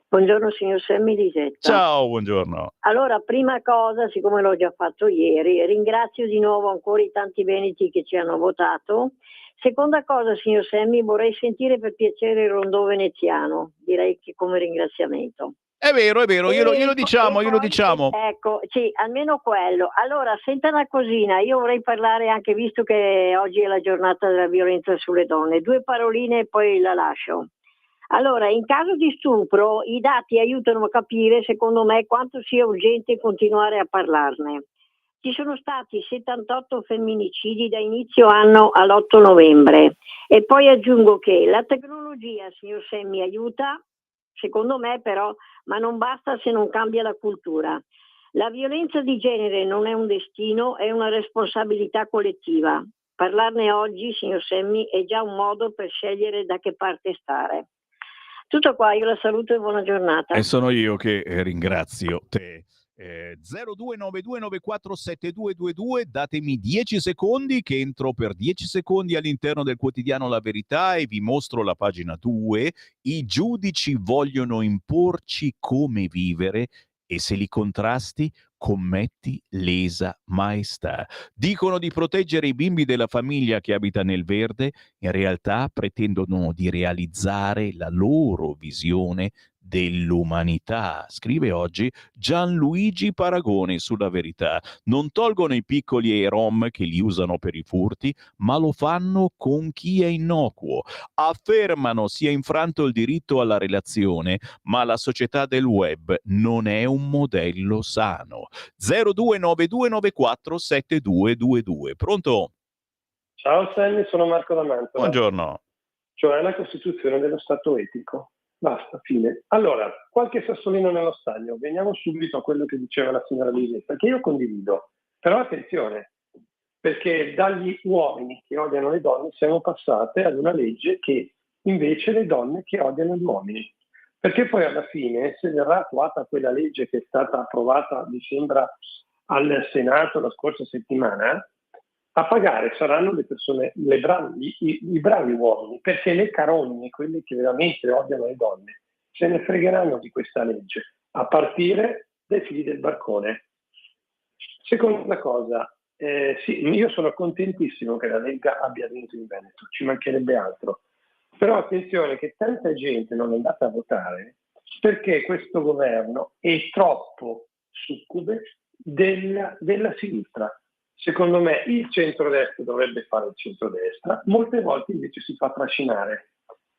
Buongiorno signor Semmi Lisetta. Ciao, buongiorno. Allora, prima cosa, siccome l'ho già fatto ieri, ringrazio di nuovo ancora i tanti veneti che ci hanno votato. Seconda cosa, signor Semmi, vorrei sentire per piacere il rondò veneziano, direi che come ringraziamento. È vero, glielo diciamo. Ecco, sì, almeno quello. Allora, senta una cosina, io vorrei parlare anche, visto che oggi è la giornata della violenza sulle donne, 2 paroline e poi la lascio. Allora, in caso di stupro, i dati aiutano a capire, secondo me, quanto sia urgente continuare a parlarne. Ci sono stati 78 femminicidi da inizio anno all'8 novembre. E poi aggiungo che la tecnologia, signor Semmi, aiuta, secondo me però, ma non basta se non cambia la cultura. La violenza di genere non è un destino, è una responsabilità collettiva. Parlarne oggi, signor Semmi, è già un modo per scegliere da che parte stare. Tutto qua, io la saluto e buona giornata. E sono io che ringrazio te. 0292947222, datemi 10 secondi che entro per 10 secondi all'interno del quotidiano La Verità e vi mostro la pagina 2. I giudici vogliono imporci come vivere e se li contrasti commetti lesa maestà. Dicono di proteggere i bimbi della famiglia che abita nel verde, in realtà pretendono di realizzare la loro visione dell'umanità, scrive oggi Gianluigi Paragoni sulla Verità. Non tolgono i piccoli e i rom che li usano per i furti, ma lo fanno con chi è innocuo. Affermano sia infranto il diritto alla relazione, ma la società del web non è un modello sano. 0292947222. Pronto? Ciao Sammy, sono Marco da Mantova. Buongiorno. Cioè la Costituzione dello Stato etico. Basta, fine. Allora, qualche sassolino nello stagno. Veniamo subito a quello che diceva la signora Lisetta, che io condivido. Però attenzione, perché dagli uomini che odiano le donne siamo passate ad una legge che invece le donne che odiano gli uomini. Perché poi alla fine, se verrà attuata quella legge che è stata approvata, mi sembra, al Senato la scorsa settimana, a pagare saranno le persone, i bravi uomini, perché le carogne, quelli che veramente odiano le donne, se ne fregheranno di questa legge, a partire dai figli del barcone. Seconda cosa, sì, io sono contentissimo che la Lega abbia vinto in Veneto, ci mancherebbe altro. Però attenzione che tanta gente non è andata a votare perché questo governo è troppo succube della sinistra. Secondo me il centrodestra dovrebbe fare il centrodestra, molte volte invece si fa trascinare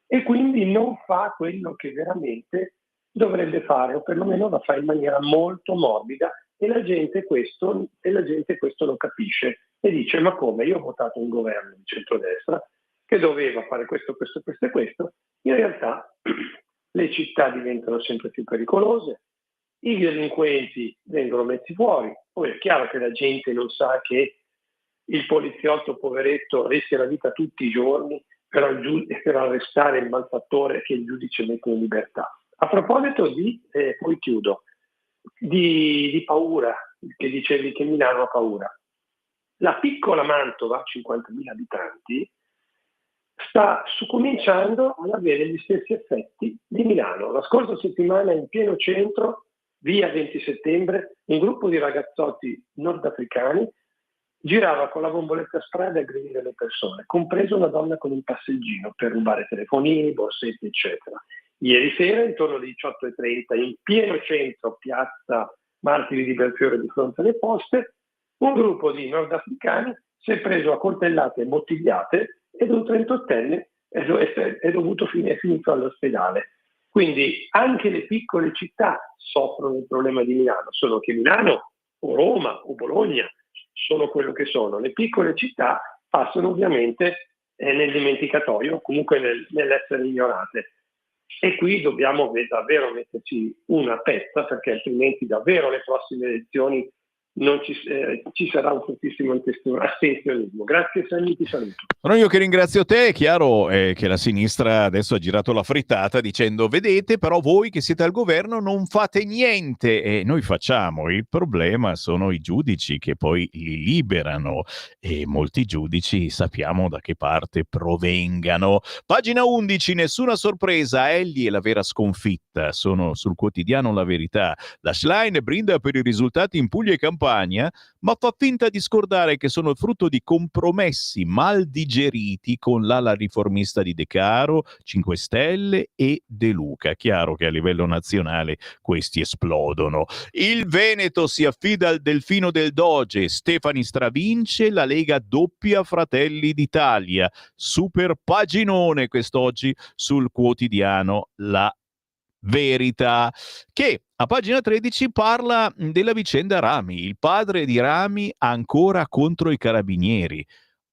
e quindi non fa quello che veramente dovrebbe fare, o perlomeno la fa in maniera molto morbida e la gente questo lo capisce e dice: ma come, io ho votato un governo di centrodestra che doveva fare questo, questo, questo e questo. In realtà le città diventano sempre più pericolose, i delinquenti vengono messi fuori, poi è chiaro che la gente non sa che il poliziotto poveretto rischia la vita tutti i giorni per arrestare il malfattore che il giudice mette in libertà. A proposito poi chiudo, di paura, che dicevi che Milano ha paura. La piccola Mantova, 50.000 abitanti, sta cominciando ad avere gli stessi effetti di Milano. La scorsa settimana in pieno centro, via 20 settembre, un gruppo di ragazzotti nordafricani girava con la bomboletta spray ad aggredire le persone, compresa una donna con un passeggino per rubare telefonini, borsetti, eccetera. Ieri sera, intorno alle 18:30, in pieno centro, piazza Martiri di Belfiore di fronte alle poste, un gruppo di nordafricani si è preso a coltellate e bottigliate ed un 38enne è finito all'ospedale. Quindi anche le piccole città soffrono il problema di Milano, solo che Milano o Roma o Bologna sono quello che sono. Le piccole città passano ovviamente nel dimenticatoio, comunque nell'essere ignorate. E qui dobbiamo davvero metterci una pezza, perché altrimenti davvero le prossime elezioni non ci sarà un fortissimo astensionismo. Grazie Sammy, ti saluto. Sono io che ringrazio te. È chiaro che la sinistra adesso ha girato la frittata dicendo: vedete, però voi che siete al governo non fate niente, e noi facciamo. Il problema sono i giudici che poi li liberano, e molti giudici sappiamo da che parte provengano. Pagina 11, nessuna sorpresa, Ellie è la vera sconfitta. Sono sul quotidiano La Verità. La Schlein brinda per i risultati in Puglia e Campania, ma fa finta di scordare che sono il frutto di compromessi mal digeriti con l'ala riformista di De Caro, 5 Stelle e De Luca. Chiaro che a livello nazionale questi esplodono. Il Veneto si affida al delfino del Doge, Stefani stravince, la Lega doppia Fratelli d'Italia. Super paginone quest'oggi sul quotidiano La Verità, che a pagina 13 parla della vicenda Rami. Il padre di Rami ancora contro i carabinieri.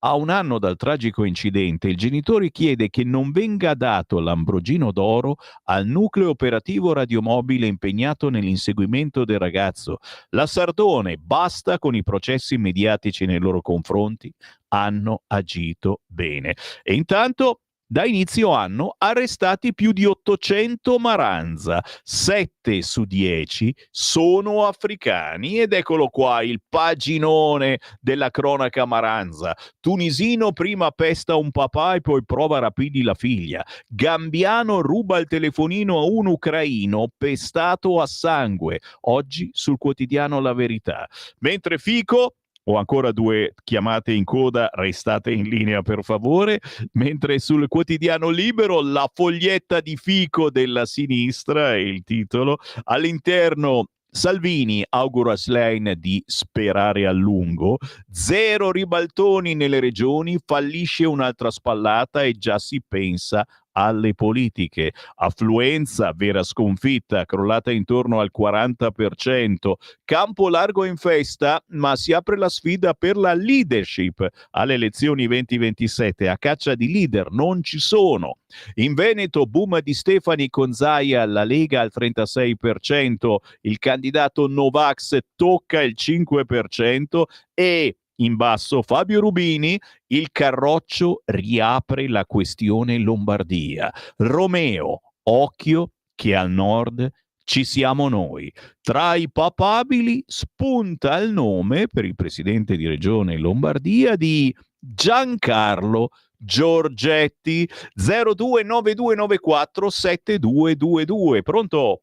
A un anno dal tragico incidente, il genitore chiede che non venga dato l'Ambrogino d'Oro al nucleo operativo radiomobile impegnato nell'inseguimento del ragazzo. La Sardone, basta con i processi mediatici nei loro confronti, hanno agito bene. E intanto, da inizio anno arrestati più di 800 Maranza, 7 su 10 sono africani, ed eccolo qua il paginone della cronaca Maranza. Tunisino prima pesta un papà e poi prova a rapirgli la figlia. Gambiano ruba il telefonino a un ucraino pestato a sangue, oggi sul quotidiano La Verità. Mentre Fico Ho ancora 2 chiamate in coda, restate in linea per favore. Mentre sul quotidiano Libero, la foglietta di fico della sinistra è il titolo. All'interno, Salvini augura a Schlein di sperare a lungo. 0 ribaltoni nelle regioni, fallisce un'altra spallata e già si pensa alle politiche. Affluenza, vera sconfitta, crollata intorno al 40%. Campo largo in festa, ma si apre la sfida per la leadership alle elezioni 2027. A caccia di leader non ci sono. In Veneto, boom di Stefani con Zaia, la Lega al 36%, il candidato Novax tocca il 5% e in basso Fabio Rubini, il Carroccio riapre la questione Lombardia. Romeo, occhio che al nord ci siamo noi. Tra i papabili spunta il nome per il presidente di regione Lombardia di Giancarlo Giorgetti. 0292947222. Pronto?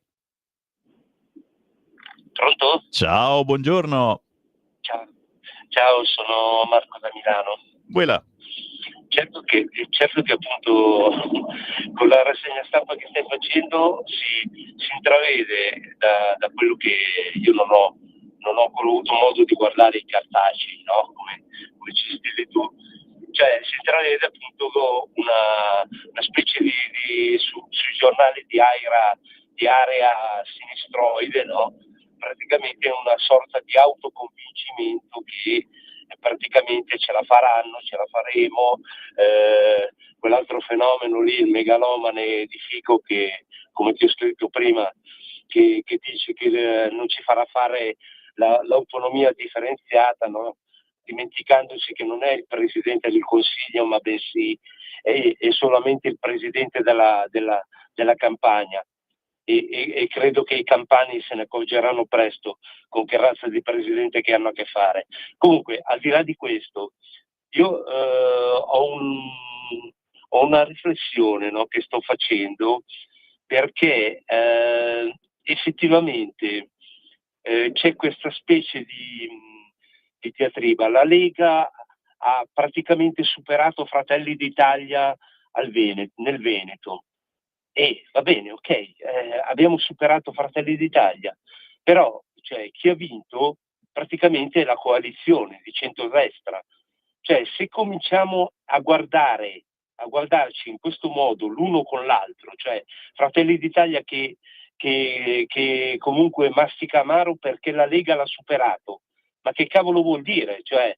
Pronto? Ciao, buongiorno. Ciao, sono Marco da Milano. Voilà. Certo che appunto con la rassegna stampa che stai facendo si intravede da quello che io non ho ancora avuto modo di guardare i cartacei, no? Come ci scrivi tu. Cioè si intravede appunto una specie sui giornali di area sinistroide, no? Praticamente una sorta di autoconvincimento che praticamente ce la faranno, ce la faremo, quell'altro fenomeno lì, il megalomane di Fico che, come ti ho scritto prima, che dice che non ci farà fare l'autonomia differenziata, no? Dimenticandosi che non è il Presidente del Consiglio, ma bensì è solamente il Presidente della campagna. E credo che i campani se ne accorgeranno presto con che razza di presidente che hanno a che fare. Comunque, al di là di questo, io ho una riflessione, no, che sto facendo, perché effettivamente c'è questa specie di diatriba. La Lega ha praticamente superato Fratelli d'Italia nel Veneto. E va bene, ok, abbiamo superato Fratelli d'Italia, però chi ha vinto praticamente è la coalizione di centrodestra. Cioè, se cominciamo a guardarci in questo modo l'uno con l'altro, cioè Fratelli d'Italia che comunque mastica amaro perché la Lega l'ha superato, ma che cavolo vuol dire? Cioè,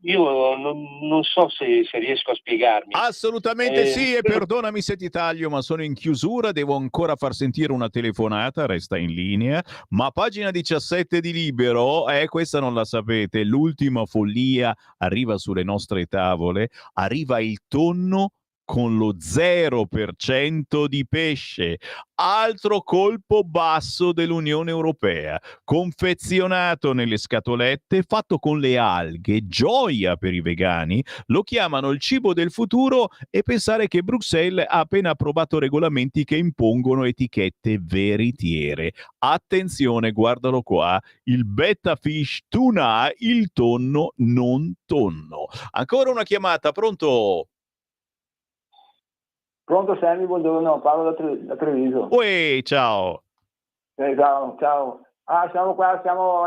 io non so se riesco a spiegarmi. Assolutamente sì, e perdonami se ti taglio, ma sono in chiusura, devo ancora far sentire una telefonata, resta in linea. Ma pagina 17 di Libero, questa non la sapete, l'ultima follia arriva sulle nostre tavole, arriva il tonno con lo 0% di pesce, altro colpo basso dell'Unione Europea, confezionato nelle scatolette, fatto con le alghe, gioia per i vegani, lo chiamano il cibo del futuro e pensare che Bruxelles ha appena approvato regolamenti che impongono etichette veritiere. Attenzione, guardalo qua, il betta fish tuna, il tonno non tonno. Ancora una chiamata, pronto? Pronto Sammy, buongiorno, parlo da Treviso. Uè, ciao. Ciao. Siamo qua, siamo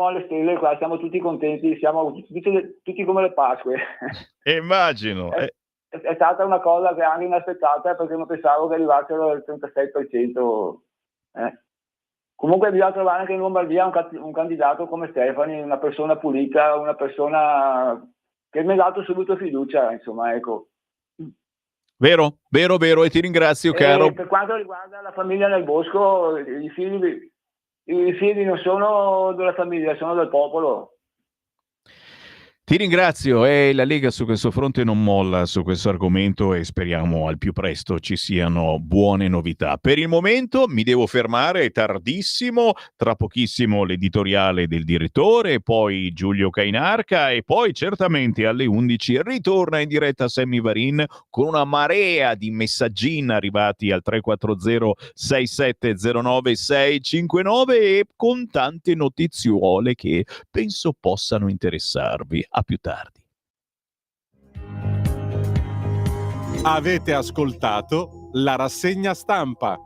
alle stelle qua, siamo tutti contenti, siamo tutti come le Pasque. Immagino. È stata una cosa che anche inaspettata perché non pensavo che arrivassero al 36%. Comunque bisogna trovare anche in Lombardia un candidato come Stefani, una persona pulita, una persona che mi ha dato subito fiducia, insomma, ecco. Vero, e ti ringrazio, caro. Per quanto riguarda la famiglia nel bosco, i figli non sono della famiglia, sono del popolo. Ti ringrazio, e la Lega su questo fronte non molla su questo argomento e speriamo al più presto ci siano buone novità. Per il momento mi devo fermare, è tardissimo, tra pochissimo l'editoriale del direttore, poi Giulio Cainarca e poi certamente alle 11 ritorna in diretta Sammy Varin con una marea di messaggini arrivati al 340 6709 659 e con tante notiziole che penso possano interessarvi. A più tardi. Avete ascoltato la rassegna stampa.